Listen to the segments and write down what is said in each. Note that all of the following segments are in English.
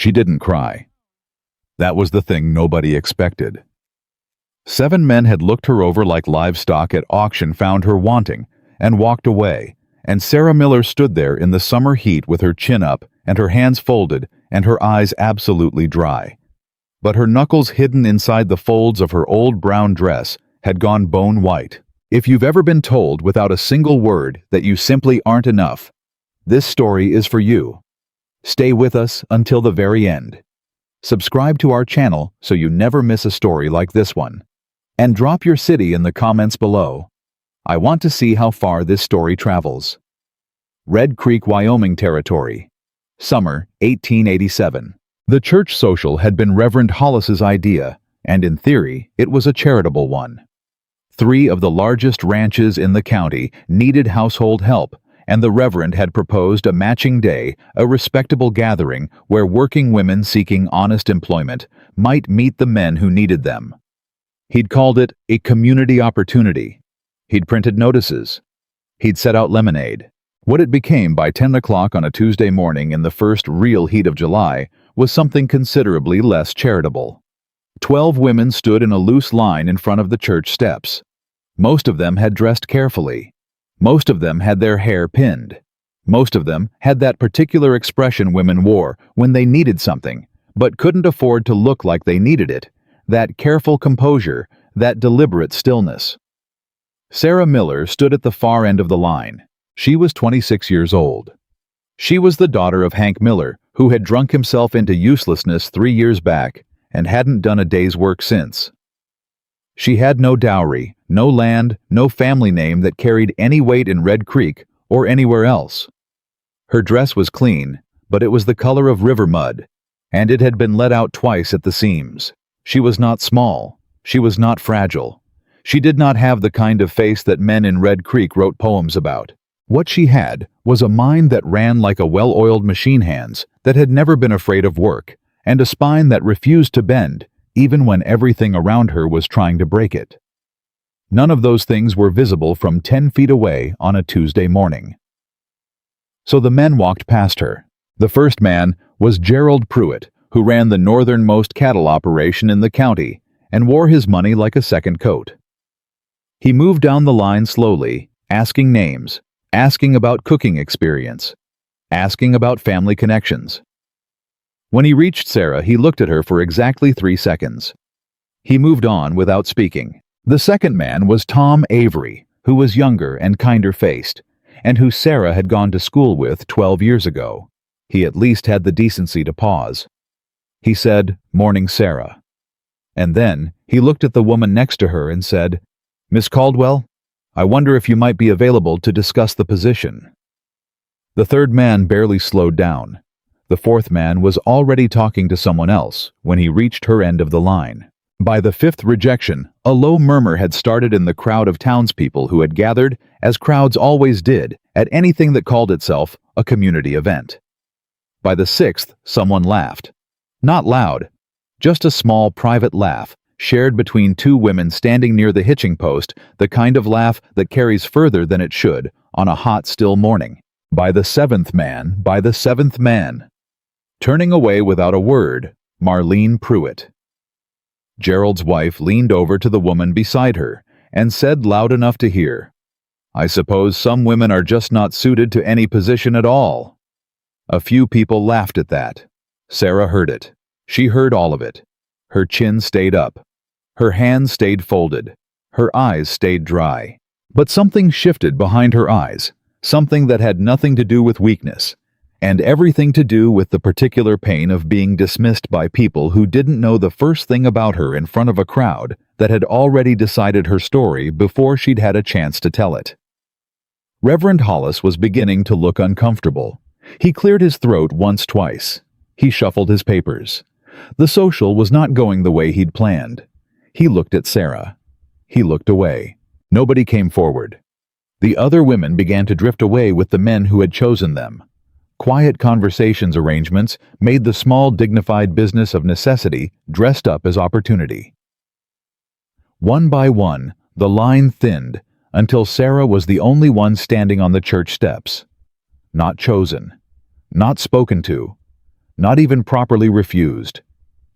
She didn't cry. That was the thing nobody expected. 7 men had looked her over like livestock at auction, found her wanting, and walked away, and Sarah Miller stood there in the summer heat with her chin up and her hands folded and her eyes absolutely dry. But her knuckles hidden inside the folds of her old brown dress had gone bone white. If you've ever been told without a single word that you simply aren't enough, this story is for you. Stay with us until the very end. Subscribe to our channel so you never miss a story like this one. And drop your city in the comments below. I want to see how far this story travels. Red Creek, Wyoming Territory. Summer 1887. The church social had been Reverend Hollis's idea, and in theory, it was a charitable one. 3 of the largest ranches in the county needed household help, and the Reverend had proposed a matching day, a respectable gathering where working women seeking honest employment might meet the men who needed them. He'd called it a community opportunity. He'd printed notices. He'd set out lemonade. What it became by 10 o'clock on a Tuesday morning in the first real heat of July was something considerably less charitable. 12 women stood in a loose line in front of the church steps. Most of them had dressed carefully. Most of them had their hair pinned. Most of them had that particular expression women wore when they needed something, but couldn't afford to look like they needed it. That careful composure, that deliberate stillness. Sarah Miller stood at the far end of the line. She was 26 years old. She was the daughter of Hank Miller, who had drunk himself into uselessness 3 years back and hadn't done a day's work since. She had no dowry, no land, no family name that carried any weight in Red Creek or anywhere else. Her dress was clean, but it was the color of river mud, and it had been let out twice at the seams. She was not small. She was not fragile. She did not have the kind of face that men in Red Creek wrote poems about. What she had was a mind that ran like a well-oiled machine hands that had never been afraid of work, and a spine that refused to bend, even when everything around her was trying to break it. None of those things were visible from 10 feet away on a Tuesday morning. So the men walked past her. The first man was Gerald Pruitt, who ran the northernmost cattle operation in the county and wore his money like a second coat. He moved down the line slowly, asking names, asking about cooking experience, asking about family connections. When he reached Sarah, he looked at her for exactly 3 seconds. He moved on without speaking. The second man was Tom Avery, who was younger and kinder-faced, and who Sarah had gone to school with 12 years ago. He at least had the decency to pause. He said, "Morning, Sarah." And then he looked at the woman next to her and said, "Miss Caldwell, I wonder if you might be available to discuss the position." The third man barely slowed down. The fourth man was already talking to someone else when he reached her end of the line. By the 5th rejection, a low murmur had started in the crowd of townspeople who had gathered, as crowds always did, at anything that called itself a community event. By the 6th, someone laughed. Not loud, just a small private laugh, shared between 2 women standing near the hitching post, the kind of laugh that carries further than it should on a hot, still morning. By the 7th man. Turning away without a word, Marlene Pruitt. Gerald's wife leaned over to the woman beside her and said loud enough to hear, "I suppose some women are just not suited to any position at all." A few people laughed at that. Sarah heard it. She heard all of it. Her chin stayed up. Her hands stayed folded. Her eyes stayed dry. But something shifted behind her eyes, something that had nothing to do with weakness, and everything to do with the particular pain of being dismissed by people who didn't know the first thing about her in front of a crowd that had already decided her story before she'd had a chance to tell it. Reverend Hollis was beginning to look uncomfortable. He cleared his throat twice. He shuffled his papers. The social was not going the way he'd planned. He looked at Sarah. He looked away. Nobody came forward. The other women began to drift away with the men who had chosen them. Quiet conversations arrangements made the small, dignified business of necessity dressed up as opportunity. One by one, the line thinned until Sarah was the only one standing on the church steps. Not chosen. Not spoken to. Not even properly refused.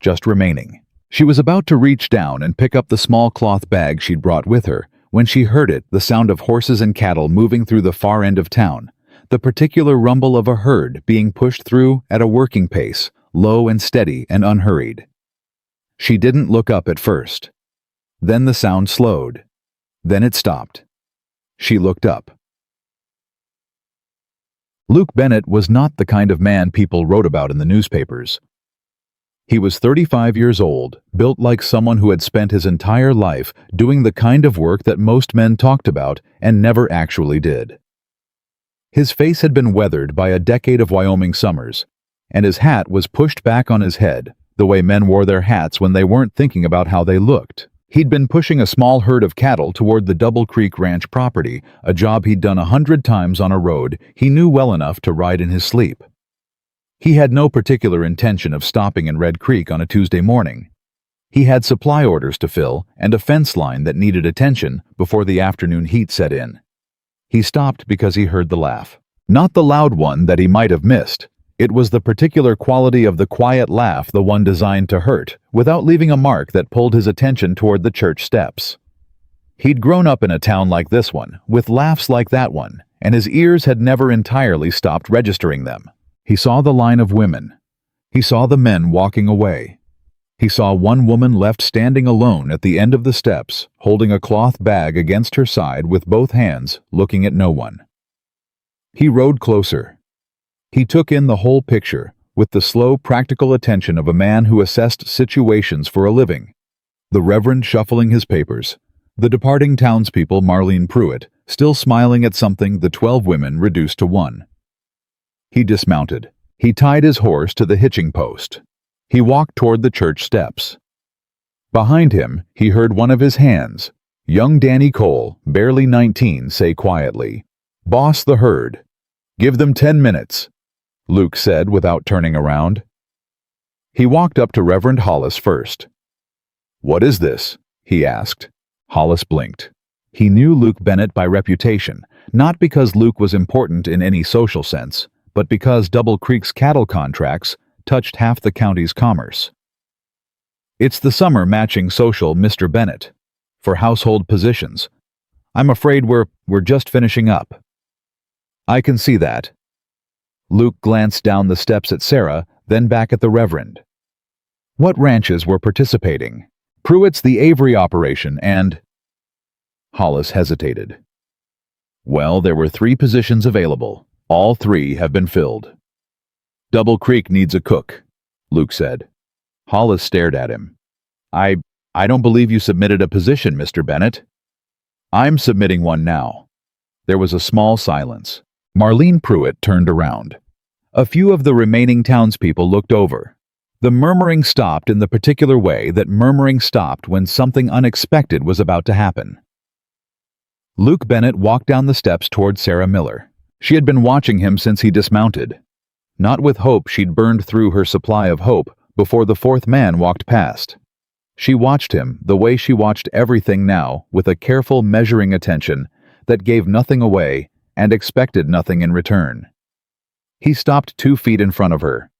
Just remaining. She was about to reach down and pick up the small cloth bag she'd brought with her, when she heard it, the sound of horses and cattle moving through the far end of town, the particular rumble of a herd being pushed through at a working pace, low and steady and unhurried. She didn't look up at first. Then the sound slowed. Then it stopped. She looked up. Luke Bennett was not the kind of man people wrote about in the newspapers. He was 35 years old, built like someone who had spent his entire life doing the kind of work that most men talked about and never actually did. His face had been weathered by a decade of Wyoming summers, and his hat was pushed back on his head, the way men wore their hats when they weren't thinking about how they looked. He'd been pushing a small herd of cattle toward the Double Creek Ranch property, a job he'd done 100 times on a road he knew well enough to ride in his sleep. He had no particular intention of stopping in Red Creek on a Tuesday morning. He had supply orders to fill and a fence line that needed attention before the afternoon heat set in. He stopped because he heard the laugh. Not the loud one that he might have missed. It was the particular quality of the quiet laugh, the one designed to hurt, without leaving a mark, that pulled his attention toward the church steps. He'd grown up in a town like this one, with laughs like that one, and his ears had never entirely stopped registering them. He saw the line of women. He saw the men walking away. He saw one woman left standing alone at the end of the steps, holding a cloth bag against her side with both hands, looking at no one. He rode closer. He took in the whole picture, with the slow, practical attention of a man who assessed situations for a living. The Reverend shuffling his papers. The departing townspeople, Marlene Pruitt, still smiling at something, the 12 women reduced to one. He dismounted. He tied his horse to the hitching post. He walked toward the church steps. Behind him, he heard one of his hands, young Danny Cole, barely 19, say quietly, "Boss the herd. Give them 10 minutes," Luke said without turning around. He walked up to Reverend Hollis first. "What is this?" he asked. Hollis blinked. He knew Luke Bennett by reputation, not because Luke was important in any social sense, but because Double Creek's cattle contracts touched half the county's commerce. "It's the summer matching social, Mr. Bennett. For household positions. I'm afraid we're just finishing up." "I can see that." Luke glanced down the steps at Sarah, then back at the Reverend. "What ranches were participating?" "Pruitt's, the Avery operation, and—" Hollis hesitated. "Well, there were 3 positions available. All 3 have been filled." "Double Creek needs a cook," Luke said. Hollis stared at him. I don't believe you submitted a position, Mr. Bennett." "I'm submitting one now." There was a small silence. Marlene Pruitt turned around. A few of the remaining townspeople looked over. The murmuring stopped in the particular way that murmuring stopped when something unexpected was about to happen. Luke Bennett walked down the steps toward Sarah Miller. She had been watching him since he dismounted. Not with hope, she'd burned through her supply of hope before the 4th man walked past. She watched him the way she watched everything now, with a careful, measuring attention that gave nothing away and expected nothing in return. He stopped 2 feet in front of her.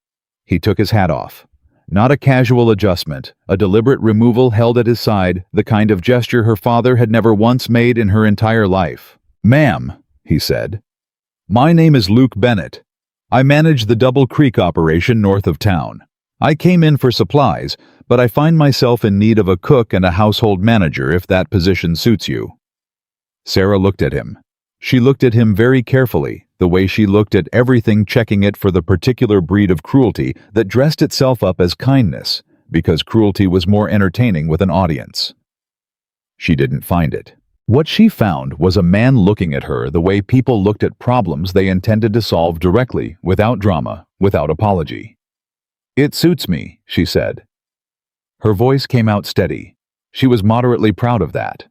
He took his hat off. Not a casual adjustment, a deliberate removal held at his side, the kind of gesture her father had never once made in her entire life. "Ma'am," he said, "my name is Luke Bennett. I manage the Double Creek operation north of town. I came in for supplies, but I find myself in need of a cook and a household manager if that position suits you." Sarah looked at him. She looked at him very carefully, the way she looked at everything, checking it for the particular breed of cruelty that dressed itself up as kindness, because cruelty was more entertaining with an audience. She didn't find it. What she found was a man looking at her the way people looked at problems they intended to solve directly, without drama, without apology. "It suits me," she said. Her voice came out steady. She was moderately proud of that.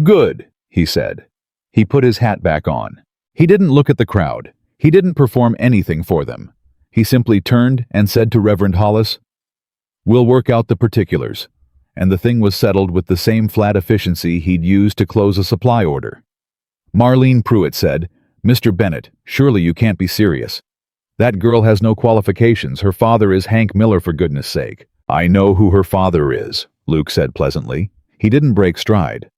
"Good," he said. He put his hat back on. He didn't look at the crowd. He didn't perform anything for them. He simply turned and said to Reverend Hollis, "We'll work out the particulars." And the thing was settled with the same flat efficiency he'd used to close a supply order. Marlene Pruitt said, "Mr. Bennett, surely you can't be serious." That girl has no qualifications. Her father is Hank Miller, for goodness sake. I know who her father is, Luke said pleasantly. He didn't break stride.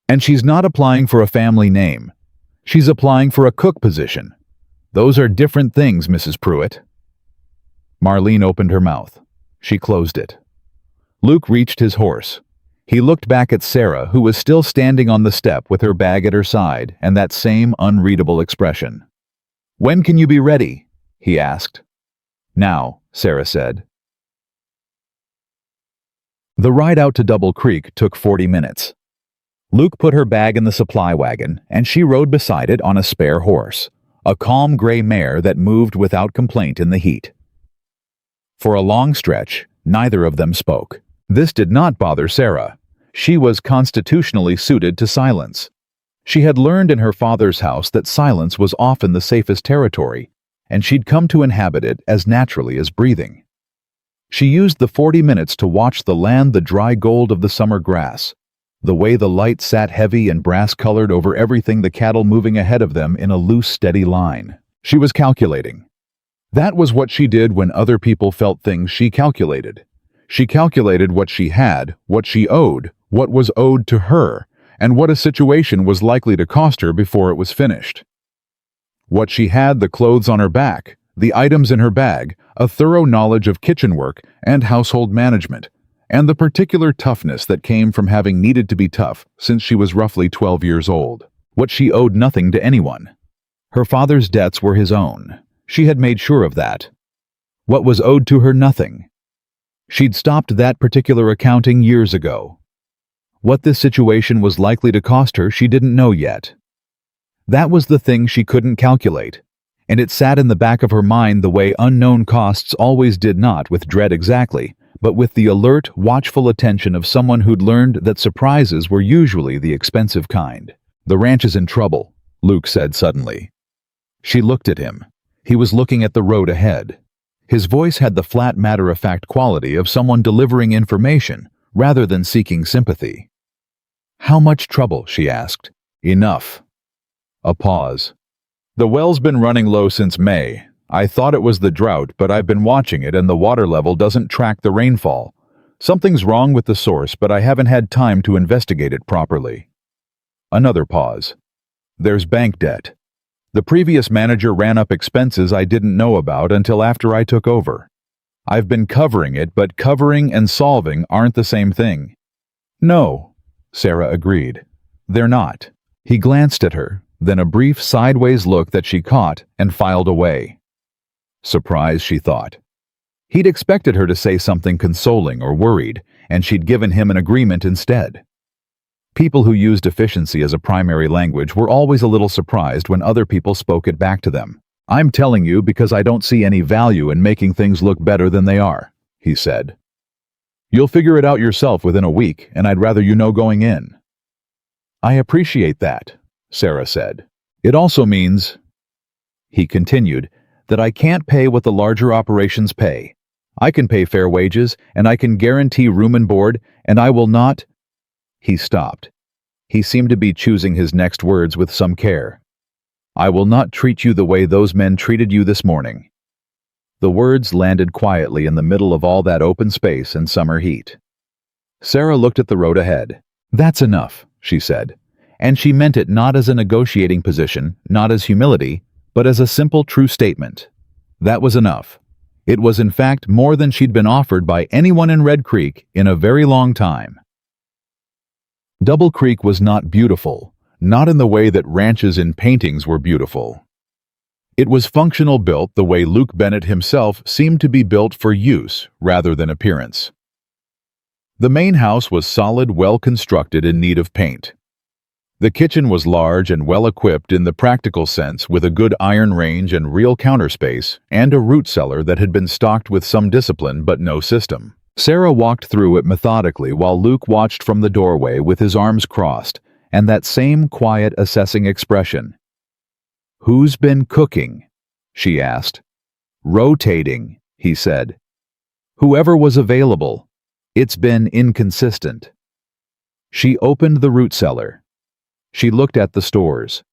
And she's not applying for a family name. She's applying for a cook position. Those are different things, Mrs. Pruitt. Marlene opened her mouth. She closed it. Luke reached his horse. He looked back at Sarah, who was still standing on the step with her bag at her side and that same unreadable expression. "When can you be ready?" he asked. "Now," Sarah said. The ride out to Double Creek took 40 minutes. Luke put her bag in the supply wagon, and she rode beside it on a spare horse, a calm gray mare that moved without complaint in the heat. For a long stretch, neither of them spoke. This did not bother Sarah. She was constitutionally suited to silence. She had learned in her father's house that silence was often the safest territory, and she'd come to inhabit it as naturally as breathing. She used the 40 minutes to watch the land the dry gold of the summer grass, the way the light sat heavy and brass-colored over everything, the cattle moving ahead of them in a loose, steady line. She was calculating. That was what she did when other people felt things. She calculated. She calculated what she had, what she owed, what was owed to her, and what a situation was likely to cost her before it was finished. What she had: the clothes on her back, the items in her bag, a thorough knowledge of kitchen work and household management, and the particular toughness that came from having needed to be tough since she was roughly 12 years old. What she owed: nothing to anyone. Her father's debts were his own. She had made sure of that. What was owed to her? Nothing. She'd stopped that particular accounting years ago. What this situation was likely to cost her, she didn't know yet. That was the thing she couldn't calculate, and it sat in the back of her mind the way unknown costs always did, not with dread exactly, but with the alert, watchful attention of someone who'd learned that surprises were usually the expensive kind. "The ranch is in trouble," Luke said suddenly. She looked at him. He was looking at the road ahead. His voice had the flat, matter-of-fact quality of someone delivering information rather than seeking sympathy. "How much trouble?" she asked. "Enough." A pause. "The well's been running low since May. I thought it was the drought, but I've been watching it and the water level doesn't track the rainfall. Something's wrong with the source, but I haven't had time to investigate it properly." Another pause. "There's bank debt. The previous manager ran up expenses I didn't know about until after I took over. I've been covering it, but covering and solving aren't the same thing." "No," Sarah agreed. "They're not." He glanced at her, then a brief sideways look that she caught and filed away. Surprised, she thought. He'd expected her to say something consoling or worried, and she'd given him an agreement instead. People who used efficiency as a primary language were always a little surprised when other people spoke it back to them. "I'm telling you because I don't see any value in making things look better than they are," he said. "You'll figure it out yourself within a week, and I'd rather you know going in." "I appreciate that," Sarah said. "It also means," he continued, "that I can't pay what the larger operations pay. I can pay fair wages, and I can guarantee room and board, and I will not—" He stopped. He seemed to be choosing his next words with some care. "I will not treat you the way those men treated you this morning." The words landed quietly in the middle of all that open space and summer heat. Sarah looked at the road ahead. "That's enough," she said, and she meant it not as a negotiating position, not as humility, but as a simple, true statement. That was enough. It was in fact more than she'd been offered by anyone in Red Creek in a very long time. Double Creek was not beautiful, not in the way that ranches in paintings were beautiful. It was functional, built the way Luke Bennett himself seemed to be built, for use rather than appearance. The main house was solid, well-constructed, in need of paint. The kitchen was large and well-equipped in the practical sense, with a good iron range and real counter space, and a root cellar that had been stocked with some discipline but no system. Sarah walked through it methodically while Luke watched from the doorway with his arms crossed and that same quiet, assessing expression. "Who's been cooking?" she asked. "Rotating," he said. "Whoever was available. It's been inconsistent." She opened the root cellar. She looked at the stores.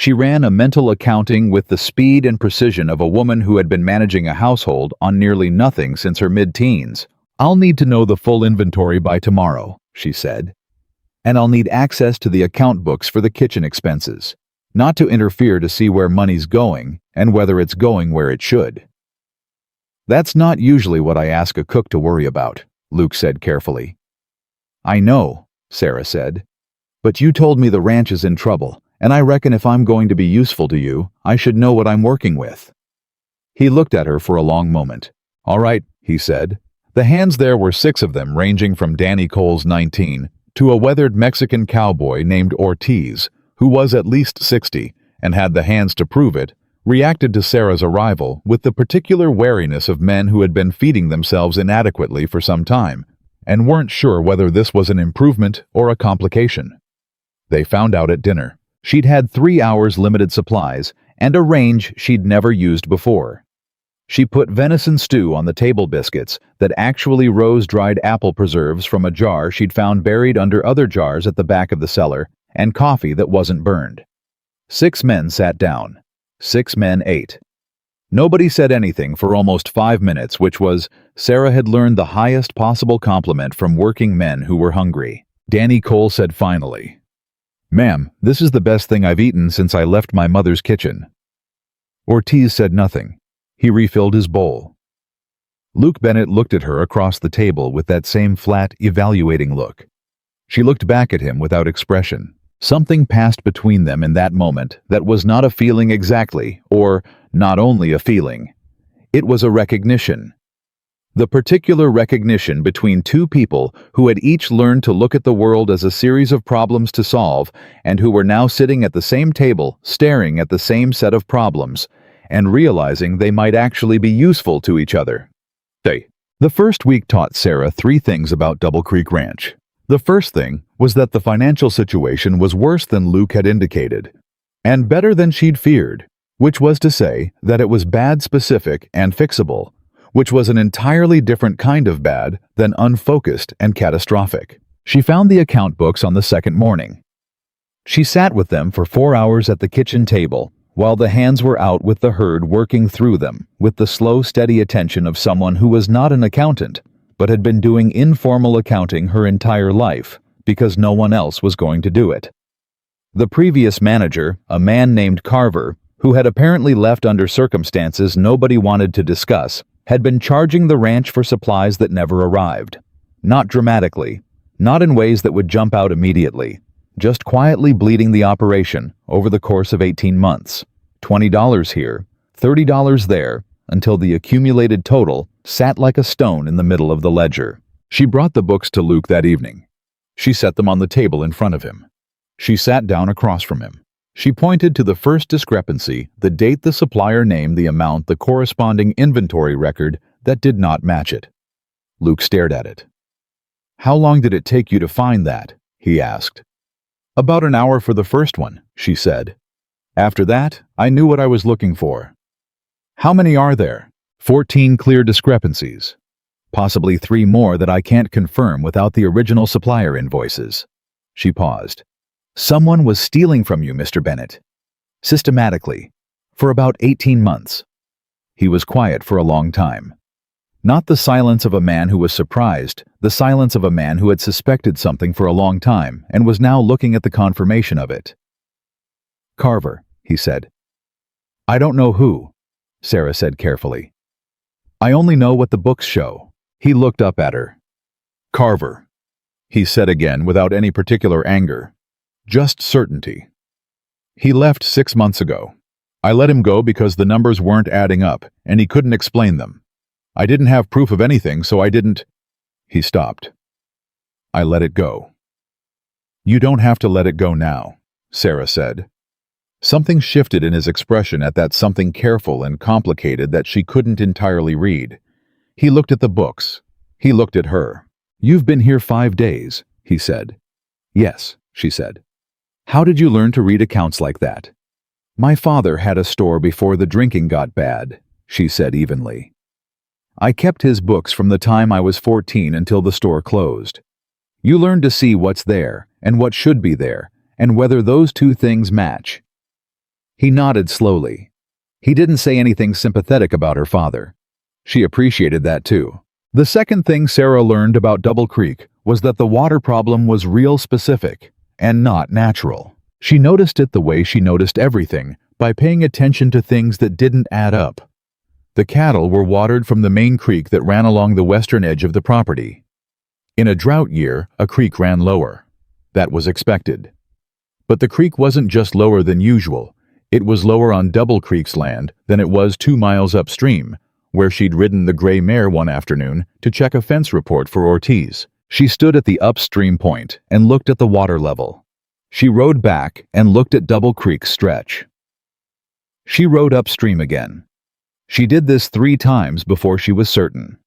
She ran a mental accounting with the speed and precision of a woman who had been managing a household on nearly nothing since her mid-teens. "I'll need to know the full inventory by tomorrow," she said. "And I'll need access to the account books for the kitchen expenses. Not to interfere to see where money's going and whether it's going where it should." "That's not usually what I ask a cook to worry about," Luke said carefully. "I know," Sarah said. "But you told me the ranch is in trouble, and I reckon if I'm going to be useful to you, I should know what I'm working with." He looked at her for a long moment. "All right," he said. The hands there were 6 of them, ranging from Danny Cole's 19 to a weathered Mexican cowboy named Ortiz, who was at least 60 and had the hands to prove it, reacted to Sarah's arrival with the particular wariness of men who had been feeding themselves inadequately for some time and weren't sure whether this was an improvement or a complication. They found out at dinner. She'd had 3 hours limited supplies and a range she'd never used before. She put venison stew on the table biscuits that actually rose-dried apple preserves from a jar she'd found buried under other jars at the back of the cellar, and coffee that wasn't burned. 6 men sat down. 6 men ate. Nobody said anything for almost 5 minutes, which was, Sarah had learned the highest possible compliment from working men who were hungry. Danny Cole said finally, "Ma'am, this is the best thing I've eaten since I left my mother's kitchen." Ortiz said nothing. He refilled his bowl. Luke Bennett looked at her across the table with that same flat, evaluating look. She looked back at him without expression. Something passed between them in that moment that was not a feeling exactly, or not only a feeling. It was a recognition. The particular recognition between 2 people who had each learned to look at the world as a series of problems to solve and who were now sitting at the same table, staring at the same set of problems, and realizing they might actually be useful to each other. The first week taught Sarah 3 things about Double Creek Ranch. The first thing was that the financial situation was worse than Luke had indicated, and better than she'd feared, which was to say that it was bad specific and fixable, which was an entirely different kind of bad than unfocused and catastrophic. She found the account books on the second morning. She sat with them for 4 hours at the kitchen table, while the hands were out with the herd working through them with the slow, steady attention of someone who was not an accountant, but had been doing informal accounting her entire life because no one else was going to do it. The previous manager, a man named Carver, who had apparently left under circumstances nobody wanted to discuss, had been charging the ranch for supplies that never arrived. Not dramatically, not in ways that would jump out immediately, just quietly bleeding the operation over the course of 18 months. $20 here, $30 there, until the accumulated total sat like a stone in the middle of the ledger. She brought the books to Luke that evening. She set them on the table in front of him. She sat down across from him. She pointed to the first discrepancy, the date the supplier named, the amount, the corresponding inventory record that did not match it. Luke stared at it. "How long did it take you to find that?" he asked. "About an hour for the first one," she said. "After that, I knew what I was looking for." "How many are there?" 14 clear discrepancies. Possibly 3 more that I can't confirm without the original supplier invoices. She paused. "Someone was stealing from you, Mr. Bennett. Systematically. For about 18 months. He was quiet for a long time. Not the silence of a man who was surprised, the silence of a man who had suspected something for a long time and was now looking at the confirmation of it. "Carver," he said. "I don't know who," Sarah said carefully. "I only know what the books show." He looked up at her. "Carver," he said again without any particular anger. Just certainty. "He left 6 months ago. I let him go because the numbers weren't adding up and he couldn't explain them. I didn't have proof of anything, so I didn't—" He stopped. "I let it go." "You don't have to let it go now," Sarah said. Something shifted in his expression at that something careful and complicated that she couldn't entirely read. He looked at the books. He looked at her. "You've been here 5 days," he said. "Yes," she said. "How did you learn to read accounts like that?" "My father had a store before the drinking got bad," she said evenly. "I kept his books from the time I was 14 until the store closed. You learn to see what's there and what should be there and whether those 2 things match." He nodded slowly. He didn't say anything sympathetic about her father. She appreciated that too. The second thing Sarah learned about Double Creek was that the water problem was real specific and not natural. She noticed it the way she noticed everything, by paying attention to things that didn't add up. The cattle were watered from the main creek that ran along the western edge of the property. In a drought year, a creek ran lower. That was expected. But the creek wasn't just lower than usual. It was lower on Double Creek's land than it was 2 miles upstream, where she'd ridden the gray mare one afternoon to check a fence report for Ortiz. She stood at the upstream point and looked at the water level. She rode back and looked at Double Creek's stretch. She rode upstream again. She did this 3 times before she was certain.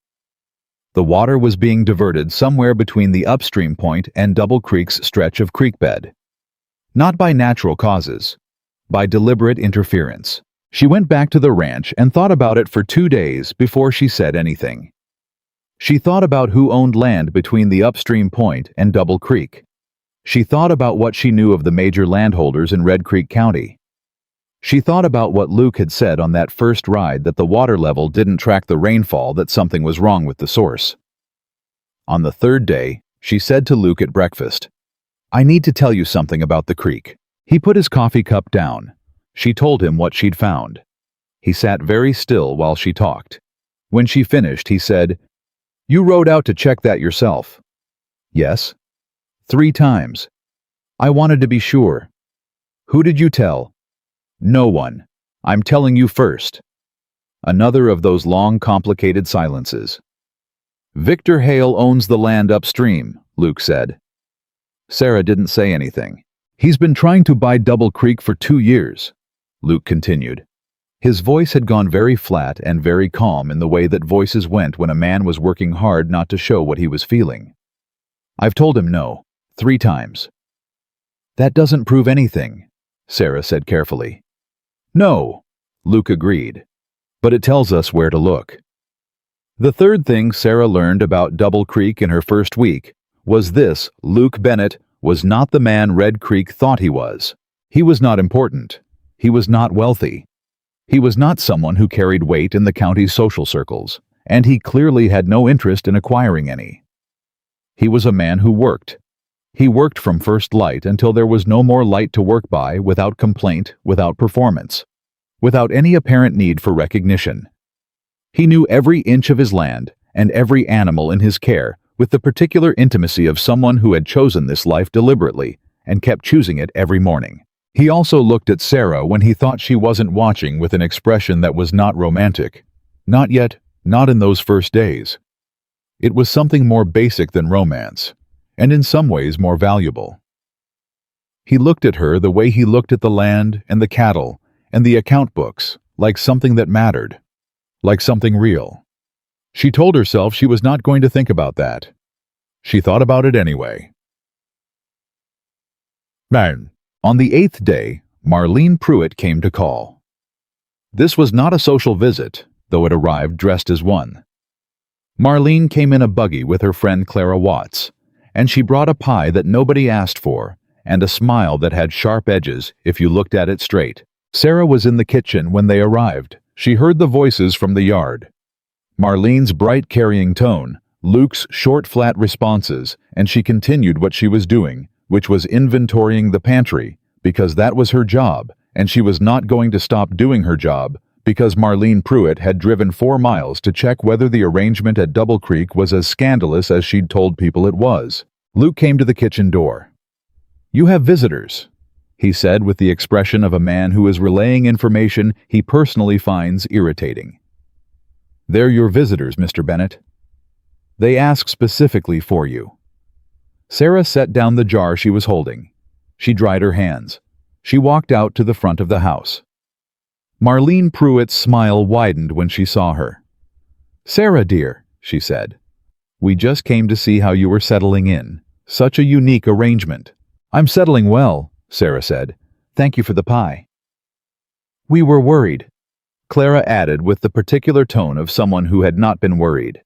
The water was being diverted somewhere between the upstream point and Double Creek's stretch of creek bed. Not by natural causes, by deliberate interference. She went back to the ranch and thought about it for 2 days before she said anything. She thought about who owned land between the upstream point and Double Creek. She thought about what she knew of the major landholders in Red Creek County. She thought about what Luke had said on that first ride, that the water level didn't track the rainfall, that something was wrong with the source. On the 3rd day, she said to Luke at breakfast, "I need to tell you something about the creek." He put his coffee cup down. She told him what she'd found. He sat very still while she talked. When she finished, he said, "You rode out to check that yourself?" "Yes." 3 times. "I wanted to be sure." "Who did you tell?" "No one. I'm telling you first." Another of those long, complicated silences. "Victor Hale owns the land upstream," Luke said. Sarah didn't say anything. "He's been trying to buy Double Creek for 2 years," Luke continued. His voice had gone very flat and very calm, in the way that voices went when a man was working hard not to show what he was feeling. "I've told him no, 3 times. "That doesn't prove anything," Sarah said carefully. "No," Luke agreed. "But it tells us where to look." The third thing Sarah learned about Double Creek in her first week was this: Luke Bennett was not the man Red Creek thought he was. He was not important. He was not wealthy. He was not someone who carried weight in the county's social circles, and he clearly had no interest in acquiring any. He was a man who worked. He worked from first light until there was no more light to work by, without complaint, without performance, without any apparent need for recognition. He knew every inch of his land and every animal in his care with the particular intimacy of someone who had chosen this life deliberately and kept choosing it every morning. He also looked at Sarah when he thought she wasn't watching, with an expression that was not romantic. Not yet, not in those first days. It was something more basic than romance, and in some ways more valuable. He looked at her the way he looked at the land and the cattle and the account books, like something that mattered, like something real. She told herself she was not going to think about that. She thought about it anyway. On the 8th day, Marlene Pruitt came to call. This was not a social visit, though it arrived dressed as one. Marlene came in a buggy with her friend Clara Watts, and she brought a pie that nobody asked for, and a smile that had sharp edges if you looked at it straight. Sarah was in the kitchen when they arrived. She heard the voices from the yard. Marlene's bright, carrying tone, Luke's short, flat responses, and she continued what she was doing, which was inventorying the pantry, because that was her job, and she was not going to stop doing her job, because Marlene Pruitt had driven 4 miles to check whether the arrangement at Double Creek was as scandalous as she'd told people it was. Luke came to the kitchen door. "You have visitors," he said with the expression of a man who is relaying information he personally finds irritating. "They're your visitors, Mr. Bennett. They ask specifically for you." Sarah set down the jar she was holding. She dried her hands. She walked out to the front of the house. Marlene Pruitt's smile widened when she saw her. "Sarah, dear," she said, "we just came to see how you were settling in. Such a unique arrangement." "I'm settling well," Sarah said. "Thank you for the pie." "We were worried," Clara added with the particular tone of someone who had not been worried.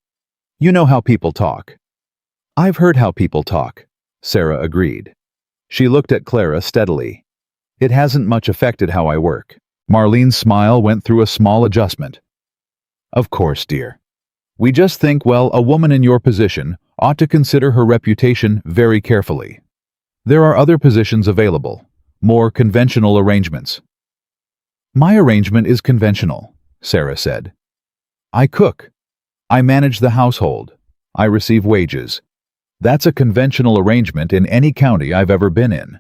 "You know how people talk." "I've heard how people talk," Sarah agreed. She looked at Clara steadily. It hasn't much affected how I work. Marlene's smile went through a small adjustment. Of course, dear. We just think, well, a woman in your position ought to consider her reputation very carefully. There are other positions available, more conventional arrangements. My arrangement is conventional, Sarah said. I cook. I manage the household. I receive wages. That's a conventional arrangement in any county I've ever been in.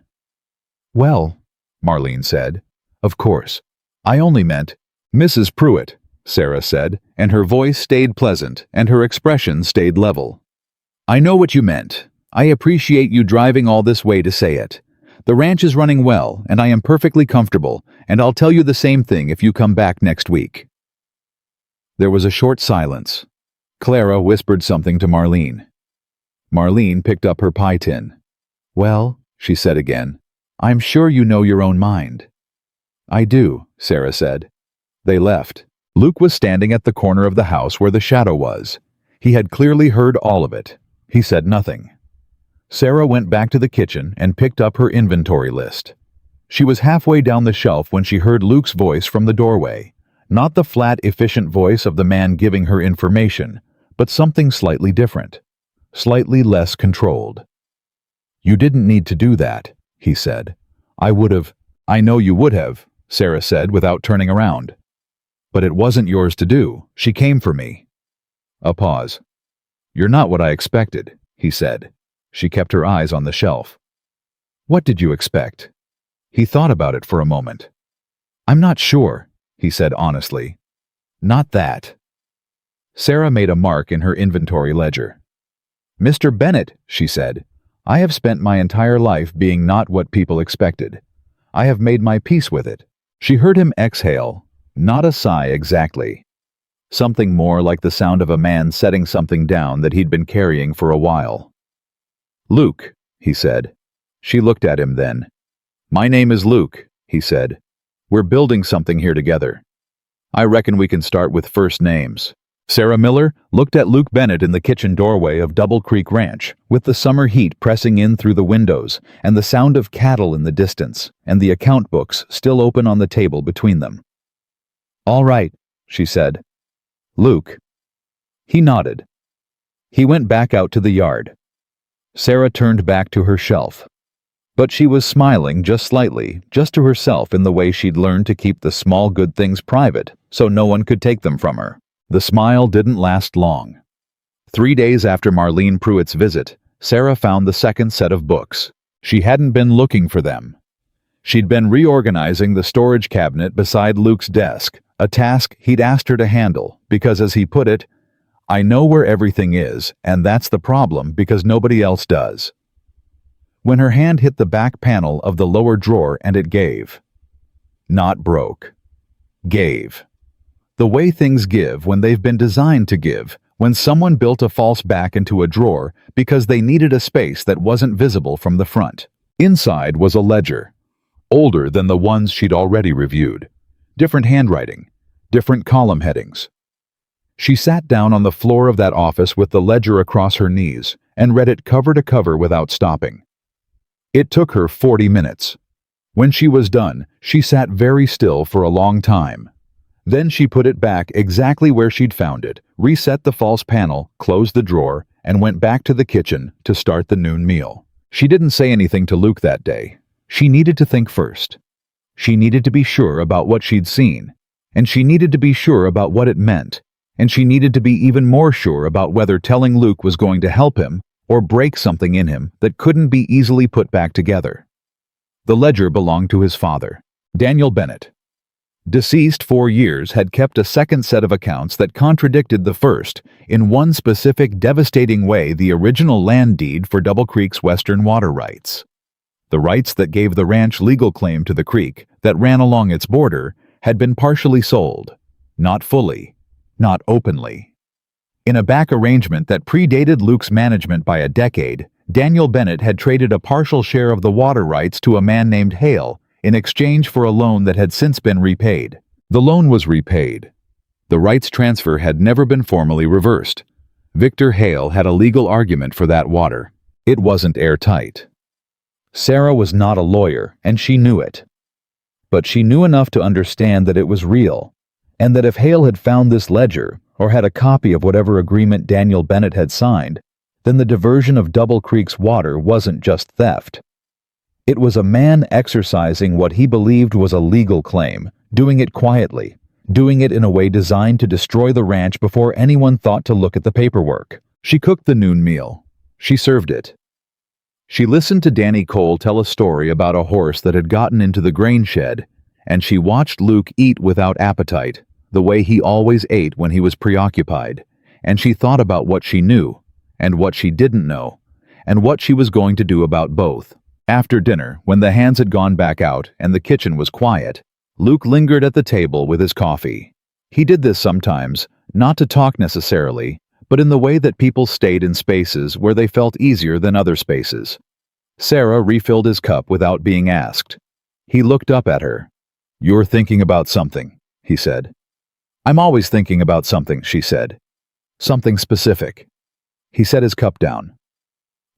Well, Marlene said, of course. I only meant Mrs. Pruitt, Sarah said, and her voice stayed pleasant and her expression stayed level. I know what you meant. I appreciate you driving all this way to say it. The ranch is running well, and I am perfectly comfortable, and I'll tell you the same thing if you come back next week. There was a short silence. Clara whispered something to Marlene. Marlene picked up her pie tin. Well, she said again, I'm sure you know your own mind. I do, Sarah said. They left. Luke was standing at the corner of the house where the shadow was. He had clearly heard all of it. He said nothing. Sarah went back to the kitchen and picked up her inventory list. She was halfway down the shelf when she heard Luke's voice from the doorway. Not the flat, efficient voice of the man giving her information, but something slightly different. Slightly less controlled. You didn't need to do that, he said. I would have. I know you would have, Sarah said without turning around. But it wasn't yours to do. She came for me. A pause. You're not what I expected, he said. She kept her eyes on the shelf. What did you expect? He thought about it for a moment. I'm not sure, he said honestly. Not that. Sarah made a mark in her inventory ledger. Mr. Bennett, she said, I have spent my entire life being not what people expected. I have made my peace with it. She heard him exhale, not a sigh exactly. Something more like the sound of a man setting something down that he'd been carrying for a while. Luke, he said. She looked at him then. My name is Luke, he said. We're building something here together. I reckon we can start with first names. Sarah Miller looked at Luke Bennett in the kitchen doorway of Double Creek Ranch, with the summer heat pressing in through the windows and the sound of cattle in the distance, and the account books still open on the table between them. All right, she said. Luke. He nodded. He went back out to the yard. Sarah turned back to her shelf. But she was smiling just slightly, just to herself in the way she'd learned to keep the small good things private, so no one could take them from her. The smile didn't last long. 3 days after Marlene Pruitt's visit, Sarah found the second set of books. She hadn't been looking for them. She'd been reorganizing the storage cabinet beside Luke's desk, a task he'd asked her to handle, because as he put it, I know where everything is, and that's the problem because nobody else does. When her hand hit the back panel of the lower drawer and it gave. Not broke. Gave. The way things give when they've been designed to give, when someone built a false back into a drawer because they needed a space that wasn't visible from the front. Inside was a ledger, older than the ones she'd already reviewed. Different handwriting, different column headings. She sat down on the floor of that office with the ledger across her knees and read it cover to cover without stopping. It took her 40 minutes. When she was done, she sat very still for a long time. Then she put it back exactly where she'd found it, reset the false panel, closed the drawer, and went back to the kitchen to start the noon meal. She didn't say anything to Luke that day. She needed to think first. She needed to be sure about what she'd seen, and she needed to be sure about what it meant, and she needed to be even more sure about whether telling Luke was going to help him or break something in him that couldn't be easily put back together. The ledger belonged to his father, Daniel Bennett. Deceased 4 years had kept a second set of accounts that contradicted the first, in one specific devastating way the original land deed for Double Creek's western water rights. The rights that gave the ranch legal claim to the creek that ran along its border had been partially sold, not fully, not openly. In a back arrangement that predated Luke's management by a decade, Daniel Bennett had traded a partial share of the water rights to a man named Hale in exchange for a loan that had since been repaid. The loan was repaid. The rights transfer had never been formally reversed. Victor Hale had a legal argument for that water. It wasn't airtight. Sarah was not a lawyer, and she knew it. But she knew enough to understand that it was real, and that if Hale had found this ledger, or had a copy of whatever agreement Daniel Bennett had signed, then the diversion of Double Creek's water wasn't just theft. It was a man exercising what he believed was a legal claim, doing it quietly, doing it in a way designed to destroy the ranch before anyone thought to look at the paperwork. She cooked the noon meal. She served it. She listened to Danny Cole tell a story about a horse that had gotten into the grain shed, and she watched Luke eat without appetite, the way he always ate when he was preoccupied, and she thought about what she knew, and what she didn't know, and what she was going to do about both. After dinner, when the hands had gone back out and the kitchen was quiet, Luke lingered at the table with his coffee. He did this sometimes, not to talk necessarily, but in the way that people stayed in spaces where they felt easier than other spaces. Sarah refilled his cup without being asked. He looked up at her. "You're thinking about something," he said. "I'm always thinking about something," she said. "Something specific." He set his cup down.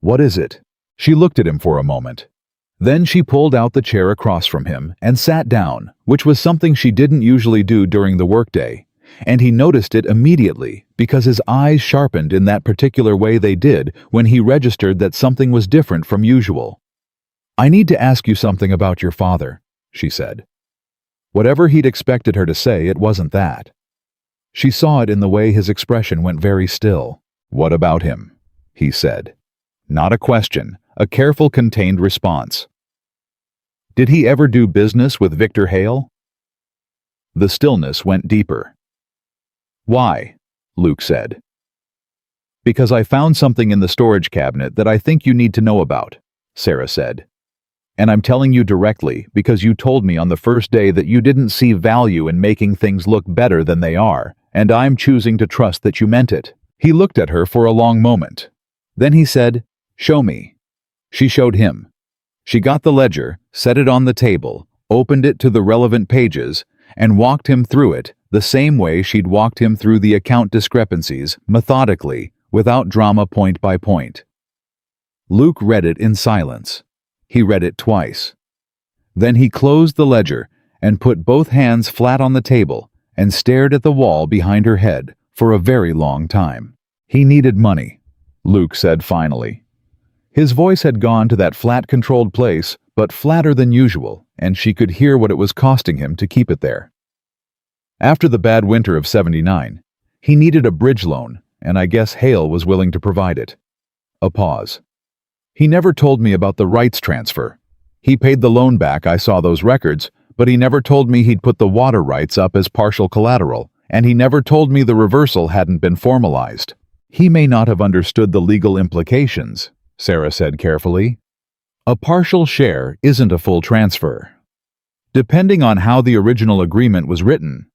"What is it?" She looked at him for a moment. Then she pulled out the chair across from him and sat down, which was something she didn't usually do during the workday, and he noticed it immediately because his eyes sharpened in that particular way they did when he registered that something was different from usual. "I need to ask you something about your father," she said. Whatever he'd expected her to say, it wasn't that. She saw it in the way his expression went very still. "What about him?" he said. Not a question, a careful, contained response. "Did he ever do business with Victor Hale?" The stillness went deeper. "Why?" Luke said. "Because I found something in the storage cabinet that I think you need to know about," Sarah said. "And I'm telling you directly because you told me on the first day that you didn't see value in making things look better than they are, and I'm choosing to trust that you meant it." He looked at her for a long moment. Then he said, "Show me." She showed him. She got the ledger, set it on the table, opened it to the relevant pages, and walked him through it the same way she'd walked him through the account discrepancies, methodically, without drama point by point. Luke read it in silence. He read it twice. Then he closed the ledger and put both hands flat on the table and stared at the wall behind her head for a very long time. "He needed money," Luke said finally. His voice had gone to that flat, controlled place, but flatter than usual, and she could hear what it was costing him to keep it there. After the bad winter of '79, he needed a bridge loan, and I guess Hale was willing to provide it. A pause. "He never told me about the rights transfer. He paid the loan back, I saw those records, but he never told me he'd put the water rights up as partial collateral, and he never told me the reversal hadn't been formalized." "He may not have understood the legal implications," Sarah said carefully. "A partial share isn't a full transfer. Depending on how the original agreement was written."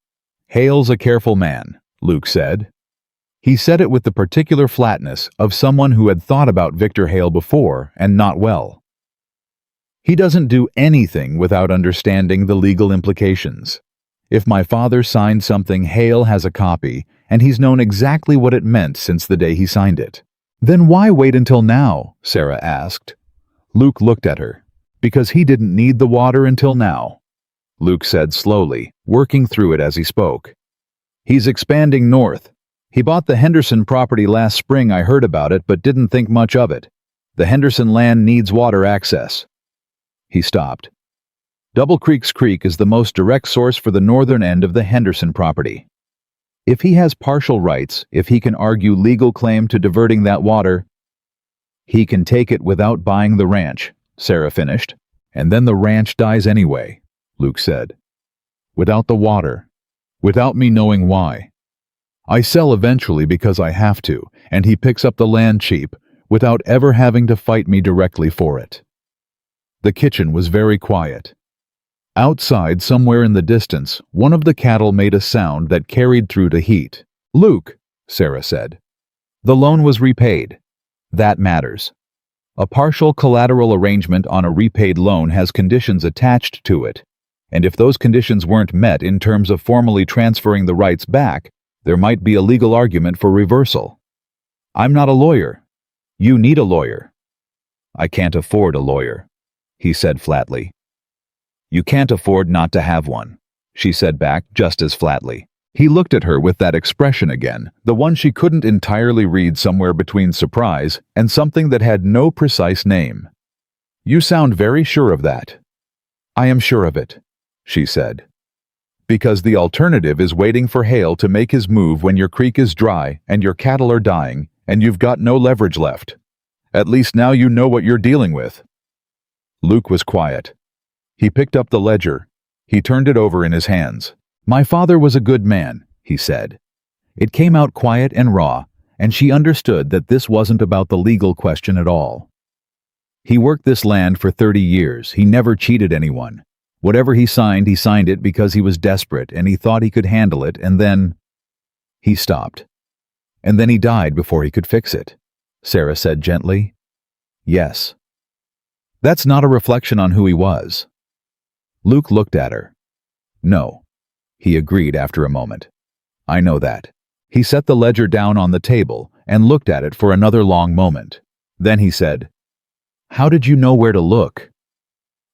"Hale's a careful man," Luke said. He said it with the particular flatness of someone who had thought about Victor Hale before and not well. "He doesn't do anything without understanding the legal implications. If my father signed something, Hale has a copy, and he's known exactly what it meant since the day he signed it." "Then why wait until now?" Sarah asked. Luke looked at her. "Because he didn't need the water until now," Luke said slowly, working through it as he spoke. "He's expanding north. He bought the Henderson property last spring. I heard about it, but didn't think much of it. The Henderson land needs water access." He stopped. Double Creek's creek is the most direct source for the northern end of the Henderson property. If he has partial rights, if he can argue legal claim to diverting that water, he can take it without buying the ranch, Sarah finished. "And then the ranch dies anyway," Luke said. "Without the water. Without me knowing why. I sell eventually because I have to, and he picks up the land cheap, without ever having to fight me directly for it." The kitchen was very quiet. Outside, somewhere in the distance, one of the cattle made a sound that carried through to heat. "Luke," Sarah said. "The loan was repaid. That matters. A partial collateral arrangement on a repaid loan has conditions attached to it, and if those conditions weren't met in terms of formally transferring the rights back, there might be a legal argument for reversal. I'm not a lawyer. You need a lawyer." "I can't afford a lawyer," he said flatly. You can't afford not to have one, she said back just as flatly. He looked at her with that expression again, the one she couldn't entirely read, somewhere between surprise and something that had no precise name. You sound very sure of that. I am sure of it, she said. Because the alternative is waiting for Hale to make his move when your creek is dry and your cattle are dying and you've got no leverage left. At least now you know what you're dealing with. Luke was quiet. He picked up the ledger. He turned it over in his hands. My father was a good man, he said. It came out quiet and raw, and she understood that this wasn't about the legal question at all. He worked this land for 30 years. He never cheated anyone. Whatever he signed it because he was desperate and he thought he could handle it, and then he stopped. And then he died before he could fix it, Sarah said gently. Yes. That's not a reflection on who he was. Luke looked at her. No, he agreed after a moment. I know that. He set the ledger down on the table and looked at it for another long moment. Then he said, How did you know where to look?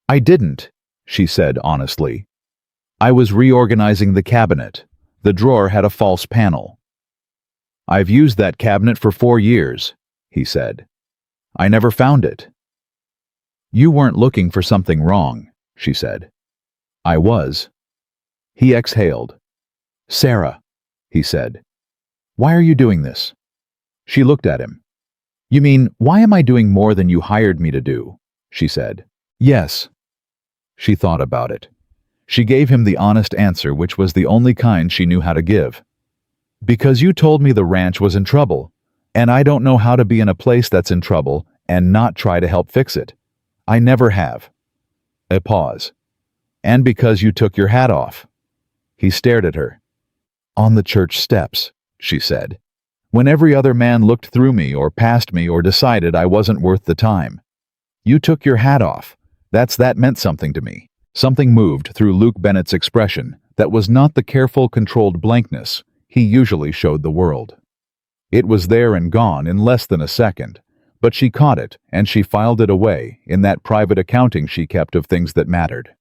I didn't, she said honestly. I was reorganizing the cabinet. The drawer had a false panel. I've used that cabinet for 4 years, he said. I never found it. You weren't looking for something wrong, she said. I was. He exhaled. Sarah, he said. Why are you doing this? She looked at him. You mean, why am I doing more than you hired me to do? She said. Yes. She thought about it. She gave him the honest answer, which was the only kind she knew how to give. Because you told me the ranch was in trouble, and I don't know how to be in a place that's in trouble and not try to help fix it. I never have. A pause. And because you took your hat off. He stared at her. On the church steps, she said. When every other man looked through me or past me or decided I wasn't worth the time. You took your hat off. That meant something to me. Something moved through Luke Bennett's expression that was not the careful, controlled blankness he usually showed the world. It was there and gone in less than a second, but she caught it and she filed it away in that private accounting she kept of things that mattered.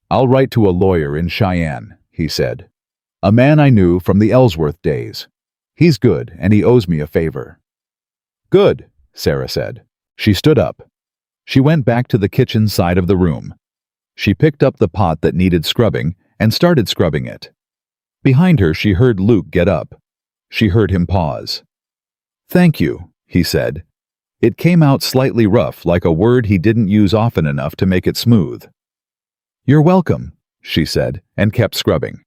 I'll write to a lawyer in Cheyenne, he said. A man I knew from the Ellsworth days. He's good and he owes me a favor. Good, Sarah said. She stood up. She went back to the kitchen side of the room. She picked up the pot that needed scrubbing and started scrubbing it. Behind her she heard Luke get up. She heard him pause. Thank you, he said. It came out slightly rough, like a word he didn't use often enough to make it smooth. You're welcome, she said, and kept scrubbing.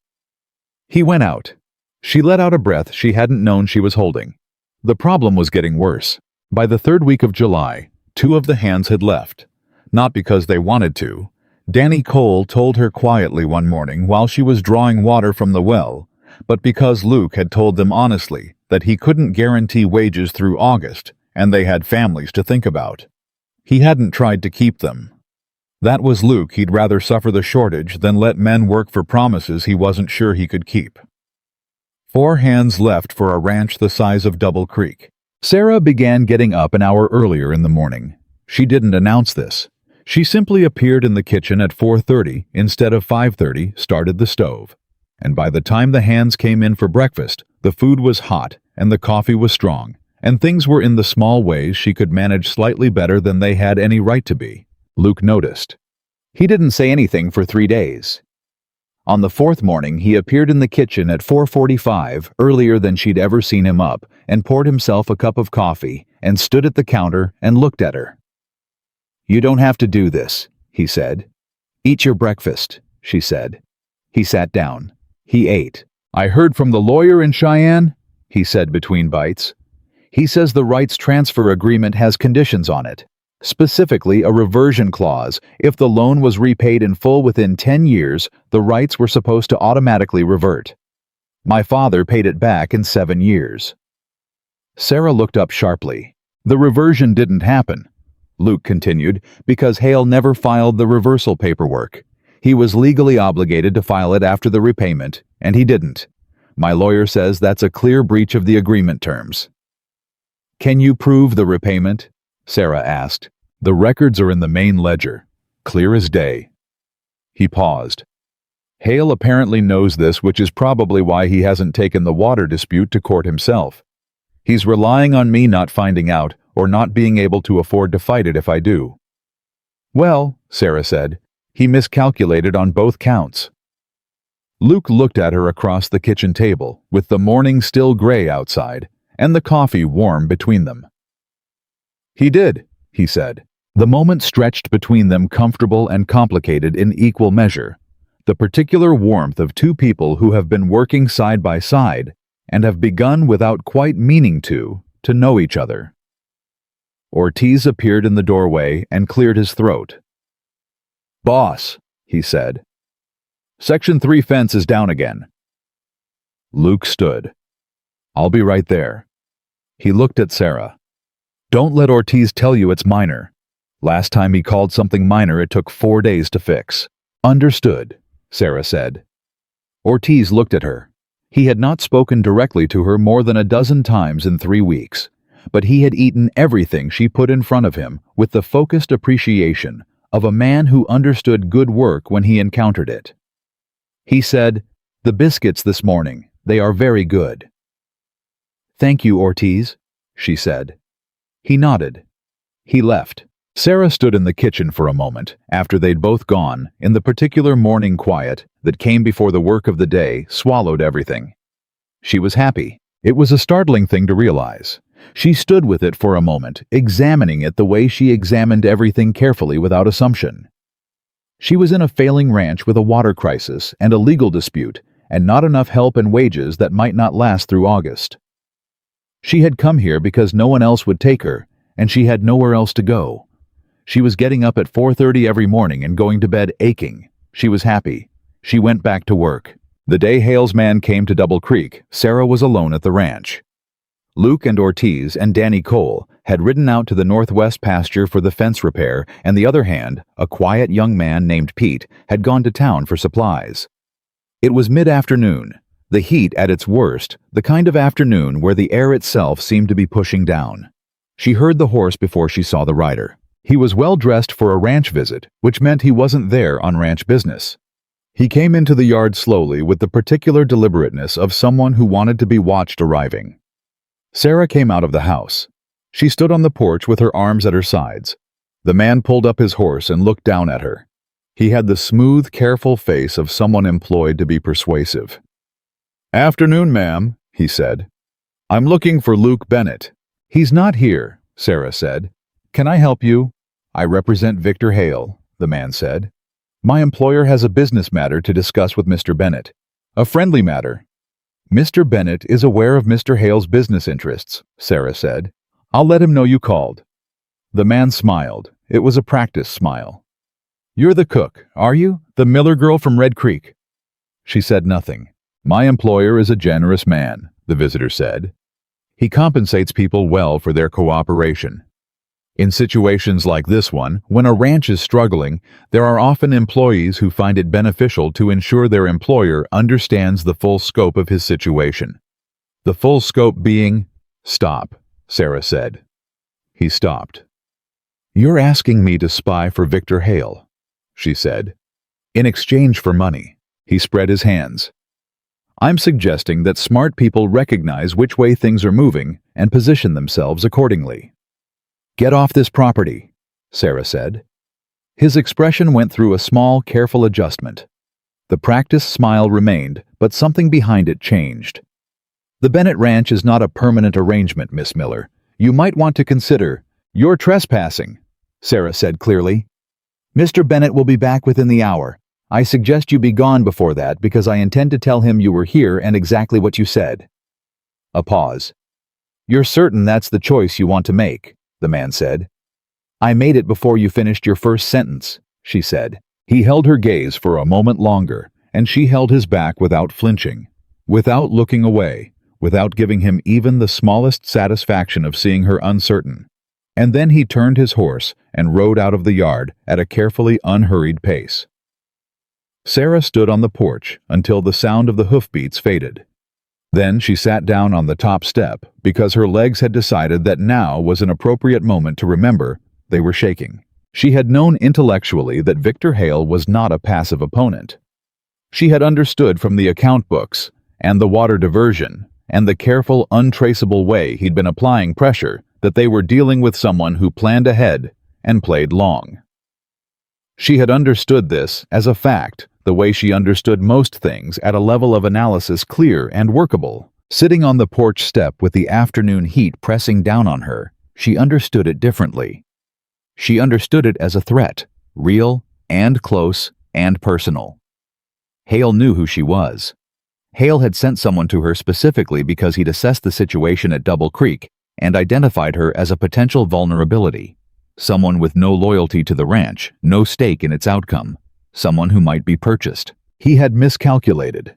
He went out. She let out a breath she hadn't known she was holding. The problem was getting worse. By the 3rd week of July, 2 of the hands had left. Not because they wanted to. Danny Cole told her quietly one morning while she was drawing water from the well, but because Luke had told them honestly that he couldn't guarantee wages through August and they had families to think about. He hadn't tried to keep them. That was Luke. He'd rather suffer the shortage than let men work for promises he wasn't sure he could keep. 4 hands left for a ranch the size of Double Creek. Sarah began getting up an hour earlier in the morning. She didn't announce this. She simply appeared in the kitchen at 4:30 instead of 5:30, started the stove. And by the time the hands came in for breakfast, the food was hot and the coffee was strong, and things were in the small ways she could manage slightly better than they had any right to be. Luke noticed. He didn't say anything for 3 days. On the 4th morning, he appeared in the kitchen at 4:45, earlier than she'd ever seen him up, and poured himself a cup of coffee, and stood at the counter and looked at her. You don't have to do this, he said. Eat your breakfast, she said. He sat down. He ate. I heard from the lawyer in Cheyenne, he said between bites. He says the rights transfer agreement has conditions on it. Specifically, a reversion clause. If the loan was repaid in full within 10 years, the rights were supposed to automatically revert. My father paid it back in 7 years. Sarah looked up sharply. The reversion didn't happen, Luke continued, because Hale never filed the reversal paperwork. He was legally obligated to file it after the repayment, and he didn't. My lawyer says that's a clear breach of the agreement terms. Can you prove the repayment? Sarah asked. The records are in the main ledger, clear as day. He paused. Hale apparently knows this, which is probably why he hasn't taken the water dispute to court himself. He's relying on me not finding out or not being able to afford to fight it if I do. Well, Sarah said, he miscalculated on both counts. Luke looked at her across the kitchen table, with the morning still gray outside, and the coffee warm between them. He did, he said. The moment stretched between them comfortable and complicated in equal measure, the particular warmth of two people who have been working side by side and have begun without quite meaning to know each other. Ortiz appeared in the doorway and cleared his throat. "Boss," he said. "Section 3 fence is down again." Luke stood. "I'll be right there." He looked at Sarah. "Don't let Ortiz tell you it's minor. Last time he called something minor, it took 4 days to fix." "Understood," Sarah said. Ortiz looked at her. He had not spoken directly to her more than a dozen times in 3 weeks, but he had eaten everything she put in front of him with the focused appreciation of a man who understood good work when he encountered it. He said, "The biscuits this morning, they are very good." "Thank you, Ortiz," she said. He nodded. He left. Sarah stood in the kitchen for a moment, after they'd both gone, in the particular morning quiet that came before the work of the day swallowed everything. She was happy. It was a startling thing to realize. She stood with it for a moment, examining it the way she examined everything carefully without assumption. She was in a failing ranch with a water crisis and a legal dispute, and not enough help and wages that might not last through August. She had come here because no one else would take her, and she had nowhere else to go. She was getting up at 4:30 every morning and going to bed aching. She was happy. She went back to work. The day Hale's man came to Double Creek, Sarah was alone at the ranch. Luke and Ortiz and Danny Cole had ridden out to the northwest pasture for the fence repair, and the other hand, a quiet young man named Pete, had gone to town for supplies. It was mid-afternoon, the heat at its worst, the kind of afternoon where the air itself seemed to be pushing down. She heard the horse before she saw the rider. He was well dressed for a ranch visit, which meant he wasn't there on ranch business. He came into the yard slowly with the particular deliberateness of someone who wanted to be watched arriving. Sarah came out of the house. She stood on the porch with her arms at her sides. The man pulled up his horse and looked down at her. He had the smooth, careful face of someone employed to be persuasive. "Afternoon, ma'am," he said. "I'm looking for Luke Bennett." "He's not here," Sarah said. "Can I help you?" "I represent Victor Hale," the man said. "My employer has a business matter to discuss with Mr. Bennett. A friendly matter." "Mr. Bennett is aware of Mr. Hale's business interests," Sarah said. "I'll let him know you called." The man smiled. It was a practice smile. "You're the cook, are you? The Miller girl from Red Creek?" She said nothing. "My employer is a generous man," the visitor said. "He compensates people well for their cooperation. In situations like this one, when a ranch is struggling, there are often employees who find it beneficial to ensure their employer understands the full scope of his situation. The full scope being, "Stop," Sarah said. He stopped. "You're asking me to spy for Victor Hale," she said. "In exchange for money." He spread his hands. "I'm suggesting that smart people recognize which way things are moving and position themselves accordingly." "Get off this property," Sarah said. His expression went through a small, careful adjustment. The practiced smile remained, but something behind it changed. "The Bennett Ranch is not a permanent arrangement, Miss Miller. You might want to consider—" "You're trespassing," Sarah said clearly. "Mr. Bennett will be back within the hour. I suggest you be gone before that because I intend to tell him you were here and exactly what you said." A pause. "You're certain that's the choice you want to make?" the man said. "I made it before you finished your first sentence," she said. He held her gaze for a moment longer, and she held his back without flinching, without looking away, without giving him even the smallest satisfaction of seeing her uncertain. And then he turned his horse and rode out of the yard at a carefully unhurried pace. Sarah stood on the porch until the sound of the hoofbeats faded. Then she sat down on the top step because her legs had decided that now was an appropriate moment to remember they were shaking. She had known intellectually that Victor Hale was not a passive opponent. She had understood from the account books, and the water diversion, and the careful, untraceable way he'd been applying pressure that they were dealing with someone who planned ahead and played long. She had understood this as a fact, the way she understood most things at a level of analysis clear and workable. Sitting on the porch step with the afternoon heat pressing down on her, she understood it differently. She understood it as a threat, real and close and personal. Hale knew who she was. Hale had sent someone to her specifically because he'd assessed the situation at Double Creek and identified her as a potential vulnerability. Someone with no loyalty to the ranch, no stake in its outcome. Someone who might be purchased. He had miscalculated.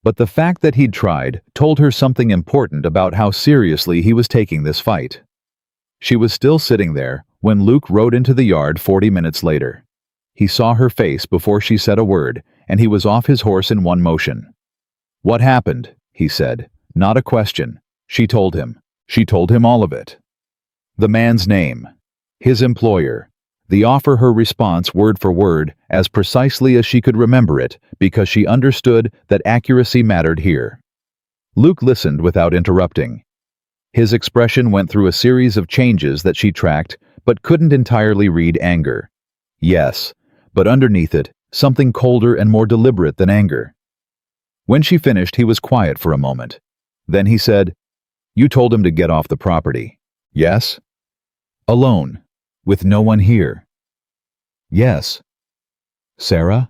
But the fact that he'd tried told her something important about how seriously he was taking this fight. She was still sitting there when Luke rode into the yard 40 minutes later. He saw her face before she said a word, and he was off his horse in one motion. "What happened?" he said. Not a question. She told him. She told him all of it. The man's name. His employer. The offer, her response word for word, as precisely as she could remember it, because she understood that accuracy mattered here. Luke listened without interrupting. His expression went through a series of changes that she tracked, but couldn't entirely read anger. Yes, but underneath it, something colder and more deliberate than anger. When she finished, he was quiet for a moment. Then he said, "You told him to get off the property." "Yes." "Alone, with no one here." "Yes." "Sarah?"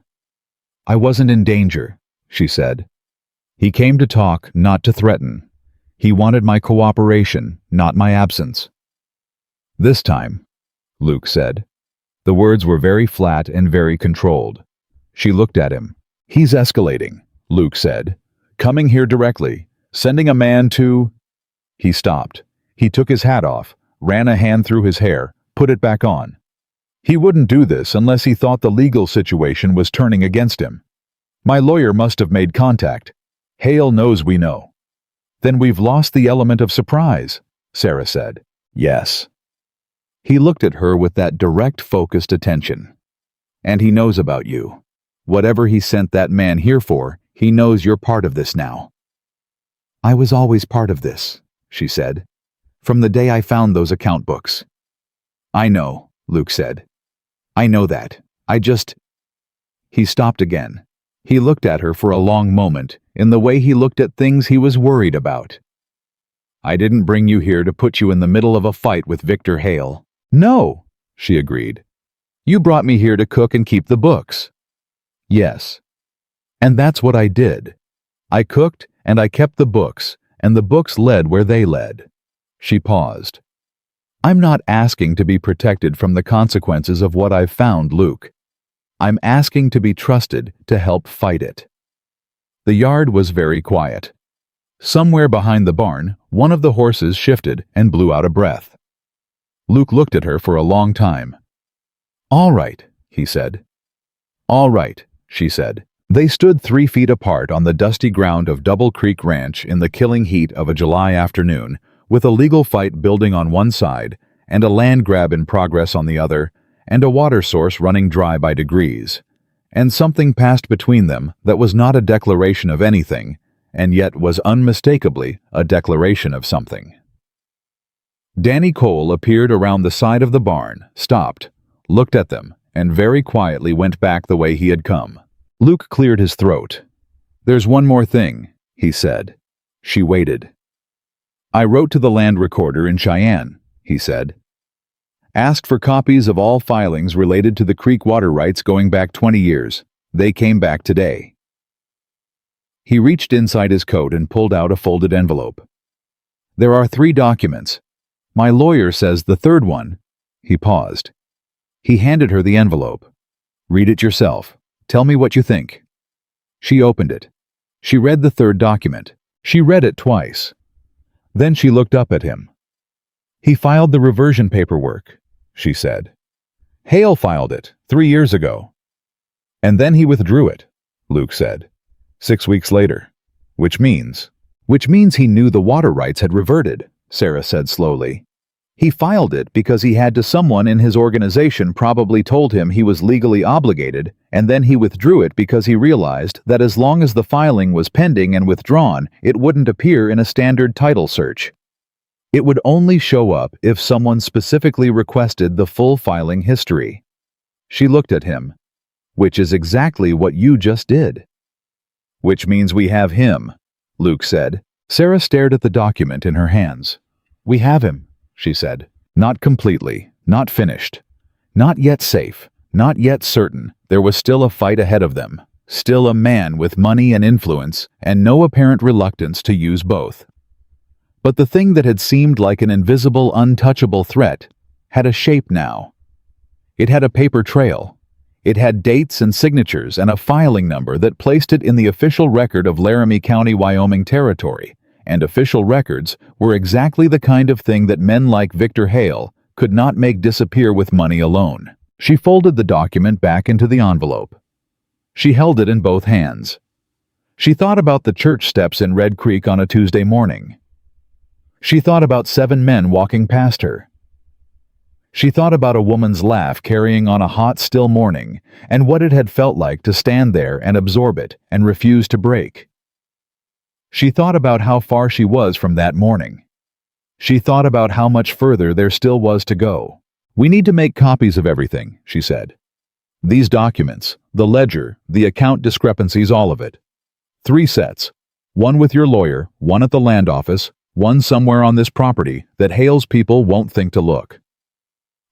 "I wasn't in danger," she said. "He came to talk, not to threaten. He wanted my cooperation, not my absence." "This time," Luke said. The words were very flat and very controlled. She looked at him. "He's escalating," Luke said. "Coming here directly, sending a man to—" He stopped. He took his hat off, ran a hand through his hair, put it back on. He wouldn't do this unless he thought the legal situation was turning against him. "My lawyer must have made contact. Hale knows we know." "Then we've lost the element of surprise," Sarah said. "Yes." He looked at her with that direct, focused attention. "And he knows about you. Whatever he sent that man here for, he knows you're part of this now." "I was always part of this," she said. "From the day I found those account books." "I know," Luke said. "I know that. I just—" He stopped again. He looked at her for a long moment, in the way he looked at things he was worried about. "I didn't bring you here to put you in the middle of a fight with Victor Hale." "No," she agreed. "You brought me here to cook and keep the books." "Yes." "And that's what I did. I cooked and I kept the books, and the books led where they led." She paused. "I'm not asking to be protected from the consequences of what I've found, Luke. I'm asking to be trusted to help fight it." The yard was very quiet. Somewhere behind the barn, one of the horses shifted and blew out a breath. Luke looked at her for a long time. "All right," he said. "All right," she said. They stood 3 feet apart on the dusty ground of Double Creek Ranch in the killing heat of a July afternoon, with a legal fight building on one side, and a land grab in progress on the other, and a water source running dry by degrees. And something passed between them that was not a declaration of anything, and yet was unmistakably a declaration of something. Danny Cole appeared around the side of the barn, stopped, looked at them, and very quietly went back the way he had come. Luke cleared his throat. "There's one more thing," he said. She waited. "I wrote to the land recorder in Cheyenne," he said. "Asked for copies of all filings related to the creek water rights going back 20 years. They came back today." He reached inside his coat and pulled out a folded envelope. "There are 3 documents. My lawyer says the third one—" He paused. He handed her the envelope. "Read it yourself. Tell me what you think." She opened it. She read the third document. She read it twice. Then she looked up at him. "He filed the reversion paperwork," she said. "Hale filed it 3 years ago." "And then he withdrew it," Luke said. 6 weeks later. Which means he knew the water rights had reverted," Sarah said slowly. He filed it because he had to. Someone in his organization probably told him he was legally obligated, and then he withdrew it because he realized that as long as the filing was pending and withdrawn, it wouldn't appear in a standard title search. It would only show up if someone specifically requested the full filing history. She looked at him. Which is exactly what you just did. Which means we have him, Luke said. Sarah stared at the document in her hands. We have him, she said. Not completely, not finished. Not yet safe, not yet certain. There was still a fight ahead of them. Still a man with money and influence, and no apparent reluctance to use both. But the thing that had seemed like an invisible, untouchable threat had a shape now. It had a paper trail. It had dates and signatures and a filing number that placed it in the official record of Laramie County, Wyoming Territory, and official records were exactly the kind of thing that men like Victor Hale could not make disappear with money alone. She folded the document back into the envelope. She held it in both hands. She thought about the church steps in Red Creek on a Tuesday morning. She thought about 7 men walking past her. She thought about a woman's laugh carrying on a hot, still morning, and what it had felt like to stand there and absorb it and refuse to break. She thought about how far she was from that morning. She thought about how much further there still was to go. We need to make copies of everything, she said. These documents, the ledger, the account discrepancies, all of it. 3 sets. 1 with your lawyer, 1 at the land office, 1 somewhere on this property that Hale's people won't think to look.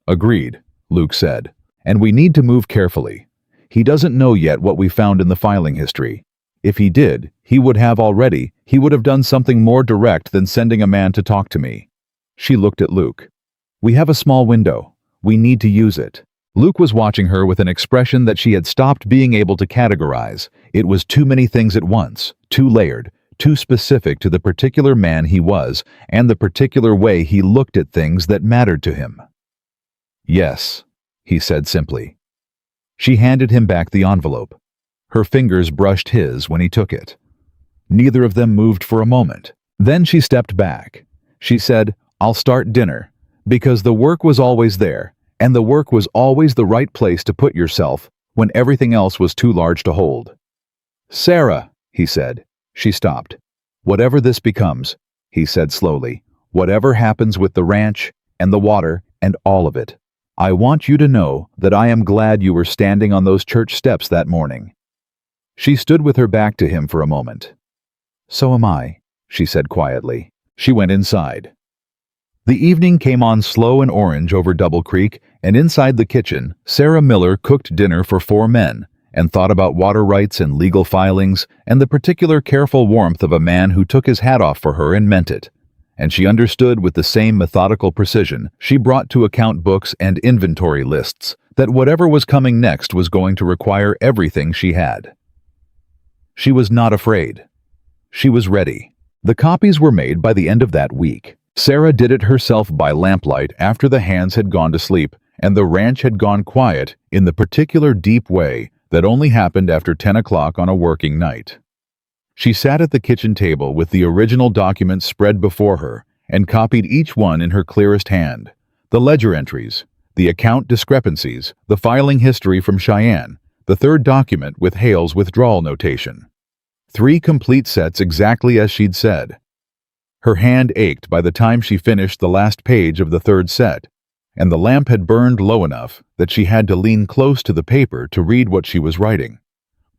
Agreed, Luke said. And we need to move carefully. He doesn't know yet what we found in the filing history. If he did, he would have done something more direct than sending a man to talk to me. She looked at Luke. We have a small window. We need to use it. Luke was watching her with an expression that she had stopped being able to categorize. It was too many things at once, too layered, too specific to the particular man he was and the particular way he looked at things that mattered to him. Yes, he said simply. She handed him back the envelope. Her fingers brushed his when he took it. Neither of them moved for a moment. Then she stepped back. She said, I'll start dinner, because the work was always there, and the work was always the right place to put yourself when everything else was too large to hold. Sarah, he said. She stopped. Whatever this becomes, he said slowly, whatever happens with the ranch and the water and all of it, I want you to know that I am glad you were standing on those church steps that morning. She stood with her back to him for a moment. So am I, she said quietly. She went inside. The evening came on slow and orange over Double Creek, and inside the kitchen, Sarah Miller cooked dinner for 4 men and thought about water rights and legal filings and the particular careful warmth of a man who took his hat off for her and meant it. And she understood with the same methodical precision she brought to account books and inventory lists that whatever was coming next was going to require everything she had. She was not afraid. She was ready. The copies were made by the end of that week. Sarah did it herself by lamplight after the hands had gone to sleep and the ranch had gone quiet in the particular deep way that only happened after 10 o'clock on a working night. She sat at the kitchen table with the original documents spread before her and copied each one in her clearest hand. The ledger entries, the account discrepancies, the filing history from Cheyenne, the 3rd document with Hale's withdrawal notation. 3 complete sets exactly as she'd said. Her hand ached by the time she finished the last page of the 3rd set, and the lamp had burned low enough that she had to lean close to the paper to read what she was writing.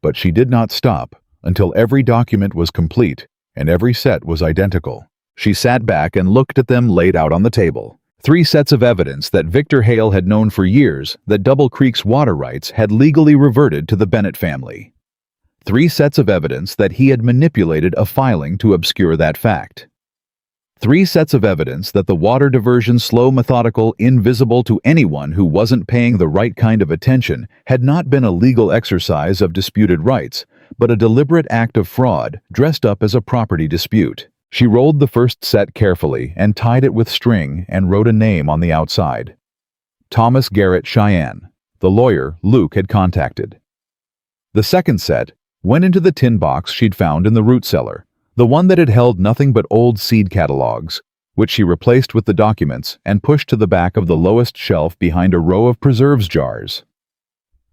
But she did not stop until every document was complete and every set was identical. She sat back and looked at them laid out on the table. 3 sets of evidence that Victor Hale had known for years that Double Creek's water rights had legally reverted to the Bennett family. 3 sets of evidence that he had manipulated a filing to obscure that fact. 3 sets of evidence that the water diversion, slow, methodical, invisible to anyone who wasn't paying the right kind of attention, had not been a legal exercise of disputed rights, but a deliberate act of fraud dressed up as a property dispute. She rolled the first set carefully and tied it with string and wrote a name on the outside. Thomas Garrett Cheyenne, the lawyer Luke had contacted. The second set went into the tin box she'd found in the root cellar, the one that had held nothing but old seed catalogs, which she replaced with the documents and pushed to the back of the lowest shelf behind a row of preserves jars.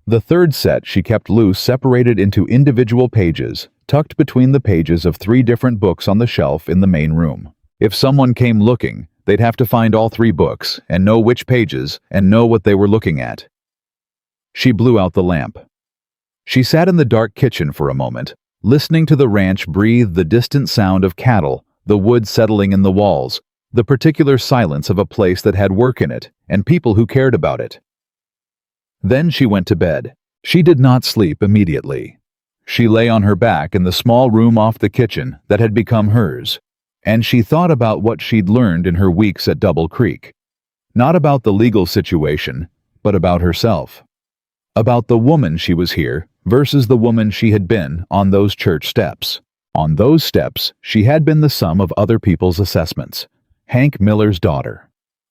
The third set she kept loose, separated into individual pages, tucked between the pages of 3 different books on the shelf in the main room. If someone came looking, they'd have to find all 3 books and know which pages and know what they were looking at. She blew out the lamp. She sat in the dark kitchen for a moment, listening to the ranch breathe the distant sound of cattle, the wood settling in the walls, the particular silence of a place that had work in it and people who cared about it. Then she went to bed. She did not sleep immediately. She lay on her back in the small room off the kitchen that had become hers, and she thought about what she'd learned in her weeks at Double Creek. Not about the legal situation, but about herself. About the woman she was here versus the woman she had been on those church steps. On those steps, she had been the sum of other people's assessments. Hank Miller's daughter.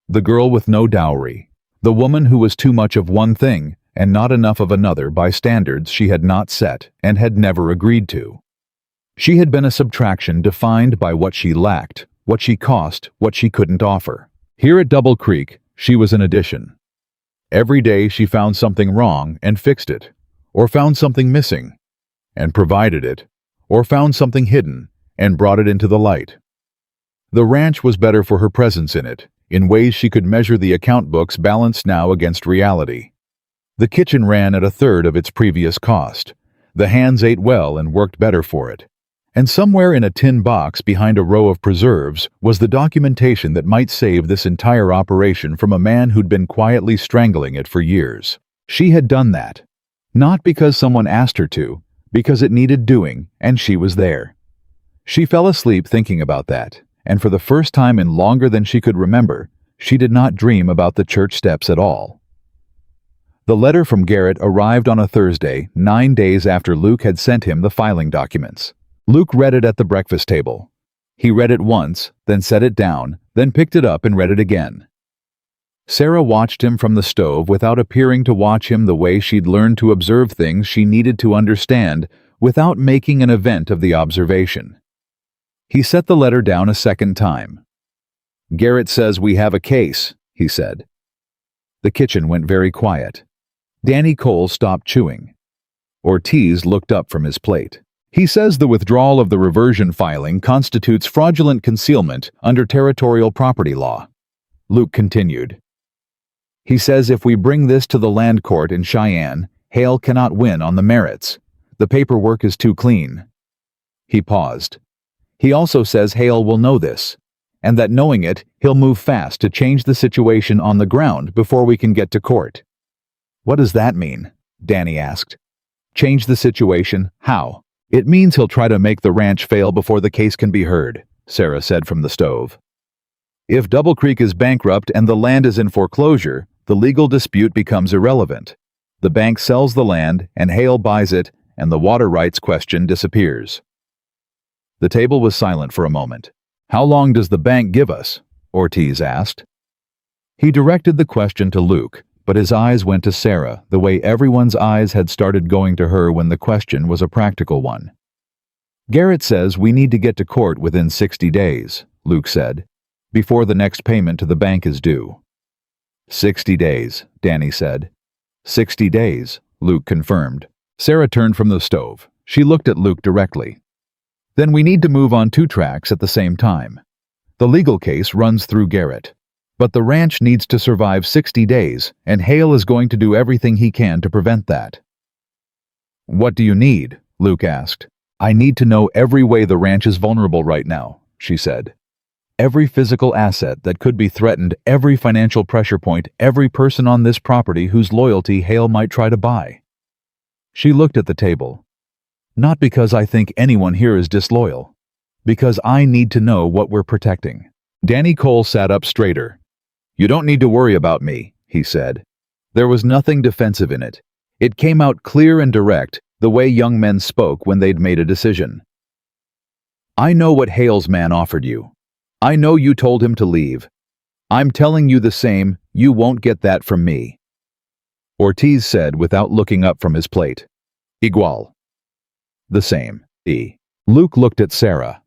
The girl with no dowry. The woman who was too much of one thing and not enough of another by standards she had not set and had never agreed to. She had been a subtraction defined by what she lacked, what she cost, what she couldn't offer. Here at Double Creek, she was an addition. Every day she found something wrong and fixed it, or found something missing and provided it, or found something hidden and brought it into the light. The ranch was better for her presence in it, in ways she could measure the account books balanced now against reality. The kitchen ran at 1/3 of its previous cost. The hands ate well and worked better for it. And somewhere in a tin box behind a row of preserves was the documentation that might save this entire operation from a man who'd been quietly strangling it for years. She had done that. Not because someone asked her to, because it needed doing, and she was there. She fell asleep thinking about that, and for the first time in longer than she could remember, she did not dream about the church steps at all. The letter from Garrett arrived on a Thursday, 9 days after Luke had sent him the filing documents. Luke read it at the breakfast table. He read it once, then set it down, then picked it up and read it again. Sarah watched him from the stove without appearing to watch him the way she'd learned to observe things she needed to understand without making an event of the observation. He set the letter down a second time. "Garrett says we have a case," he said. The kitchen went very quiet. Danny Cole stopped chewing. Ortiz looked up from his plate. "He says the withdrawal of the reversion filing constitutes fraudulent concealment under territorial property law." Luke continued. "He says if we bring this to the land court in Cheyenne, Hale cannot win on the merits. The paperwork is too clean." He paused. "He also says Hale will know this, and that knowing it, he'll move fast to change the situation on the ground before we can get to court." "What does that mean?" Danny asked. "Change the situation? How?" "It means he'll try to make the ranch fail before the case can be heard," Sarah said from the stove. "If Double Creek is bankrupt and the land is in foreclosure, the legal dispute becomes irrelevant. The bank sells the land and Hale buys it, and the water rights question disappears." The table was silent for a moment. "How long does the bank give us?" Ortiz asked. He directed the question to Luke, but his eyes went to Sarah the way everyone's eyes had started going to her when the question was a practical one. "Garrett says we need to get to court within 60 days, Luke said, "before the next payment to the bank is due." 60 days, Danny said. 60 days, Luke confirmed. Sarah turned from the stove. She looked at Luke directly. "Then we need to move on 2 tracks at the same time. The legal case runs through Garrett. But the ranch needs to survive 60 days, and Hale is going to do everything he can to prevent that." "What do you need?" Luke asked. "I need to know every way the ranch is vulnerable right now," she said. "Every physical asset that could be threatened, every financial pressure point, every person on this property whose loyalty Hale might try to buy." She looked at the table. "Not because I think anyone here is disloyal. Because I need to know what we're protecting." Danny Cole sat up straighter. "You don't need to worry about me," he said. There was nothing defensive in it. It came out clear and direct, the way young men spoke when they'd made a decision. "I know what Hale's man offered you. I know you told him to leave. I'm telling you the same, you won't get that from me." Ortiz said without looking up from his plate. "Igual." "The same." Luke looked at Sarah.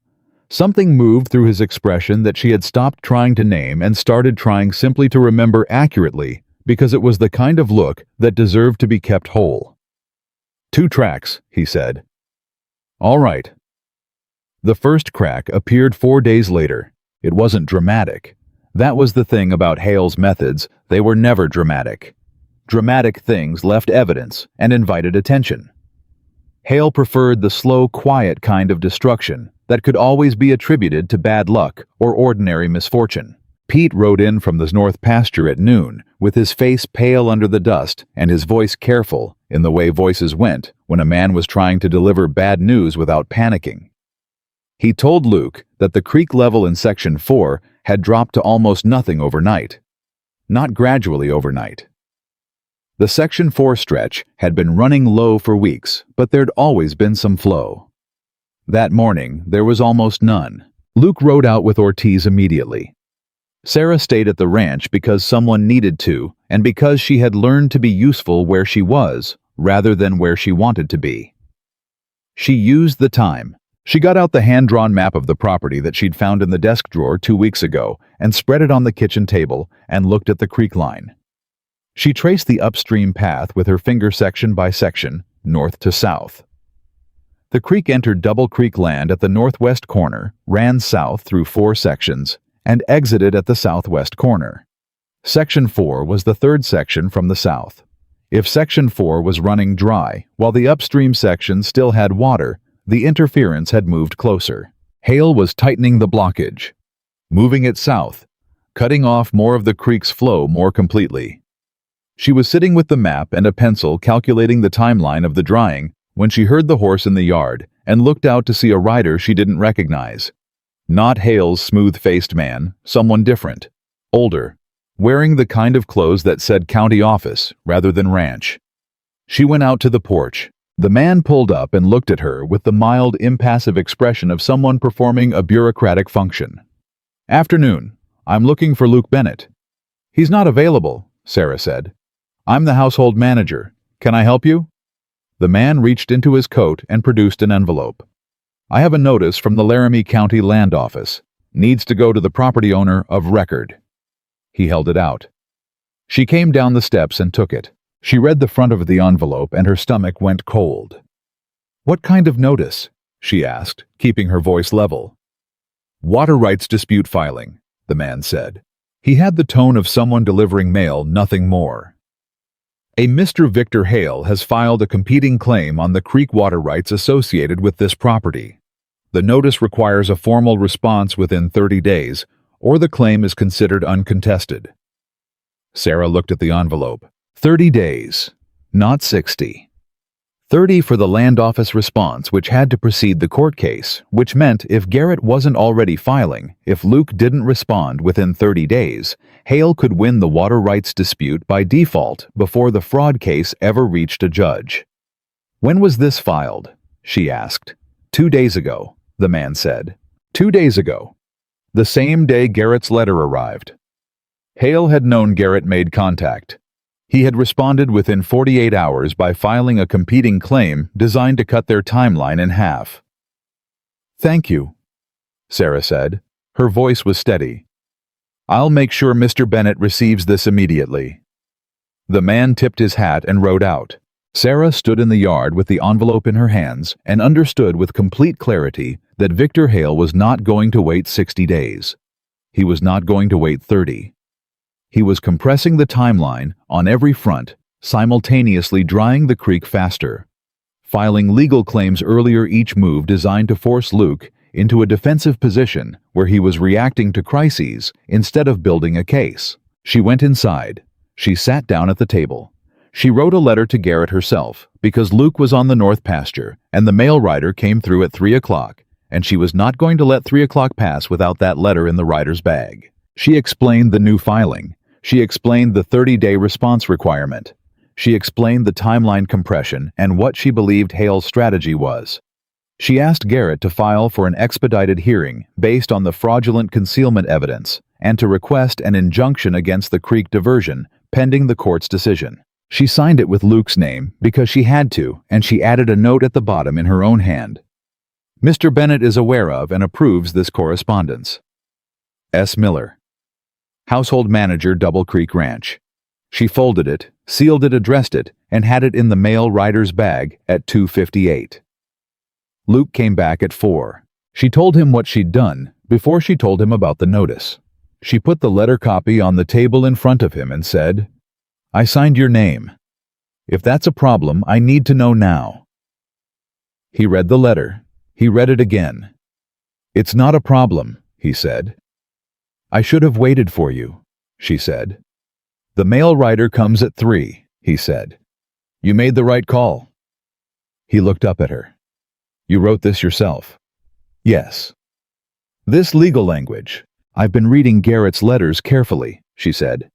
Something moved through his expression that she had stopped trying to name and started trying simply to remember accurately, because it was the kind of look that deserved to be kept whole. 2 tracks, he said. All right. The first crack appeared 4 days later. It wasn't dramatic. That was the thing about Hale's methods, they were never dramatic. Dramatic things left evidence and invited attention. Hale preferred the slow, quiet kind of destruction that could always be attributed to bad luck or ordinary misfortune. Pete rode in from the north pasture at noon, with his face pale under the dust and his voice careful in the way voices went when a man was trying to deliver bad news without panicking. He told Luke that the creek level in Section 4 had dropped to almost nothing overnight. Not gradually overnight. The Section 4 stretch had been running low for weeks, but there'd always been some flow. That morning, there was almost none. Luke rode out with Ortiz immediately. Sarah stayed at the ranch because someone needed to, and because she had learned to be useful where she was, rather than where she wanted to be. She used the time. She got out the hand-drawn map of the property that she'd found in the desk drawer 2 weeks ago and spread it on the kitchen table and looked at the creek line. She traced the upstream path with her finger section by section, north to south. The creek entered Double Creek land at the northwest corner, ran south through 4 sections, and exited at the southwest corner. Section 4 was the third section from the south. If Section 4 was running dry, while the upstream section still had water, the interference had moved closer. Hale was tightening the blockage, moving it south, cutting off more of the creek's flow more completely. She was sitting with the map and a pencil calculating the timeline of the drying when she heard the horse in the yard and looked out to see a rider she didn't recognize. Not Hale's smooth-faced man, someone different, older, wearing the kind of clothes that said county office rather than ranch. She went out to the porch. The man pulled up and looked at her with the mild, impassive expression of someone performing a bureaucratic function. "Afternoon. I'm looking for Luke Bennett." "He's not available," Sarah said. "I'm the household manager. Can I help you?" The man reached into his coat and produced an envelope. "I have a notice from the Laramie County Land Office. Needs to go to the property owner of record." He held it out. She came down the steps and took it. She read the front of the envelope and her stomach went cold. "What kind of notice?" she asked, keeping her voice level. "Water rights dispute filing," the man said. He had the tone of someone delivering mail, nothing more. "A Mr. Victor Hale has filed a competing claim on the creek water rights associated with this property. The notice requires a formal response within 30 days, or the claim is considered uncontested." Sarah looked at the envelope. 30 days, not 60. 30 for the land office response, which had to precede the court case, which meant if Garrett wasn't already filing, if Luke didn't respond within 30 days, Hale could win the water rights dispute by default before the fraud case ever reached a judge. "When was this filed?" she asked. 2 days ago, the man said. 2 days ago. The same day Garrett's letter arrived. Hale had known Garrett made contact. He had responded within 48 hours by filing a competing claim designed to cut their timeline in half. "Thank you," Sarah said. Her voice was steady. "I'll make sure Mr. Bennett receives this immediately." The man tipped his hat and rode out. Sarah stood in the yard with the envelope in her hands and understood with complete clarity that Victor Hale was not going to wait 60 days. He was not going to wait 30. He was compressing the timeline on every front, simultaneously drying the creek faster. Filing legal claims earlier, each move designed to force Luke into a defensive position where he was reacting to crises instead of building a case. She went inside. She sat down at the table. She wrote a letter to Garrett herself because Luke was on the north pasture and the mail rider came through at 3 o'clock, and she was not going to let 3 o'clock pass without that letter in the rider's bag. She explained the new filing. She explained the 30-day response requirement. She explained the timeline compression and what she believed Hale's strategy was. She asked Garrett to file for an expedited hearing based on the fraudulent concealment evidence and to request an injunction against the creek diversion pending the court's decision. She signed it with Luke's name because she had to, and she added a note at the bottom in her own hand. Mr. Bennett is aware of and approves this correspondence. S. Miller, Household Manager, Double Creek Ranch. She folded it, sealed it, addressed it, and had it in the mail rider's bag at 2:58. Luke came back at 4. She told him what she'd done before she told him about the notice. She put the letter copy on the table in front of him and said, "I signed your name. If that's a problem, I need to know now." He read the letter. He read it again. "It's not a problem," he said. "I should have waited for you," she said. "The mail rider comes at 3, he said. "You made the right call." He looked up at her. "You wrote this yourself?" "Yes." "This legal language. I've been reading Garrett's letters carefully," she said.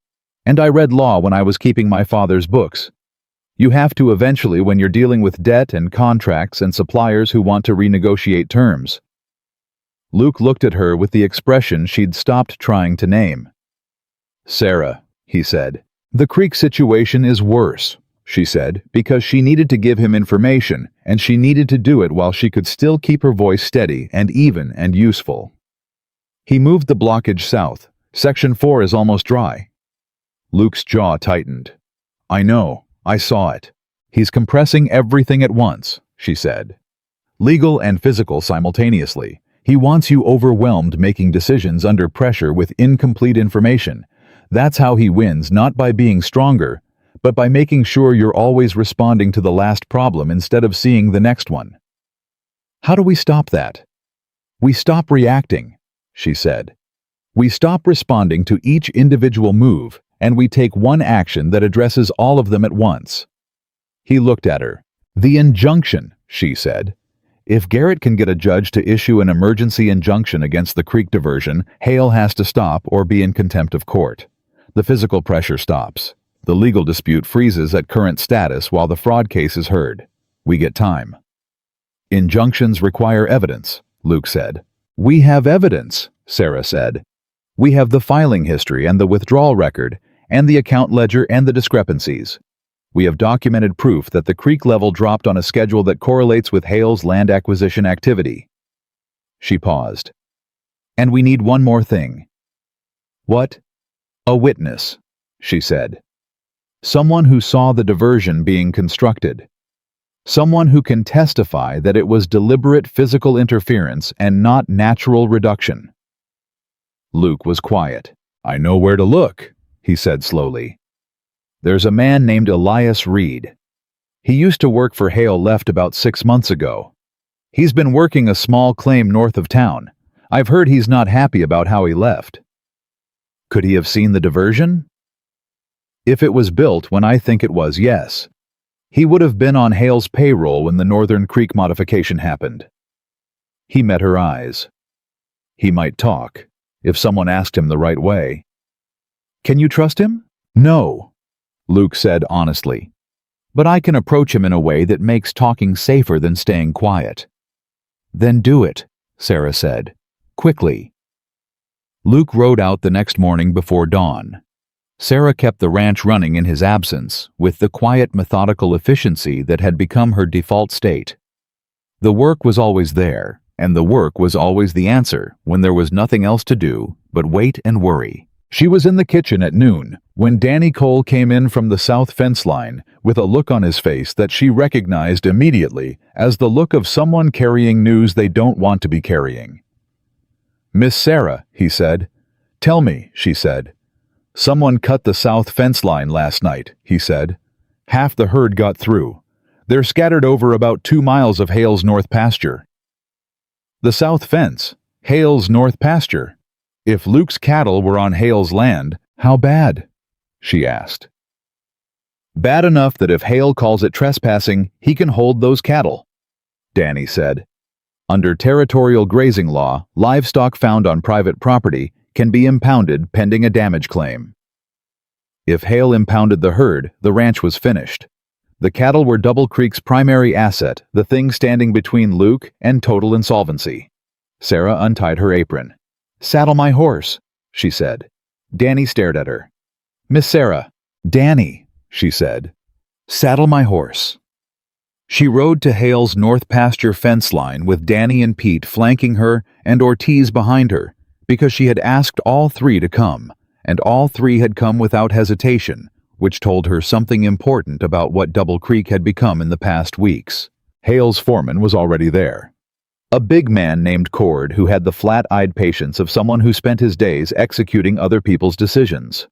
"And I read law when I was keeping my father's books. You have to eventually when you're dealing with debt and contracts and suppliers who want to renegotiate terms." Luke looked at her with the expression she'd stopped trying to name. "Sarah," he said. "The Creek situation is worse," she said, because she needed to give him information, and she needed to do it while she could still keep her voice steady and even and useful. "He moved the blockage south. Section 4 is almost dry." Luke's jaw tightened. "I know. I saw it. He's compressing everything at once," she said. "Legal and physical simultaneously. He wants you overwhelmed making decisions under pressure with incomplete information. That's how he wins, not by being stronger, but by making sure you're always responding to the last problem instead of seeing the next one." "How do we stop that?" "We stop reacting," she said. "We stop responding to each individual move, and we take one action that addresses all of them at once." He looked at her. "The injunction," she said. "If Garrett can get a judge to issue an emergency injunction against the creek diversion, Hale has to stop or be in contempt of court. The physical pressure stops. The legal dispute freezes at current status while the fraud case is heard. We get time." "Injunctions require evidence," Luke said. "We have evidence," Sarah said. "We have the filing history and the withdrawal record, and the account ledger and the discrepancies. We have documented proof that the creek level dropped on a schedule that correlates with Hale's land acquisition activity." She paused. "And we need one more thing." "What?" "A witness," she said. "Someone who saw the diversion being constructed. Someone who can testify that it was deliberate physical interference and not natural reduction." Luke was quiet. "I know where to look," he said slowly. "There's a man named Elias Reed. He used to work for Hale, left about 6 months ago. He's been working a small claim north of town. I've heard he's not happy about how he left." "Could he have seen the diversion?" "If it was built when I think it was, yes. He would have been on Hale's payroll when the Northern Creek modification happened." He met her eyes. "He might talk, if someone asked him the right way." "Can you trust him?" "No," Luke said honestly. "But I can approach him in a way that makes talking safer than staying quiet." "Then do it," Sarah said. "Quickly." Luke rode out the next morning before dawn. Sarah kept the ranch running in his absence, with the quiet, methodical efficiency that had become her default state. The work was always there, and the work was always the answer when there was nothing else to do but wait and worry. She was in the kitchen at noon when Danny Cole came in from the south fence line with a look on his face that she recognized immediately as the look of someone carrying news they don't want to be carrying. "Miss Sarah," he said. "Tell me," she said. "Someone cut the south fence line last night," he said. "Half the herd got through. They're scattered over about 2 miles of Hale's north pasture." The south fence, Hale's north pasture. If Luke's cattle were on Hale's land, how bad? She asked. "Bad enough that if Hale calls it trespassing, he can hold those cattle," Danny said. "Under territorial grazing law, livestock found on private property can be impounded pending a damage claim. If Hale impounded the herd, the ranch was finished. The cattle were Double Creek's primary asset, the thing standing between Luke and total insolvency." Sarah untied her apron. "Saddle my horse," she said. Danny stared at her. "Miss Sarah." "Danny," she said. "Saddle my horse." She rode to Hale's north pasture fence line with Danny and Pete flanking her and Ortiz behind her, because she had asked all three to come, and all three had come without hesitation, which told her something important about what Double Creek had become in the past weeks. Hale's foreman was already there. A big man named Cord who had the flat-eyed patience of someone who spent his days executing other people's decisions.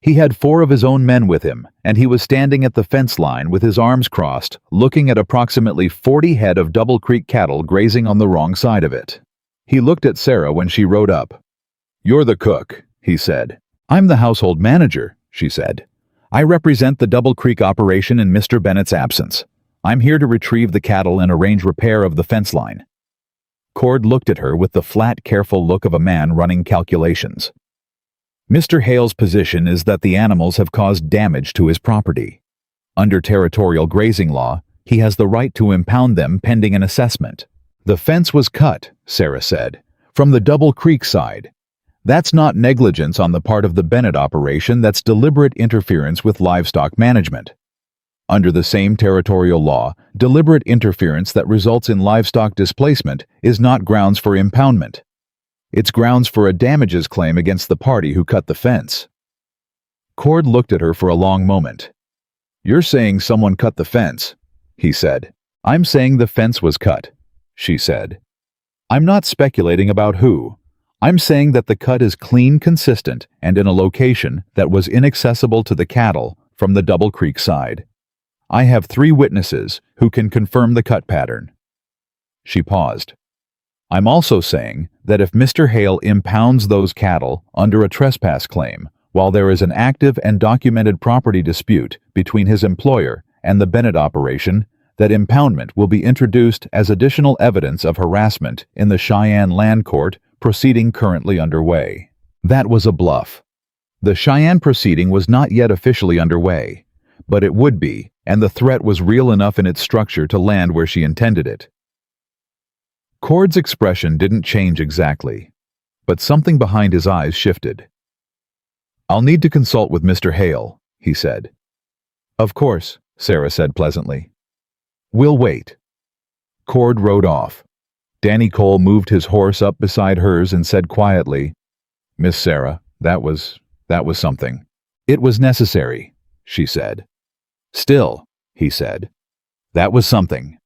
He had 4 of his own men with him, and he was standing at the fence line with his arms crossed, looking at approximately 40 head of Double Creek cattle grazing on the wrong side of it. He looked at Sarah when she rode up. "You're the cook," he said. "I'm the household manager," she said. "I represent the Double Creek operation in Mr. Bennett's absence. I'm here to retrieve the cattle and arrange repair of the fence line." Cord looked at her with the flat, careful look of a man running calculations. "Mr. Hale's position is that the animals have caused damage to his property. Under territorial grazing law, he has the right to impound them pending an assessment. The fence was cut," Sarah said, "from the Double Creek side. That's not negligence on the part of the Bennett operation, that's deliberate interference with livestock management. Under the same territorial law, deliberate interference that results in livestock displacement is not grounds for impoundment. It's grounds for a damages claim against the party who cut the fence." Cord looked at her for a long moment. "You're saying someone cut the fence," he said. "I'm saying the fence was cut," she said. "I'm not speculating about who. I'm saying that the cut is clean, consistent, and in a location that was inaccessible to the cattle from the Double Creek side. I have 3 witnesses who can confirm the cut pattern." She paused. "I'm also saying that if Mr. Hale impounds those cattle under a trespass claim, while there is an active and documented property dispute between his employer and the Bennett operation, that impoundment will be introduced as additional evidence of harassment in the Cheyenne Land Court proceeding currently underway." That was a bluff. The Cheyenne proceeding was not yet officially underway, but it would be, and the threat was real enough in its structure to land where she intended it. Cord's expression didn't change exactly, but something behind his eyes shifted. "I'll need to consult with Mr. Hale," he said. "Of course," Sarah said pleasantly. "We'll wait." Cord rode off. Danny Cole moved his horse up beside hers and said quietly, "Miss Sarah, that was something." "It was necessary," she said. "Still," he said, "that was something."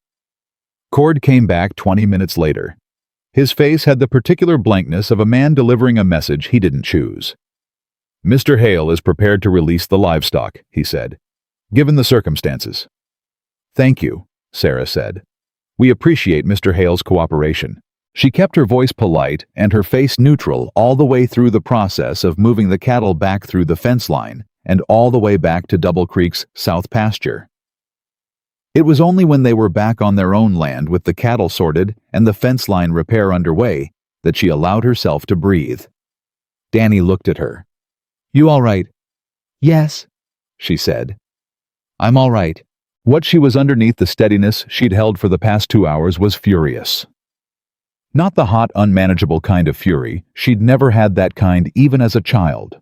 Cord came back 20 minutes later. His face had the particular blankness of a man delivering a message he didn't choose. "Mr. Hale is prepared to release the livestock," he said, "given the circumstances." "Thank you," Sarah said. "We appreciate Mr. Hale's cooperation." She kept her voice polite and her face neutral all the way through the process of moving the cattle back through the fence line and all the way back to Double Creek's south pasture. It was only when they were back on their own land with the cattle sorted and the fence line repair underway that she allowed herself to breathe. Danny looked at her. "You all right?" "Yes," she said. "I'm all right." What she was underneath the steadiness she'd held for the past 2 hours was furious. Not the hot, unmanageable kind of fury. She'd never had that kind even as a child.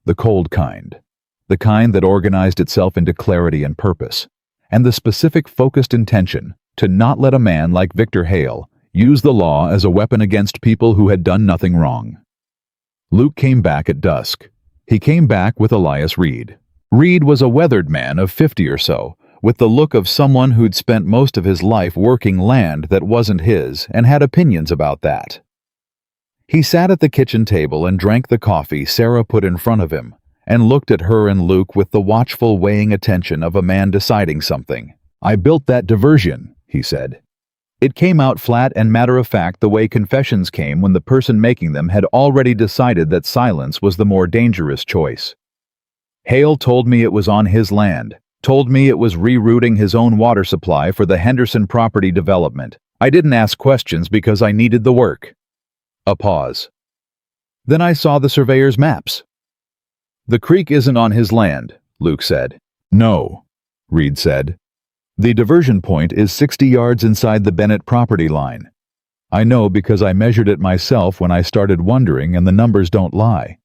The cold kind. The kind that organized itself into clarity and purpose, and the specific focused intention to not let a man like Victor Hale use the law as a weapon against people who had done nothing wrong. Luke came back at dusk. He came back with Elias Reed. Reed was a weathered man of 50 or so, with the look of someone who'd spent most of his life working land that wasn't his and had opinions about that. He sat at the kitchen table and drank the coffee Sarah put in front of him, and looked at her and Luke with the watchful weighing attention of a man deciding something. "I built that diversion," he said. It came out flat and matter-of-fact the way confessions came when the person making them had already decided that silence was the more dangerous choice. "Hale told me it was on his land, told me it was rerouting his own water supply for the Henderson property development. I didn't ask questions because I needed the work." A pause. "Then I saw the surveyor's maps." "The creek isn't on his land," Luke said. "No," Reed said. "The diversion point is 60 yards inside the Bennett property line. I know because I measured it myself when I started wondering, and the numbers don't lie."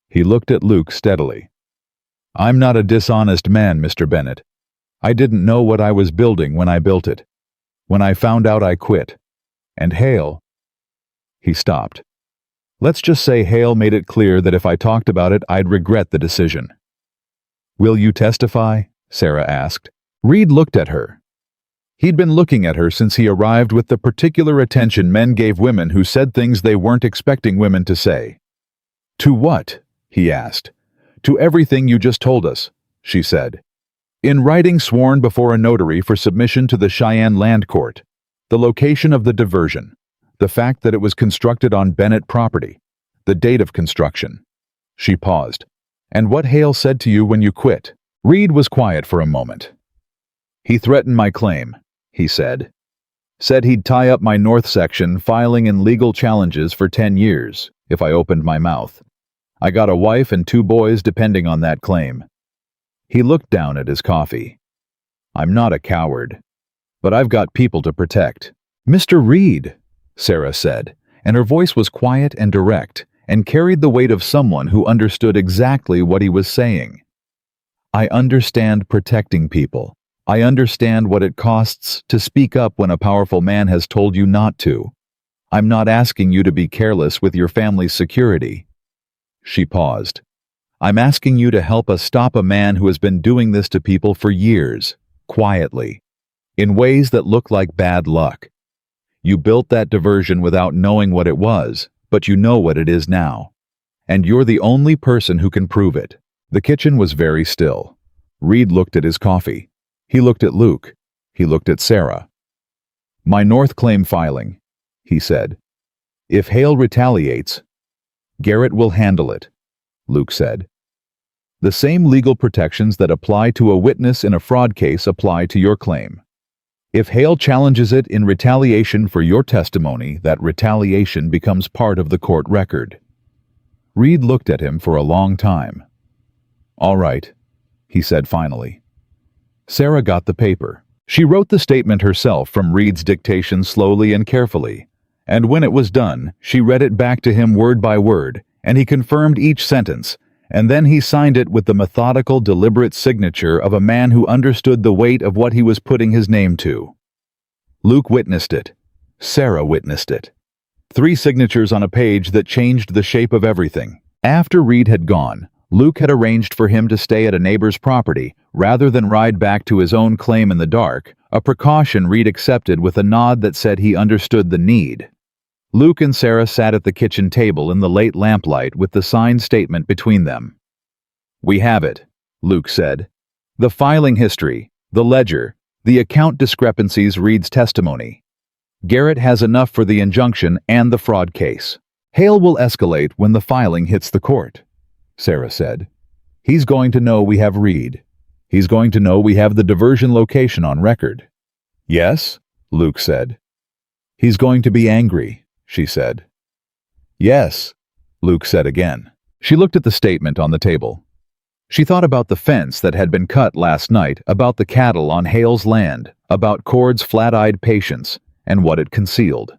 He looked at Luke steadily. "I'm not a dishonest man, Mr. Bennett. I didn't know what I was building when I built it. When I found out, I quit. And Hale—" He stopped. "Let's just say Hale made it clear that if I talked about it, I'd regret the decision." "Will you testify?" Sarah asked. Reed looked at her. He'd been looking at her since he arrived with the particular attention men gave women who said things they weren't expecting women to say. "To what?" he asked. "To everything you just told us," she said. "In writing sworn before a notary for submission to the Cheyenne Land Court, the location of the diversion, the fact that it was constructed on Bennett property, the date of construction." She paused. "And what Hale said to you when you quit?" Reed was quiet for a moment. "He threatened my claim," he said. "Said he'd tie up my north section, filing in legal challenges for 10 years, if I opened my mouth. I got a wife and 2 boys depending on that claim." He looked down at his coffee. "I'm not a coward, but I've got people to protect." "Mr. Reed," Sarah said, and her voice was quiet and direct, and carried the weight of someone who understood exactly what he was saying. "I understand protecting people. I understand what it costs to speak up when a powerful man has told you not to. I'm not asking you to be careless with your family's security." She paused. "I'm asking you to help us stop a man who has been doing this to people for years, quietly, in ways that look like bad luck. You built that diversion without knowing what it was, but you know what it is now. And you're the only person who can prove it." The kitchen was very still. Reed looked at his coffee. He looked at Luke. He looked at Sarah. "My North claim filing," he said. "If Hale retaliates, Garrett will handle it," Luke said. "The same legal protections that apply to a witness in a fraud case apply to your claim. If Hale challenges it in retaliation for your testimony, that retaliation becomes part of the court record." Reed looked at him for a long time. "All right," he said finally. Sarah got the paper. She wrote the statement herself from Reed's dictation slowly and carefully, and when it was done, she read it back to him word by word, and he confirmed each sentence, and then he signed it with the methodical, deliberate signature of a man who understood the weight of what he was putting his name to. Luke witnessed it. Sarah witnessed it. 3 signatures on a page that changed the shape of everything. After Reed had gone, Luke had arranged for him to stay at a neighbor's property rather than ride back to his own claim in the dark, a precaution Reed accepted with a nod that said he understood the need. Luke and Sarah sat at the kitchen table in the late lamplight with the signed statement between them. "We have it," Luke said. "The filing history, the ledger, the account discrepancies, Reed's testimony. Garrett has enough for the injunction and the fraud case. Hale will escalate when the filing hits the court," Sarah said. "He's going to know we have Reed. He's going to know we have the diversion location on record." "Yes," Luke said. "He's going to be angry," she said. "Yes," Luke said again. She looked at the statement on the table. She thought about the fence that had been cut last night, about the cattle on Hale's land, about Cord's flat-eyed patience, and what it concealed.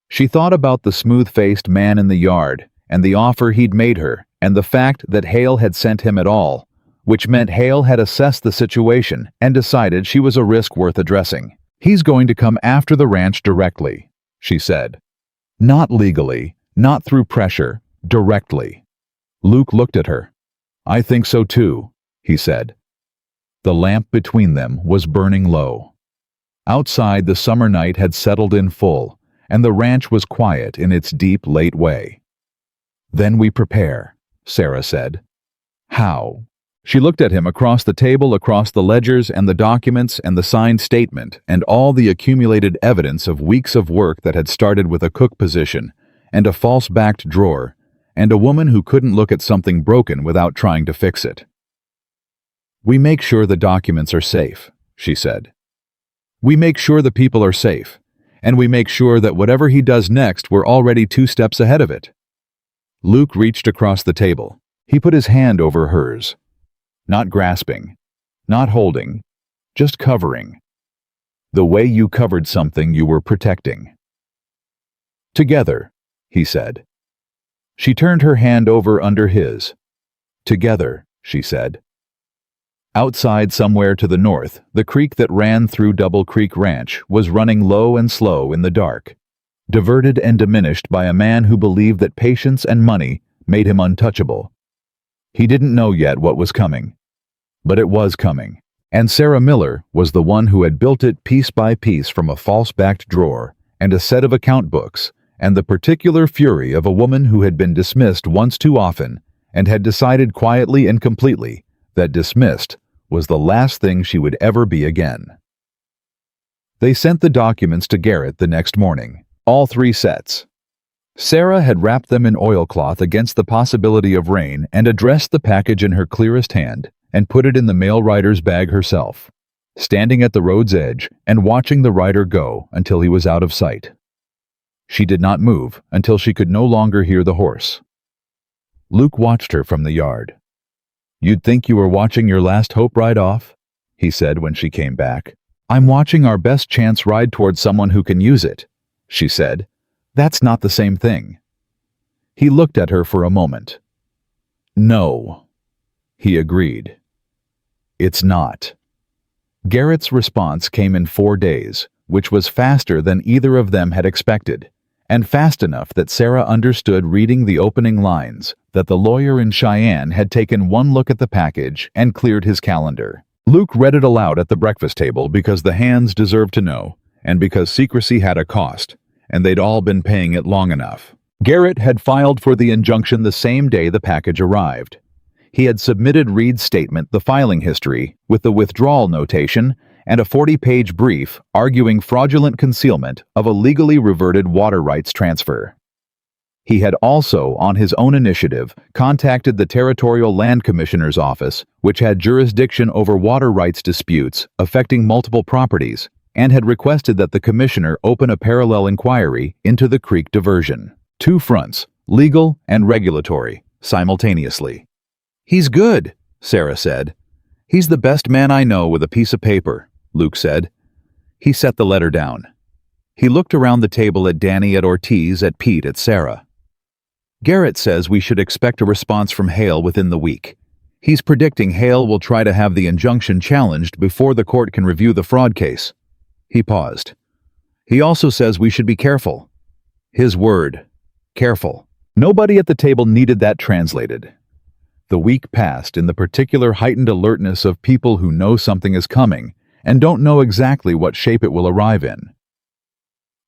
She thought about the smooth-faced man in the yard, and the offer he'd made her, and the fact that Hale had sent him at all, which meant Hale had assessed the situation and decided she was a risk worth addressing. "He's going to come after the ranch directly," she said. "Not legally, not through pressure, directly." Luke looked at her. "I think so too," he said. The lamp between them was burning low. Outside, the summer night had settled in full, and the ranch was quiet in its deep, late way. "Then we prepare," Sarah said. "How?" She looked at him across the table, across the ledgers and the documents and the signed statement and all the accumulated evidence of weeks of work that had started with a cook position and a false-backed drawer and a woman who couldn't look at something broken without trying to fix it. "We make sure the documents are safe," she said. "We make sure the people are safe, and we make sure that whatever he does next, we're already 2 steps ahead of it." Luke reached across the table. He put his hand over hers. Not grasping, not holding, just covering. The way you covered something you were protecting. "Together," he said. She turned her hand over under his. "Together," she said. Outside, somewhere to the north, the creek that ran through Double Creek Ranch was running low and slow in the dark, diverted and diminished by a man who believed that patience and money made him untouchable. He didn't know yet what was coming, but it was coming, and Sarah Miller was the one who had built it piece by piece from a false-backed drawer and a set of account books and the particular fury of a woman who had been dismissed once too often and had decided quietly and completely that dismissed was the last thing she would ever be again. They sent the documents to Garrett the next morning, all 3 sets. Sarah had wrapped them in oilcloth against the possibility of rain and addressed the package in her clearest hand and put it in the mail rider's bag herself, standing at the road's edge and watching the rider go until he was out of sight. She did not move until she could no longer hear the horse. Luke watched her from the yard. "You'd think you were watching your last hope ride off," he said when she came back. "I'm watching our best chance ride towards someone who can use it," she said. "That's not the same thing." He looked at her for a moment. "No," he agreed. "It's not." Garrett's response came in 4 days, which was faster than either of them had expected, and fast enough that Sarah understood reading the opening lines that the lawyer in Cheyenne had taken one look at the package and cleared his calendar. Luke read it aloud at the breakfast table because the hands deserved to know, and because secrecy had a cost, and they'd all been paying it long enough. Garrett had filed for the injunction the same day the package arrived. He had submitted Reed's statement, the filing history, with the withdrawal notation, and a 40-page brief arguing fraudulent concealment of a legally reverted water rights transfer. He had also, on his own initiative, contacted the Territorial Land Commissioner's office, which had jurisdiction over water rights disputes affecting multiple properties, and had requested that the commissioner open a parallel inquiry into the creek diversion. 2 fronts, legal and regulatory, simultaneously. "He's good," Sarah said. "He's the best man I know with a piece of paper," Luke said. He set the letter down. He looked around the table at Danny, at Ortiz, at Pete, at Sarah. "Garrett says we should expect a response from Hale within the week. He's predicting Hale will try to have the injunction challenged before the court can review the fraud case." He paused. "He also says we should be careful." His word, careful. Nobody at the table needed that translated. The week passed in the particular heightened alertness of people who know something is coming and don't know exactly what shape it will arrive in.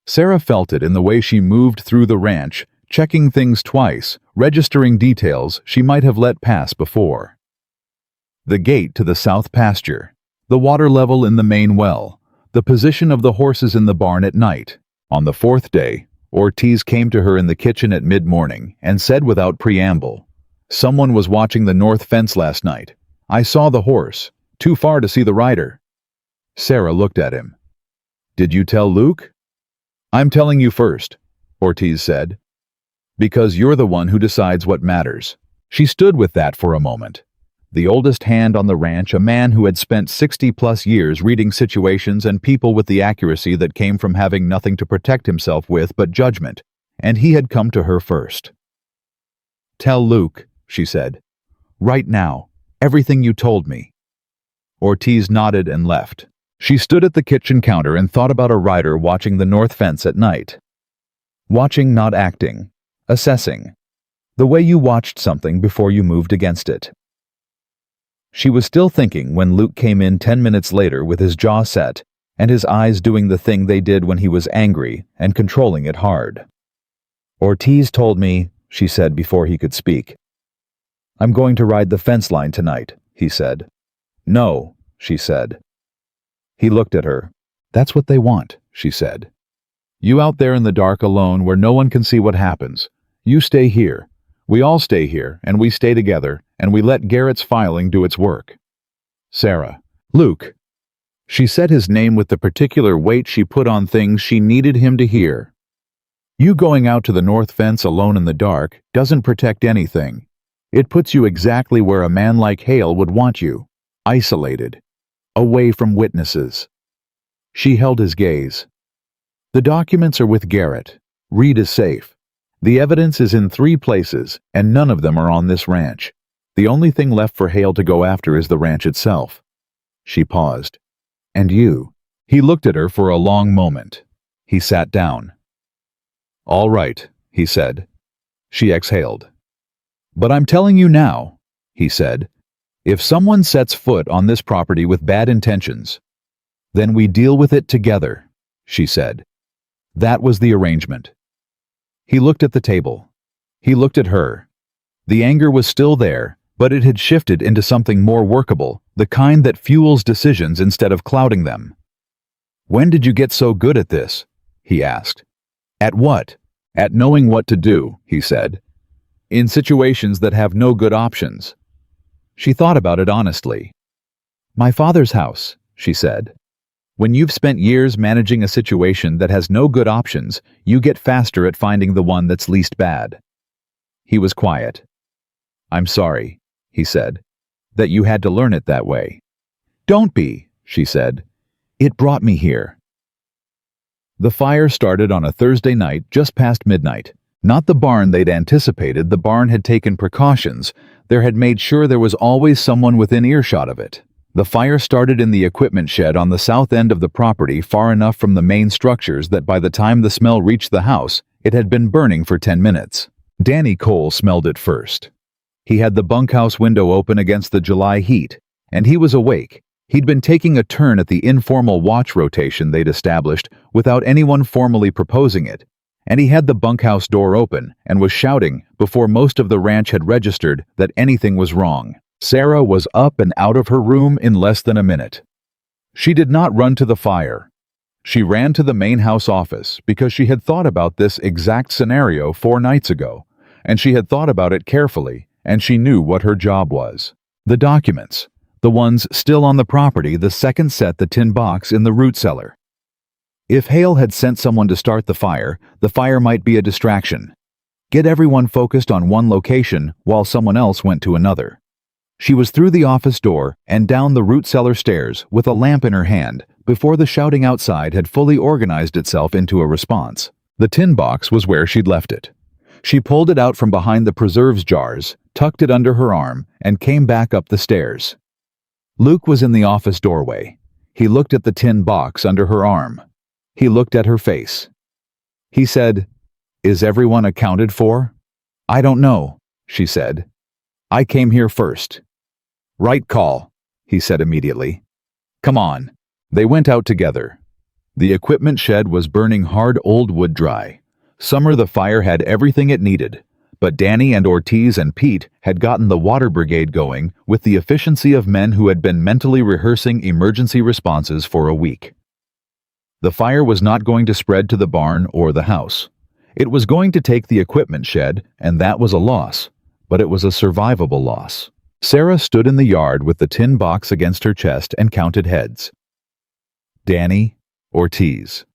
Sarah felt it in the way she moved through the ranch, checking things twice, registering details she might have let pass before. The gate to the south pasture, the water level in the main well, the position of the horses in the barn at night. On the 4th day, Ortiz came to her in the kitchen at mid-morning and said without preamble, "Someone was watching the north fence last night. I saw the horse, too far to see the rider." Sarah looked at him. "Did you tell Luke?" "I'm telling you first," Ortiz said, "because you're the one who decides what matters." She stood with that for a moment. The oldest hand on the ranch, a man who had spent 60-plus years reading situations and people with the accuracy that came from having nothing to protect himself with but judgment, and he had come to her first. "Tell Luke," she said. "Right now, everything you told me." Ortiz nodded and left. She stood at the kitchen counter and thought about a rider watching the north fence at night. Watching, not acting. Assessing. The way you watched something before you moved against it. She was still thinking when Luke came in 10 minutes later with his jaw set and his eyes doing the thing they did when he was angry and controlling it hard. "Ortiz told me," she said before he could speak. "I'm going to ride the fence line tonight," he said. "No," she said. He looked at her. "That's what they want," she said. "You out there in the dark alone where no one can see what happens. You stay here. We all stay here, and we stay together, and we let Garrett's filing do its work." Sarah. "Luke." She said his name with the particular weight she put on things she needed him to hear. "You going out to the north fence alone in the dark doesn't protect anything. It puts you exactly where a man like Hale would want you, isolated, away from witnesses." She held his gaze. "The documents are with Garrett. Reed is safe. The evidence is in 3 places, and none of them are on this ranch. The only thing left for Hale to go after is the ranch itself. She paused. And you? He looked at her for a long moment. He sat down. All right, he said. She exhaled. But I'm telling you now, he said, if someone sets foot on this property with bad intentions, then we deal with it together, she said. That was the arrangement. He looked at the table. He looked at her. The anger was still there, but it had shifted into something more workable, the kind that fuels decisions instead of clouding them. When did you get so good at this? He asked. At what? At knowing what to do, he said. In situations that have no good options. She thought about it honestly. My father's house, she said. When you've spent years managing a situation that has no good options, you get faster at finding the one that's least bad. He was quiet. I'm sorry, he said, that you had to learn it that way. Don't be, she said. It brought me here. The fire started on a Thursday night just past midnight. Not the barn they'd anticipated. The barn had taken precautions. There had made sure there was always someone within earshot of it. The fire started in the equipment shed on the south end of the property, far enough from the main structures that by the time the smell reached the house, it had been burning for 10 minutes. Danny Cole smelled it first. He had the bunkhouse window open against the July heat, and he was awake. He'd been taking a turn at the informal watch rotation they'd established without anyone formally proposing it, and he had the bunkhouse door open and was shouting before most of the ranch had registered that anything was wrong. Sarah was up and out of her room in less than a minute. She did not run to the fire. She ran to the main house office because she had thought about this exact scenario 4 nights ago, and she had thought about it carefully, and she knew what her job was. The documents, the ones still on the property, the second set, the tin box in the root cellar. If Hale had sent someone to start the fire might be a distraction. Get everyone focused on one location while someone else went to another. She was through the office door and down the root cellar stairs with a lamp in her hand before the shouting outside had fully organized itself into a response. The tin box was where she'd left it. She pulled it out from behind the preserves jars, tucked it under her arm, and came back up the stairs. Luke was in the office doorway. He looked at the tin box under her arm. He looked at her face. He said, "Is everyone accounted for?" "I don't know," she said. "I came here first." "Right call," he said immediately. "Come on." They went out together. The equipment shed was burning hard old wood dry. Summer the fire had everything it needed, but Danny and Ortiz and Pete had gotten the water brigade going with the efficiency of men who had been mentally rehearsing emergency responses for a week. The fire was not going to spread to the barn or the house. It was going to take the equipment shed, and that was a loss, but it was a survivable loss. Sarah stood in the yard with the tin box against her chest and counted heads. Danny, Ortiz,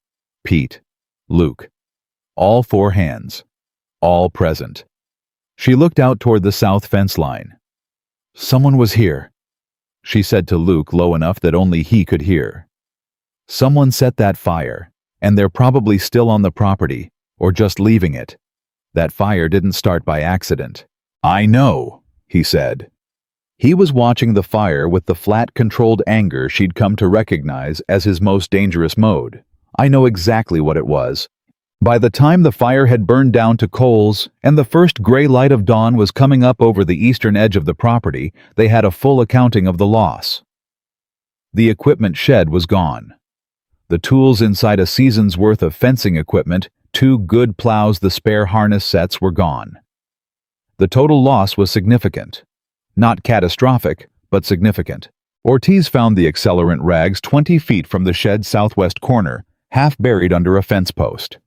Pete, Luke. All 4 hands. All present. She looked out toward the south fence line. "Someone was here," she said to Luke low enough that only he could hear. "Someone set that fire, and they're probably still on the property, or just leaving it. That fire didn't start by accident." "I know," he said. He was watching the fire with the flat, controlled anger she'd come to recognize as his most dangerous mode. "I know exactly what it was." By the time the fire had burned down to coals and the first gray light of dawn was coming up over the eastern edge of the property, they had a full accounting of the loss. The equipment shed was gone. The tools inside a season's worth of fencing equipment, 2 good plows, the spare harness sets were gone. The total loss was significant. Not catastrophic, but significant. Ortiz found the accelerant rags 20 feet from the shed's southwest corner, half buried under a fence post.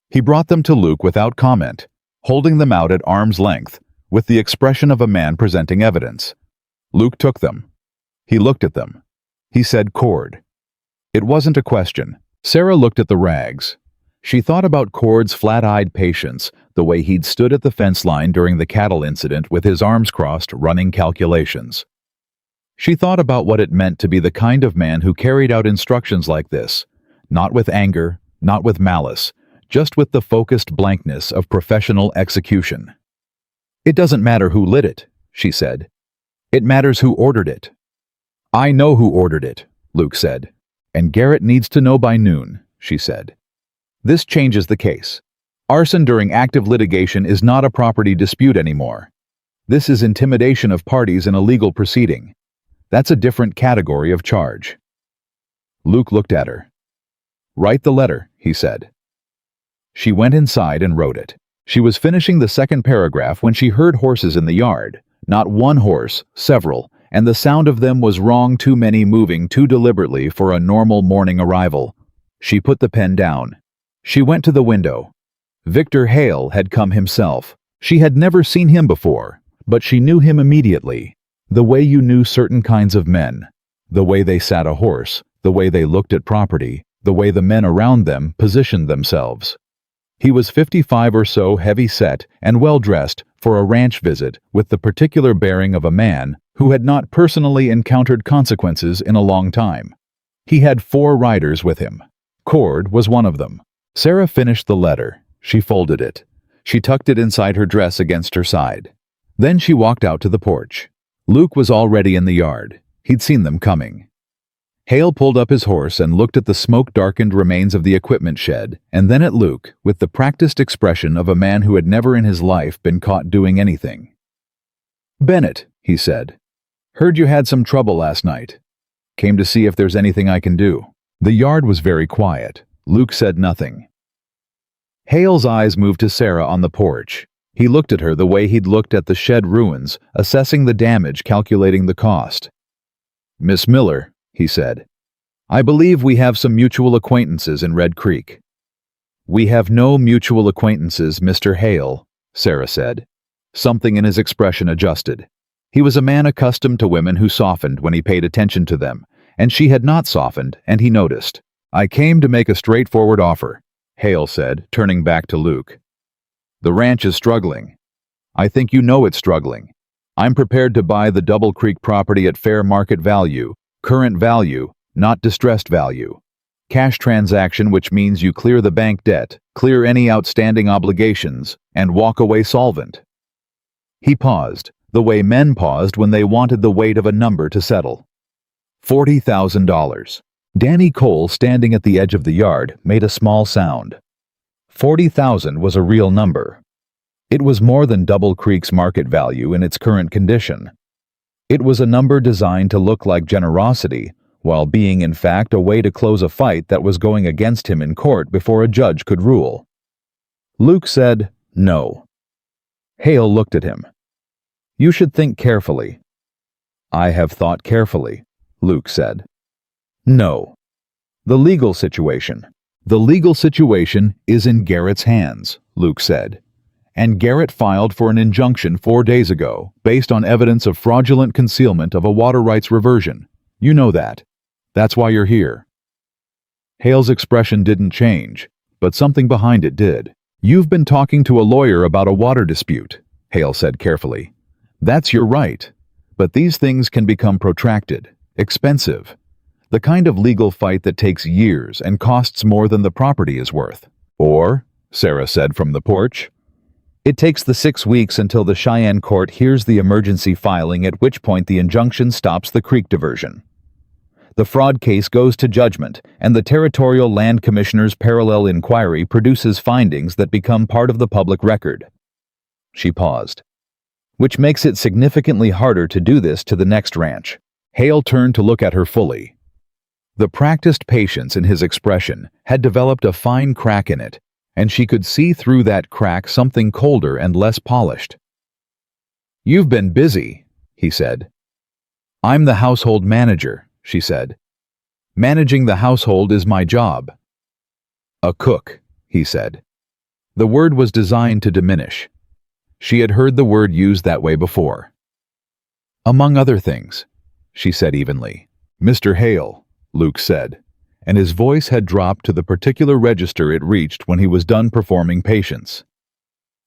He brought them to Luke without comment, holding them out at arm's length, with the expression of a man presenting evidence. Luke took them. He looked at them. He said Cord. It wasn't a question. Sarah looked at the rags. She thought about Cord's flat-eyed patience, the way he'd stood at the fence line during the cattle incident with his arms crossed, running calculations. She thought about what it meant to be the kind of man who carried out instructions like this, not with anger, not with malice, just with the focused blankness of professional execution. "It doesn't matter who lit it," she said. It matters who ordered it. I know who ordered it, Luke said. And Garrett needs to know by noon, she said. This changes the case. Arson during active litigation is not a property dispute anymore. This is intimidation of parties in a legal proceeding. That's a different category of charge. Luke looked at her. Write the letter, he said. She went inside and wrote it. She was finishing the second paragraph when she heard horses in the yard. Not one horse, several, and the sound of them was wrong, too many moving too deliberately for a normal morning arrival. She put the pen down. She went to the window. Victor Hale had come himself. She had never seen him before, but she knew him immediately. The way you knew certain kinds of men. The way they sat a horse, the way they looked at property, the way the men around them positioned themselves. He was 55 or so, heavy-set and well-dressed for a ranch visit, with the particular bearing of a man who had not personally encountered consequences in a long time. He had 4 riders with him. Cord was one of them. Sarah finished the letter. She folded it. She tucked it inside her dress against her side. Then she walked out to the porch. Luke was already in the yard. He'd seen them coming. Hale pulled up his horse and looked at the smoke-darkened remains of the equipment shed, and then at Luke, with the practiced expression of a man who had never in his life been caught doing anything. "Bennett," he said. "Heard you had some trouble last night. Came to see if there's anything I can do." The yard was very quiet. Luke said nothing. Hale's eyes moved to Sarah on the porch. He looked at her the way he'd looked at the shed ruins, assessing the damage, calculating the cost. "Miss Miller," he said, "I believe we have some mutual acquaintances in Red Creek." "We have no mutual acquaintances, Mr. Hale," Sarah said. Something in his expression adjusted. He was a man accustomed to women who softened when he paid attention to them, and she had not softened, and he noticed. "I came to make a straightforward offer," Hale said, turning back to Luke. "The ranch is struggling. I think you know it's struggling. I'm prepared to buy the Double Creek property at fair market value, current value, not distressed value. Cash transaction, which means you clear the bank debt, clear any outstanding obligations, and walk away solvent." He paused, the way men paused when they wanted the weight of a number to settle. $40,000. Danny Cole, standing at the edge of the yard, made a small sound. 40,000 was a real number. It was more than Double Creek's market value in its current condition. It was a number designed to look like generosity, while being in fact a way to close a fight that was going against him in court before a judge could rule. Luke said, "No." Hale looked at him. "You should think carefully." "I have thought carefully," Luke said. "No. The legal situation. The legal situation is in Garrett's hands," Luke said. "And Garrett filed for an injunction 4 days ago, based on evidence of fraudulent concealment of a water rights reversion. You know that. That's why you're here." Hale's expression didn't change, but something behind it did. "You've been talking to a lawyer about a water dispute," Hale said carefully. "That's your right. But these things can become protracted, expensive. The kind of legal fight that takes years and costs more than the property is worth." "Or," Sarah said from the porch, "it takes the 6 weeks until the Cheyenne court hears the emergency filing, at which point the injunction stops the creek diversion. The fraud case goes to judgment, and the Territorial Land Commissioner's parallel inquiry produces findings that become part of the public record." She paused. "Which makes it significantly harder to do this to the next ranch." Hale turned to look at her fully. The practiced patience in his expression had developed a fine crack in it, and she could see through that crack something colder and less polished. "You've been busy," he said. "I'm the household manager," she said. "Managing the household is my job." "A cook," he said. The word was designed to diminish. She had heard the word used that way before. "Among other things," she said evenly. "Mr. Hale," Luke said, and his voice had dropped to the particular register it reached when he was done performing patience.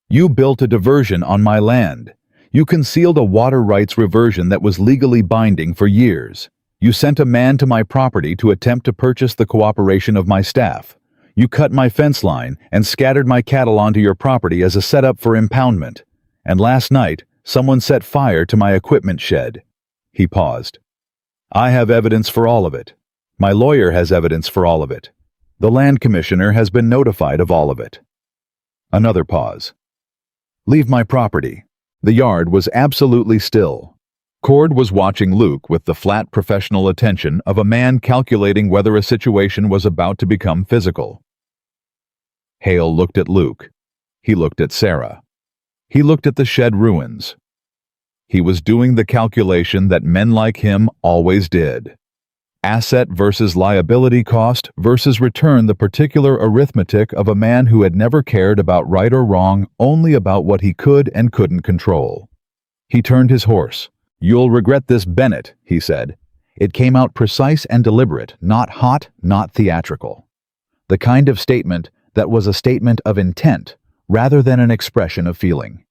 "You built a diversion on my land. You concealed a water rights reversion that was legally binding for years. You sent a man to my property to attempt to purchase the cooperation of my staff. You cut my fence line and scattered my cattle onto your property as a setup for impoundment. And last night, someone set fire to my equipment shed. He paused. I have evidence for all of it. My lawyer has evidence for all of it. The land commissioner has been notified of all of it. Another pause. Leave my property. The yard was absolutely still. Cord was watching Luke with the flat professional attention of a man calculating whether a situation was about to become physical. Hale looked at Luke. He looked at Sarah. He looked at the shed ruins. He was doing the calculation that men like him always did. Asset versus liability cost versus return, the particular arithmetic of a man who had never cared about right or wrong, only about what he could and couldn't control. He turned his horse. You'll regret this, Bennett, he said. It came out precise and deliberate, not hot, not theatrical. The kind of statement that was a statement of intent rather than an expression of feeling.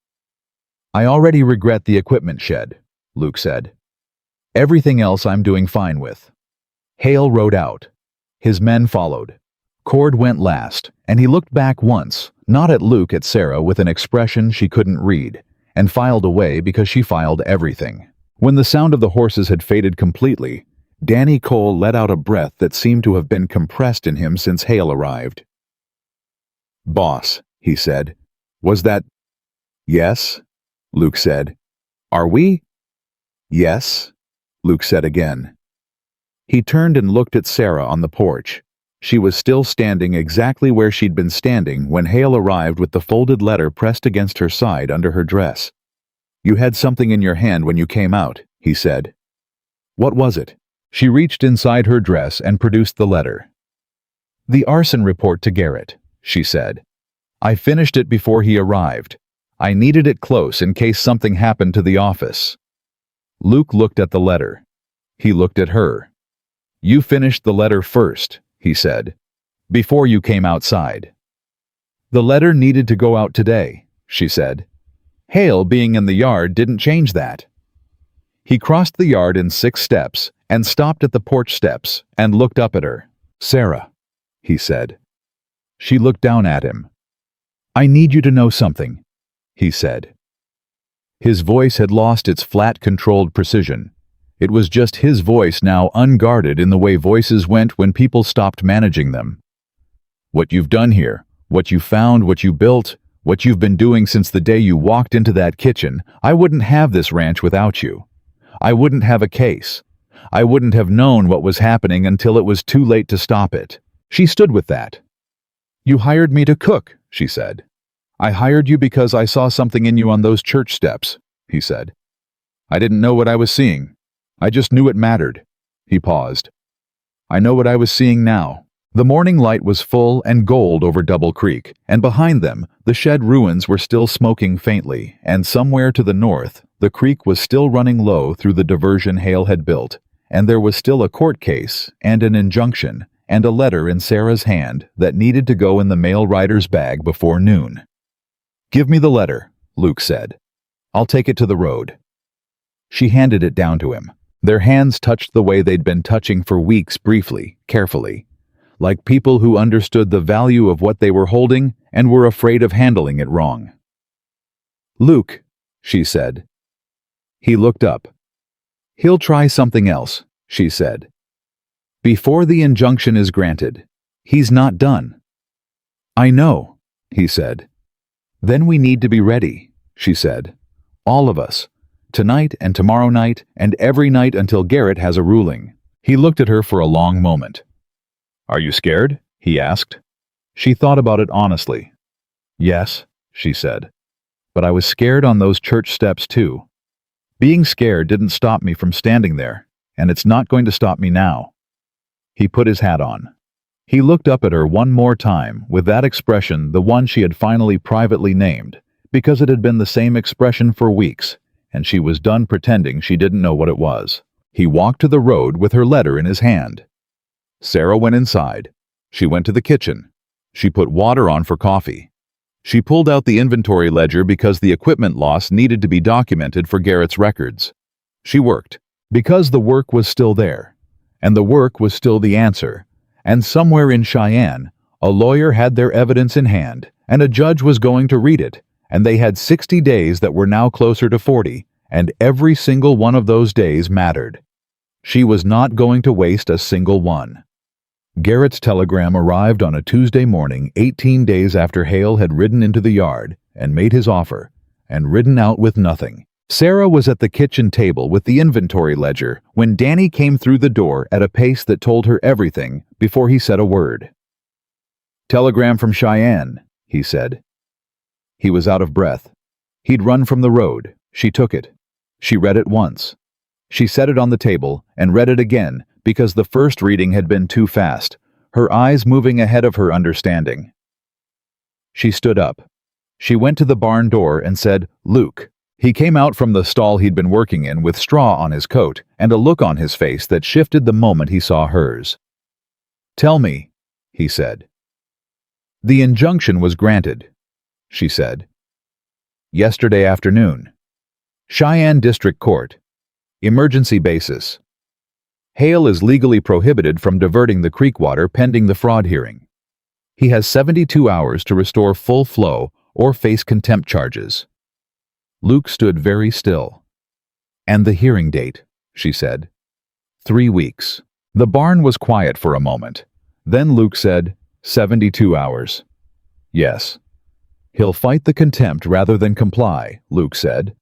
I already regret the equipment shed, Luke said. Everything else I'm doing fine with. Hale rode out. His men followed. Cord went last, and he looked back once, not at Luke, at Sarah with an expression she couldn't read, and filed away because she filed everything. When the sound of the horses had faded completely, Danny Cole let out a breath that seemed to have been compressed in him since Hale arrived. Boss, he said. Was that... Yes, Luke said. Are we? Yes, Luke said again. He turned and looked at Sarah on the porch. She was still standing exactly where she'd been standing when Hale arrived with the folded letter pressed against her side under her dress. You had something in your hand when you came out, he said. What was it? She reached inside her dress and produced the letter. The arson report to Garrett, she said. I finished it before he arrived. I needed it close in case something happened to the office. Luke looked at the letter. He looked at her. You finished the letter first, he said, before you came outside. The letter needed to go out today, she said. Hale being in the yard didn't change that. He crossed the yard in 6 steps and stopped at the porch steps and looked up at her. Sarah, he said. She looked down at him. I need you to know something, he said. His voice had lost its flat, controlled precision. It was just his voice now, unguarded in the way voices went when people stopped managing them. What you've done here, what you found, what you built, what you've been doing since the day you walked into that kitchen, I wouldn't have this ranch without you. I wouldn't have a case. I wouldn't have known what was happening until it was too late to stop it. She stood with that. You hired me to cook, she said. I hired you because I saw something in you on those church steps, he said. I didn't know what I was seeing. I just knew it mattered. He paused. I know what I was seeing now. The morning light was full and gold over Double Creek, and behind them, the shed ruins were still smoking faintly, and somewhere to the north, the creek was still running low through the diversion Hale had built, and there was still a court case, and an injunction, and a letter in Sarah's hand that needed to go in the mail rider's bag before noon. Give me the letter, Luke said. I'll take it to the road. She handed it down to him. Their hands touched the way they'd been touching for weeks, briefly, carefully, like people who understood the value of what they were holding and were afraid of handling it wrong. Luke, she said. He looked up. He'll try something else, she said. Before the injunction is granted, he's not done. I know, he said. Then we need to be ready, she said. All of us. Tonight and tomorrow night and every night until Garrett has a ruling. He looked at her for a long moment. Are you scared? He asked. She thought about it honestly. Yes, she said. But I was scared on those church steps too. Being scared didn't stop me from standing there, and it's not going to stop me now. He put his hat on. He looked up at her one more time with that expression, the one she had finally privately named, because it had been the same expression for weeks, and she was done pretending she didn't know what it was. He walked to the road with her letter in his hand. Sarah went inside. She went to the kitchen. She put water on for coffee. She pulled out the inventory ledger because the equipment loss needed to be documented for Garrett's records. She worked, because the work was still there, and the work was still the answer, and somewhere in Cheyenne, a lawyer had their evidence in hand, and a judge was going to read it, and they had 60 days that were now closer to 40, and every single one of those days mattered. She was not going to waste a single one. Garrett's telegram arrived on a Tuesday morning, 18 days after Hale had ridden into the yard and made his offer, and ridden out with nothing. Sarah was at the kitchen table with the inventory ledger when Danny came through the door at a pace that told her everything before he said a word. "Telegram from Cheyenne," he said. He was out of breath. He'd run from the road. She took it. She read it once. She set it on the table and read it again because the first reading had been too fast, her eyes moving ahead of her understanding. She stood up. She went to the barn door and said, "Luke." He came out from the stall he'd been working in with straw on his coat and a look on his face that shifted the moment he saw hers. "Tell me," he said. "The injunction was granted," she said. "Yesterday afternoon. Cheyenne District Court. Emergency basis. Hale is legally prohibited from diverting the creek water pending the fraud hearing. He has 72 hours to restore full flow or face contempt charges." Luke stood very still. "And the hearing date," she said. 3 weeks. The barn was quiet for a moment. Then Luke said, 72 hours. "Yes." "He'll fight the contempt rather than comply," Luke said.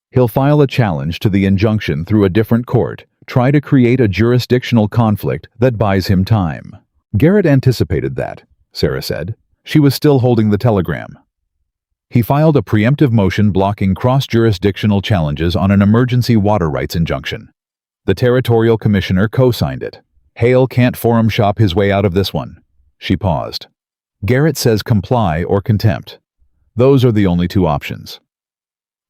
"He'll file a challenge to the injunction through a different court, try to create a jurisdictional conflict that buys him time." Garrett anticipated that, Sarah said. She was still holding the telegram. "He filed a preemptive motion blocking cross-jurisdictional challenges on an emergency water rights injunction. The territorial commissioner co-signed it. Hale can't forum shop his way out of this one." She paused. "Garrett says comply or contempt. Those are the only two options."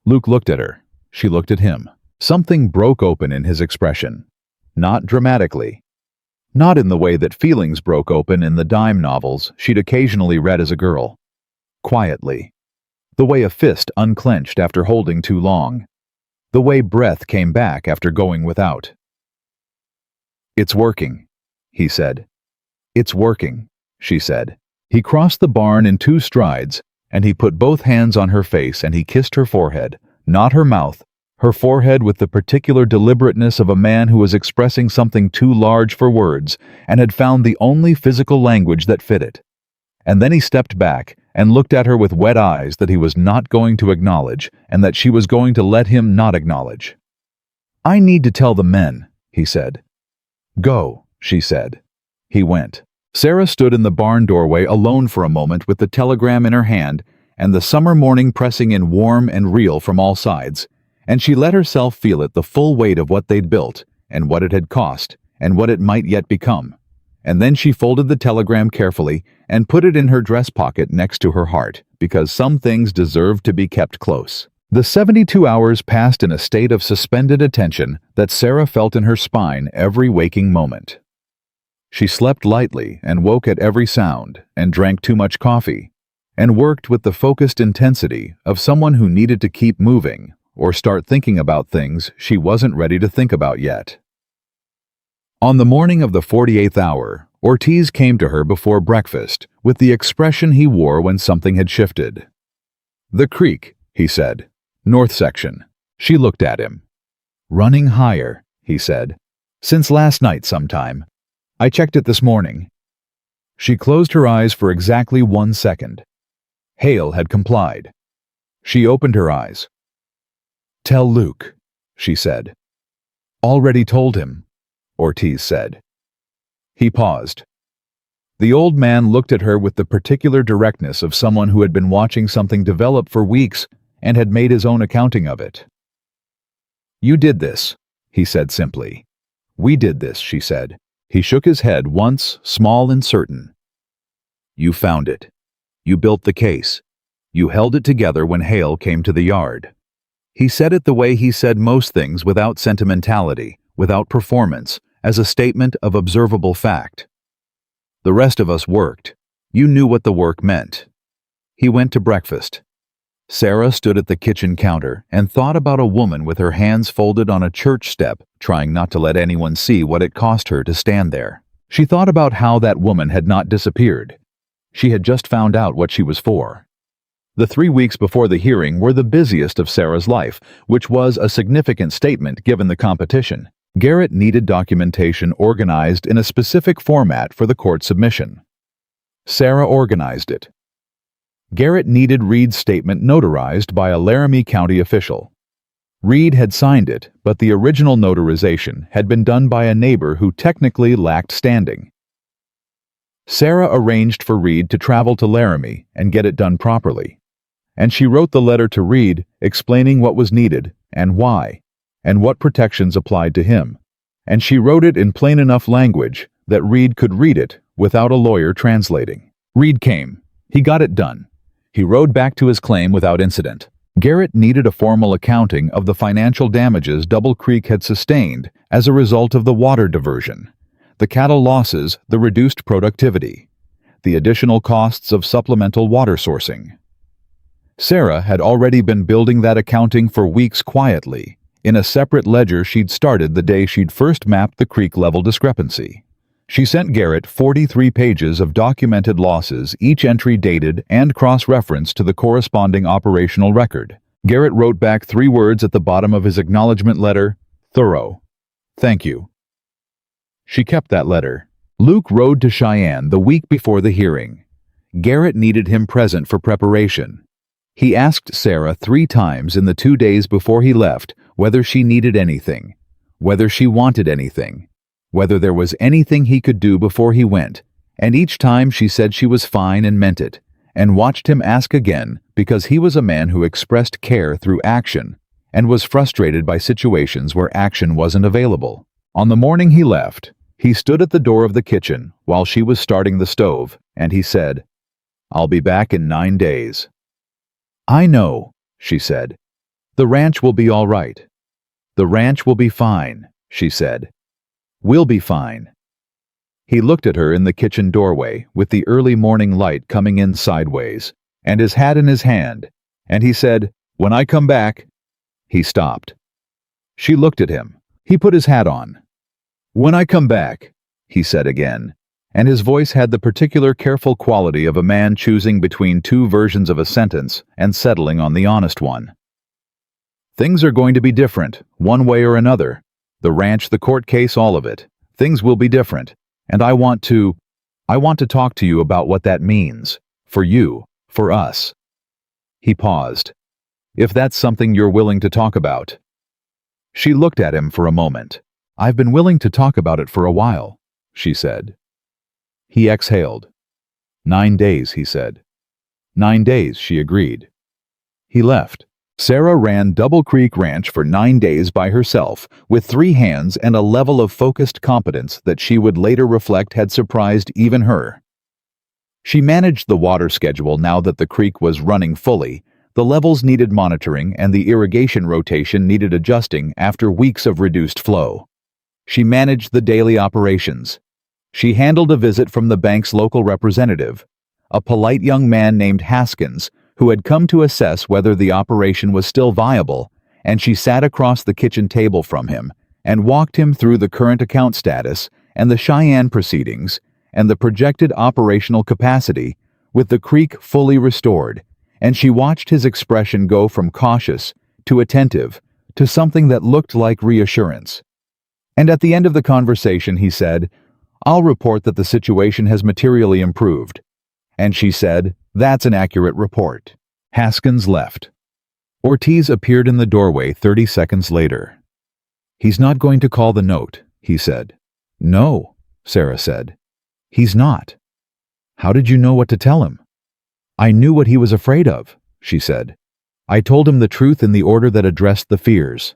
Luke looked at her. She looked at him. Something broke open in his expression. Not dramatically. Not in the way that feelings broke open in the dime novels she'd occasionally read as a girl. Quietly. The way a fist unclenched after holding too long. The way breath came back after going without. "It's working," he said. "It's working," she said. He crossed the barn in 2 strides, and he put both hands on her face and he kissed her forehead, not her mouth, her forehead with the particular deliberateness of a man who was expressing something too large for words and had found the only physical language that fit it. And then he stepped back and looked at her with wet eyes that he was not going to acknowledge and that she was going to let him not acknowledge. "I need to tell the men," he said. "Go," she said. He went. Sarah stood in the barn doorway alone for a moment with the telegram in her hand and the summer morning pressing in warm and real from all sides, and she let herself feel it, the full weight of what they'd built and what it had cost and what it might yet become. And then she folded the telegram carefully and put it in her dress pocket next to her heart, because some things deserved to be kept close. The 72 hours passed in a state of suspended attention that Sarah felt in her spine every waking moment. She slept lightly and woke at every sound and drank too much coffee and worked with the focused intensity of someone who needed to keep moving or start thinking about things she wasn't ready to think about yet. On the morning of the 48th hour, Ortiz came to her before breakfast with the expression he wore when something had shifted. "The creek," he said. "North section." She looked at him. "Running higher," he said. "Since last night sometime. I checked it this morning." She closed her eyes for exactly 1 second. Hale had complied. She opened her eyes. "Tell Luke," she said. "Already told him," Ortiz said. He paused. The old man looked at her with the particular directness of someone who had been watching something develop for weeks and had made his own accounting of it. "You did this," he said simply. "We did this," she said. He shook his head once, small and certain. "You found it. You built the case. You held it together when Hale came to the yard." He said it the way he said most things, without sentimentality, without performance, as a statement of observable fact. "The rest of us worked. You knew what the work meant." He went to breakfast. Sarah stood at the kitchen counter and thought about a woman with her hands folded on a church step, trying not to let anyone see what it cost her to stand there. She thought about how that woman had not disappeared. She had just found out what she was for. The 3 weeks before the hearing were the busiest of Sarah's life, which was a significant statement given the competition. Garrett needed documentation organized in a specific format for the court submission. Sarah organized it. Garrett needed Reed's statement notarized by a Laramie County official. Reed had signed it, but the original notarization had been done by a neighbor who technically lacked standing. Sarah arranged for Reed to travel to Laramie and get it done properly. And she wrote the letter to Reed explaining what was needed and why, and what protections applied to him. And she wrote it in plain enough language that Reed could read it without a lawyer translating. Reed came. He got it done. He rode back to his claim without incident. Garrett needed a formal accounting of the financial damages Double Creek had sustained as a result of the water diversion, the cattle losses, the reduced productivity, the additional costs of supplemental water sourcing. Sarah had already been building that accounting for weeks quietly, in a separate ledger she'd started the day she'd first mapped the creek-level discrepancy. She sent Garrett 43 pages of documented losses, each entry dated and cross-referenced to the corresponding operational record. Garrett wrote back 3 words at the bottom of his acknowledgement letter: thorough. Thank you. She kept that letter. Luke rode to Cheyenne the week before the hearing. Garrett needed him present for preparation. He asked Sarah 3 times in the 2 days before he left whether she needed anything, whether she wanted anything, whether there was anything he could do before he went, and each time she said she was fine and meant it, and watched him ask again because he was a man who expressed care through action and was frustrated by situations where action wasn't available. On the morning he left, he stood at the door of the kitchen while she was starting the stove, and he said, "I'll be back in 9 days." "I know," she said. "The ranch will be all right." "The ranch will be fine," she said. "We'll be fine." He looked at her in the kitchen doorway with the early morning light coming in sideways, and his hat in his hand, and he said, "When I come back." He stopped. She looked at him. He put his hat on. "When I come back," he said again, and his voice had the particular careful quality of a man choosing between 2 versions of a sentence and settling on the honest one. "Things are going to be different, one way or another. The ranch, the court case, all of it. Things will be different. And I want to talk to you about what that means. For you. For us." He paused. "If that's something you're willing to talk about." She looked at him for a moment. "I've been willing to talk about it for a while," she said. He exhaled. 9 days, he said. 9 days, she agreed. He left. Sarah ran Double Creek Ranch for 9 days by herself, with 3 hands and a level of focused competence that she would later reflect had surprised even her. She managed the water schedule now that the creek was running fully. The levels needed monitoring and the irrigation rotation needed adjusting after weeks of reduced flow. She managed the daily operations. She handled a visit from the bank's local representative, a polite young man named Haskins, who had come to assess whether the operation was still viable, and she sat across the kitchen table from him and walked him through the current account status and the Cheyenne proceedings and the projected operational capacity, with the creek fully restored, and she watched his expression go from cautious to attentive to something that looked like reassurance. And at the end of the conversation he said, "I'll report that the situation has materially improved." And she said, "That's an accurate report." Haskins left. Ortiz appeared in the doorway 30 seconds later. "He's not going to call the note," he said. "No," Sarah said. "He's not." "How did you know what to tell him?" "I knew what he was afraid of," she said. "I told him the truth in the order that addressed the fears."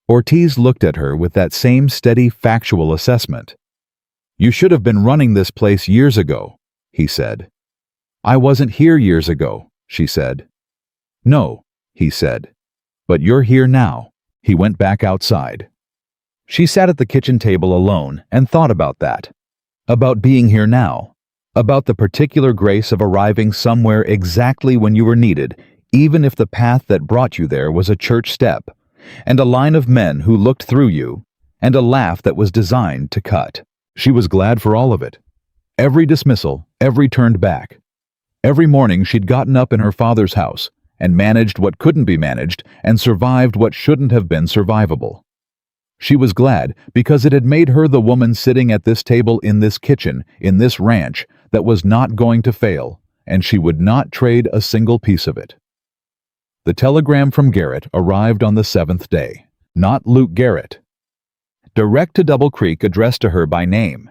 Ortiz looked at her with that same steady, factual assessment. "You should have been running this place years ago," he said. "I wasn't here years ago," she said. "No," he said. "But you're here now." He went back outside. She sat at the kitchen table alone and thought about that. About being here now. About the particular grace of arriving somewhere exactly when you were needed, even if the path that brought you there was a church step, and a line of men who looked through you, and a laugh that was designed to cut. She was glad for all of it. Every dismissal, every turned back. Every morning she'd gotten up in her father's house and managed what couldn't be managed and survived what shouldn't have been survivable. She was glad because it had made her the woman sitting at this table in this kitchen, in this ranch, that was not going to fail, and she would not trade a single piece of it. The telegram from Garrett arrived on the 7th day, not Luke Garrett. Direct to Double Creek, addressed to her by name.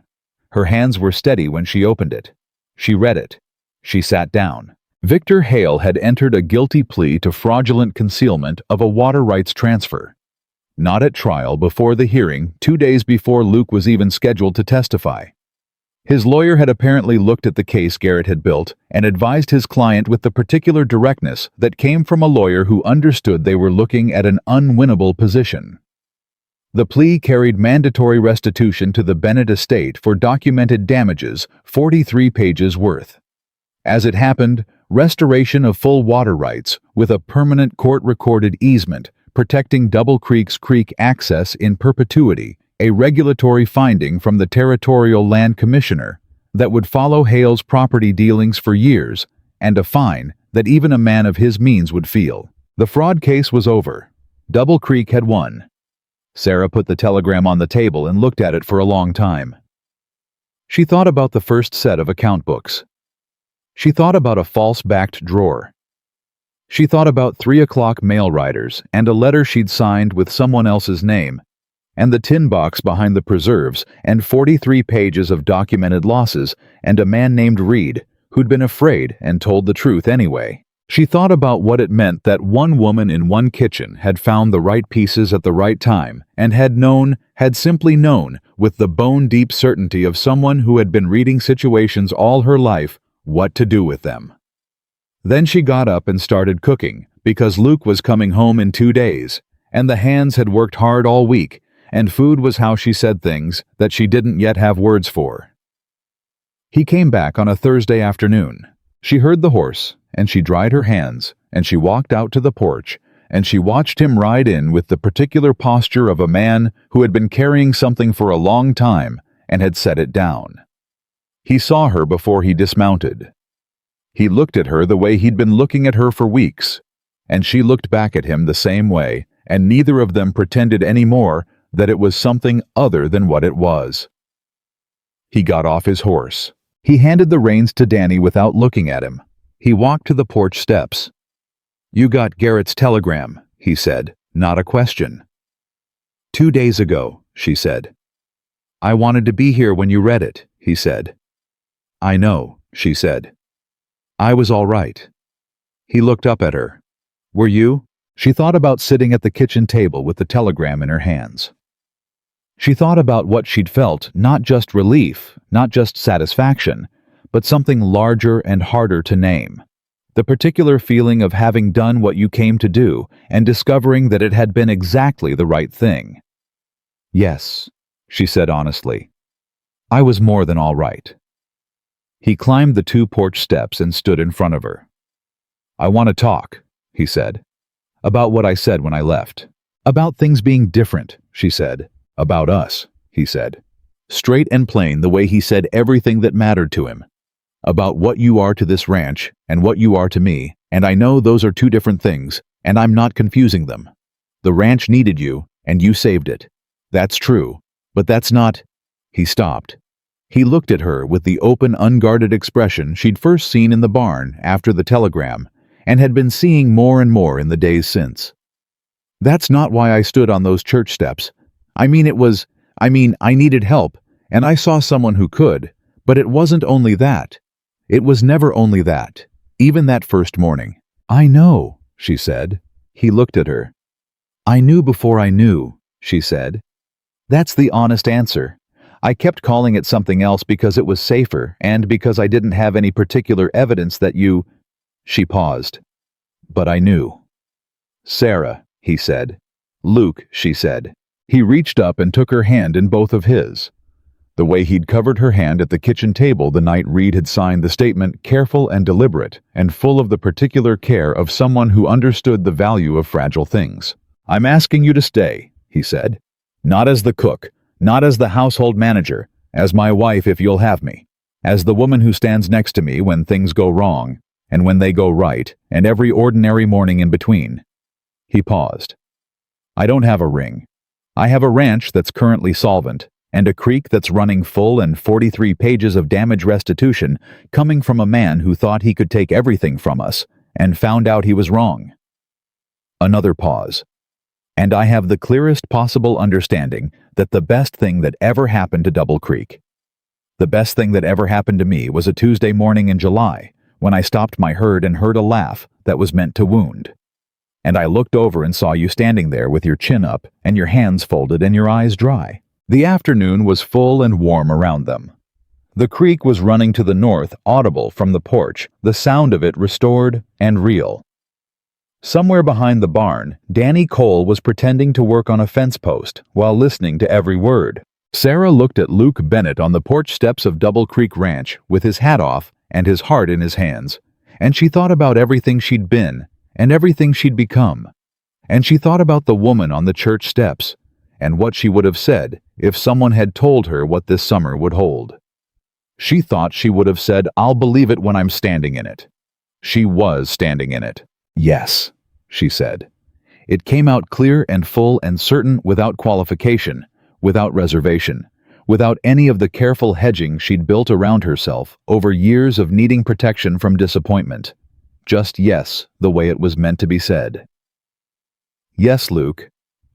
Her hands were steady when she opened it. She read it. She sat down. Victor Hale had entered a guilty plea to fraudulent concealment of a water rights transfer. Not at trial, before the hearing, 2 days before Luke was even scheduled to testify. His lawyer had apparently looked at the case Garrett had built and advised his client with the particular directness that came from a lawyer who understood they were looking at an unwinnable position. The plea carried mandatory restitution to the Bennett estate for documented damages, 43 pages worth. As it happened, restoration of full water rights with a permanent court-recorded easement protecting Double Creek's creek access in perpetuity, a regulatory finding from the Territorial Land Commissioner that would follow Hale's property dealings for years, and a fine that even a man of his means would feel. The fraud case was over. Double Creek had won. Sarah put the telegram on the table and looked at it for a long time. She thought about the first set of account books. She thought about a false-backed drawer. She thought about 3 o'clock mail riders and a letter she'd signed with someone else's name, and the tin box behind the preserves and 43 pages of documented losses and a man named Reed who'd been afraid and told the truth anyway. She thought about what it meant that one woman in one kitchen had found the right pieces at the right time and had simply known, with the bone-deep certainty of someone who had been reading situations all her life, what to do with them. Then she got up and started cooking, because Luke was coming home in 2 days, and the hands had worked hard all week, and food was how she said things that she didn't yet have words for. He came back on a Thursday afternoon. She heard the horse, and she dried her hands, and she walked out to the porch, and she watched him ride in with the particular posture of a man who had been carrying something for a long time and had set it down. He saw her before he dismounted. He looked at her the way he'd been looking at her for weeks, and she looked back at him the same way, and neither of them pretended any more that it was something other than what it was. He got off his horse. He handed the reins to Danny without looking at him. He walked to the porch steps. "You got Garrett's telegram," he said, not a question. "2 days ago," she said. "I wanted to be here when you read it," he said. "I know," she said. "I was all right." He looked up at her. "Were you?" She thought about sitting at the kitchen table with the telegram in her hands. She thought about what she'd felt, not just relief, not just satisfaction, but something larger and harder to name. The particular feeling of having done what you came to do and discovering that it had been exactly the right thing. "Yes," she said honestly. "I was more than all right." He climbed the 2 porch steps and stood in front of her. "I want to talk," he said. "About what I said when I left. About things being different," she said. "About us," he said. Straight and plain, the way he said everything that mattered to him. "About what you are to this ranch and what you are to me, and I know those are 2 different things, and I'm not confusing them. The ranch needed you, and you saved it. That's true, but that's not—" He stopped. He looked at her with the open, unguarded expression she'd first seen in the barn after the telegram, and had been seeing more and more in the days since. "That's not why I stood on those church steps. I needed help, and I saw someone who could, but it wasn't only that. It was never only that, even that first morning." "I know," she said. He looked at her. "I knew before I knew," she said. "That's the honest answer. I kept calling it something else because it was safer and because I didn't have any particular evidence that you—" She paused. "But I knew." "Sarah," he said. "Luke," she said. He reached up and took her hand in both of his. The way he'd covered her hand at the kitchen table the night Reed had signed the statement, careful and deliberate, and full of the particular care of someone who understood the value of fragile things. "I'm asking you to stay," he said. "Not as the cook, not as the household manager, as my wife if you'll have me. as the woman who stands next to me when things go wrong, and when they go right, and every ordinary morning in between." He paused. "I don't have a ring. I have a ranch that's currently solvent, and a creek that's running full and 43 pages of damage restitution coming from a man who thought he could take everything from us, and found out he was wrong." Another pause. "And I have the clearest possible understanding that the best thing that ever happened to Double Creek. The best thing that ever happened to me was a Tuesday morning in July, when I stopped my herd and heard a laugh that was meant to wound. And I looked over and saw you standing there with your chin up and your hands folded and your eyes dry." The afternoon was full and warm around them. The creek was running to the north, audible from the porch, the sound of it restored and real. Somewhere behind the barn, Danny Cole was pretending to work on a fence post while listening to every word. Sarah looked at Luke Bennett on the porch steps of Double Creek Ranch with his hat off and his heart in his hands, and she thought about everything she'd been and everything she'd become. And she thought about the woman on the church steps and what she would have said if someone had told her what this summer would hold. She thought she would have said, "I'll believe it when I'm standing in it." She was standing in it. "Yes," she said. It came out clear and full and certain, without qualification, without reservation, without any of the careful hedging she'd built around herself over years of needing protection from disappointment. Just yes, the way it was meant to be said. "Yes, Luke,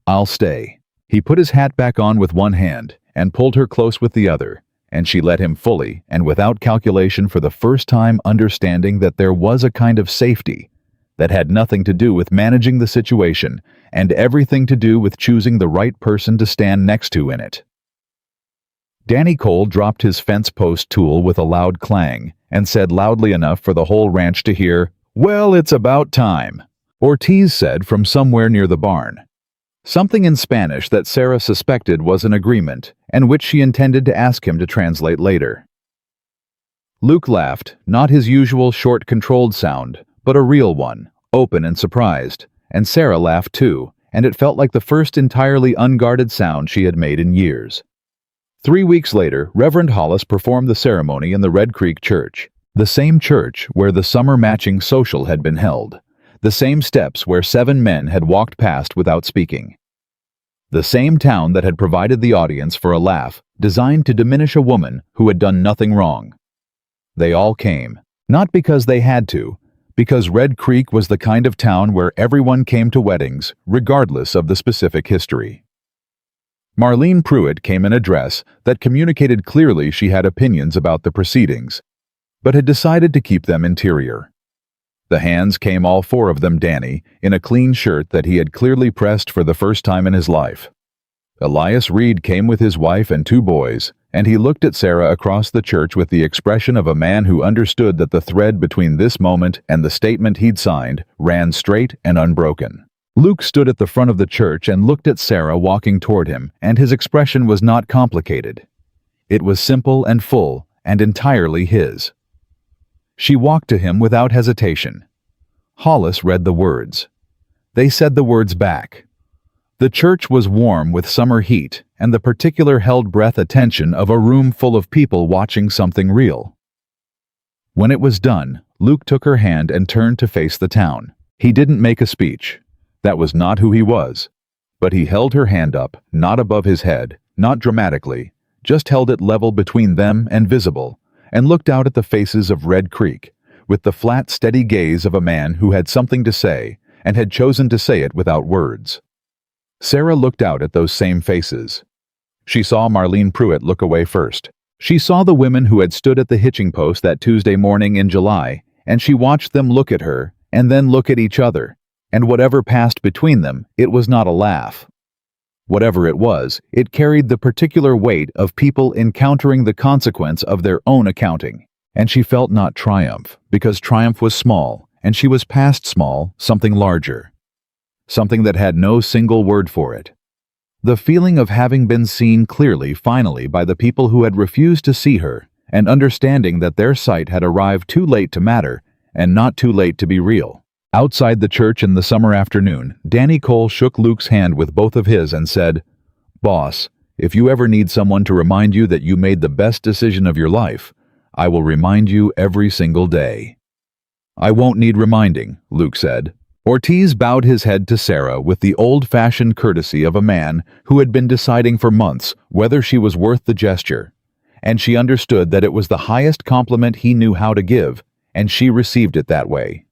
I'll stay." He put his hat back on with one hand and pulled her close with the other, and she let him fully and without calculation, for the first time understanding that there was a kind of safety that had nothing to do with managing the situation and everything to do with choosing the right person to stand next to in it. Danny Cole dropped his fence post tool with a loud clang and said loudly enough for the whole ranch to hear, "Well, it's about time," Ortiz said from somewhere near the barn. Something in Spanish that Sarah suspected was an agreement, and which she intended to ask him to translate later. Luke laughed, not his usual short, controlled sound, but a real one, open and surprised, and Sarah laughed too, and it felt like the first entirely unguarded sound she had made in years. 3 weeks later, Reverend Hollis performed the ceremony in the Red Creek Church, the same church where the summer matching social had been held, the same steps where 7 men had walked past without speaking, the same town that had provided the audience for a laugh designed to diminish a woman who had done nothing wrong. They all came, not because they had to, because Red Creek was the kind of town where everyone came to weddings, regardless of the specific history. Marlene Pruitt came in a dress that communicated clearly she had opinions about the proceedings, but had decided to keep them interior. The hands came, all 4 of them Danny, in a clean shirt that he had clearly pressed for the first time in his life. Elias Reed came with his wife and 2 boys, and he looked at Sarah across the church with the expression of a man who understood that the thread between this moment and the statement he'd signed ran straight and unbroken. Luke stood at the front of the church and looked at Sarah walking toward him, and his expression was not complicated. It was simple and full and entirely his. She walked to him without hesitation. Hollis read the words. They said the words back. The church was warm with summer heat and the particular held-breath attention of a room full of people watching something real. When it was done, Luke took her hand and turned to face the town. He didn't make a speech. That was not who he was. But he held her hand up, not above his head, not dramatically, just held it level between them and visible, and looked out at the faces of Red Creek, with the flat, steady gaze of a man who had something to say and had chosen to say it without words. Sarah looked out at those same faces. She saw Marlene Pruitt look away first. She saw the women who had stood at the hitching post that Tuesday morning in July, and she watched them look at her and then look at each other, and whatever passed between them, it was not a laugh. Whatever it was, it carried the particular weight of people encountering the consequence of their own accounting, and she felt not triumph, because triumph was small, and she was past small, something larger. Something that had no single word for it. The feeling of having been seen clearly finally by the people who had refused to see her, and understanding that their sight had arrived too late to matter, and not too late to be real. Outside the church in the summer afternoon, Danny Cole shook Luke's hand with both of his and said, "Boss, if you ever need someone to remind you that you made the best decision of your life, I will remind you every single day." "I won't need reminding," Luke said. Ortiz bowed his head to Sarah with the old-fashioned courtesy of a man who had been deciding for months whether she was worth the gesture, and she understood that it was the highest compliment he knew how to give, and she received it that way.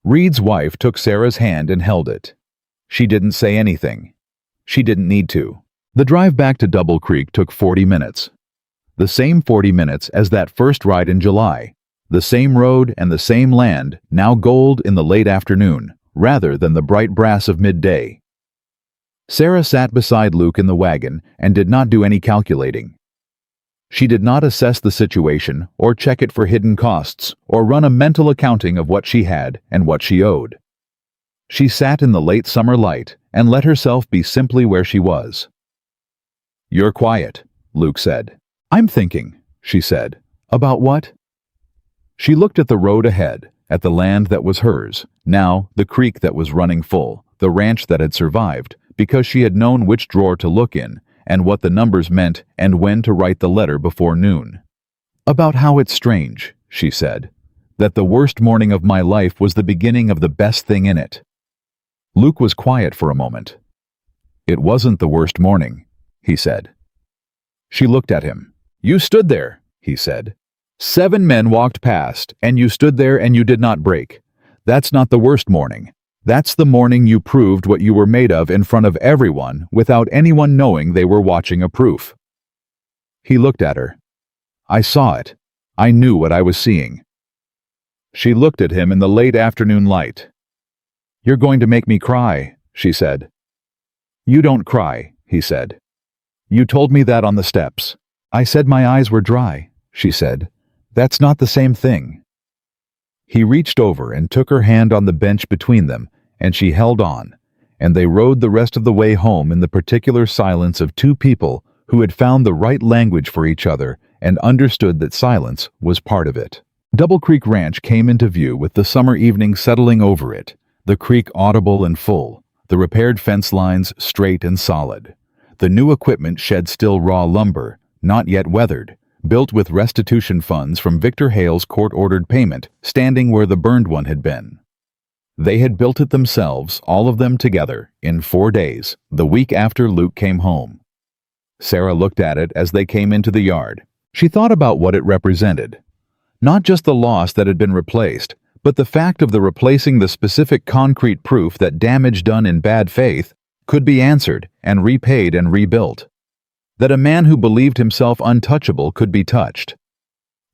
Reed's wife took Sarah's hand and held it. She didn't say anything. She didn't need to. The drive back to Double Creek took 40 minutes. The same 40 minutes as that first ride in July. The same road and the same land, now gold in the late afternoon, rather than the bright brass of midday. Sarah sat beside Luke in the wagon and did not do any calculating. She did not assess the situation or check it for hidden costs or run a mental accounting of what she had and what she owed. She sat in the late summer light and let herself be simply where she was. "You're quiet," Luke said. "I'm thinking," she said. "About what?" She looked at the road ahead, at the land that was hers, now the creek that was running full, the ranch that had survived, because she had known which drawer to look in, and what the numbers meant and when to write the letter before noon. "About how it's strange," she said, "that the worst morning of my life was the beginning of the best thing in it." Luke was quiet for a moment. "It wasn't the worst morning," he said. She looked at him. "You stood there," he said. 7 men walked past, and you stood there and you did not break. That's not the worst morning. That's the morning you proved what you were made of in front of everyone without anyone knowing they were watching a proof." He looked at her. "I saw it. I knew what I was seeing." She looked at him in the late afternoon light. "You're going to make me cry," she said. "You don't cry," he said. "You told me that on the steps." "I said my eyes were dry," she said. "That's not the same thing." He reached over and took her hand on the bench between them, and she held on, and they rode the rest of the way home in the particular silence of two people who had found the right language for each other and understood that silence was part of it. Double Creek Ranch came into view with the summer evening settling over it, the creek audible and full, the repaired fence lines straight and solid. The new equipment shed still raw lumber, not yet weathered, built with restitution funds from Victor Hale's court-ordered payment, standing where the burned one had been. They had built it themselves, all of them together, in 4 days, the week after Luke came home. Sarah looked at it as they came into the yard. She thought about what it represented. Not just the loss that had been replaced, but the fact of the replacing the specific concrete proof that damage done in bad faith could be answered and repaid and rebuilt. That a man who believed himself untouchable could be touched.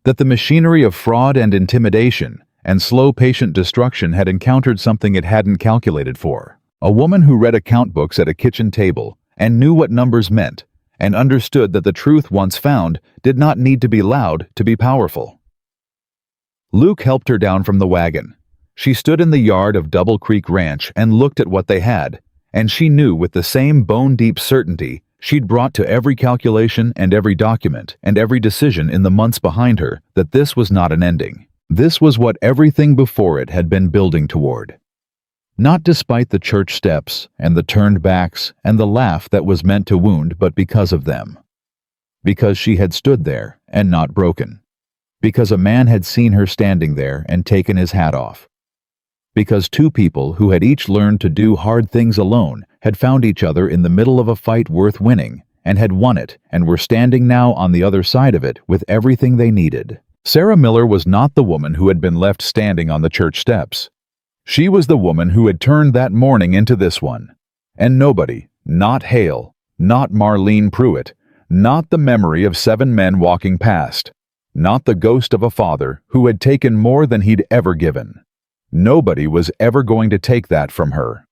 That the machinery of fraud and intimidation and slow patient destruction had encountered something it hadn't calculated for. A woman who read account books at a kitchen table and knew what numbers meant and understood that the truth once found did not need to be loud to be powerful. Luke helped her down from the wagon. She stood in the yard of Double Creek Ranch and looked at what they had, and she knew with the same bone-deep certainty she'd brought to every calculation and every document and every decision in the months behind her that this was not an ending. This was what everything before it had been building toward. Not despite the church steps and the turned backs and the laugh that was meant to wound, but because of them. Because she had stood there and not broken. Because a man had seen her standing there and taken his hat off. Because two people who had each learned to do hard things alone had found each other in the middle of a fight worth winning, and had won it, and were standing now on the other side of it with everything they needed. Sarah Miller was not the woman who had been left standing on the church steps. She was the woman who had turned that morning into this one. And nobody, not Hale, not Marlene Pruitt, not the memory of 7 men walking past, not the ghost of a father who had taken more than he'd ever given. Nobody was ever going to take that from her.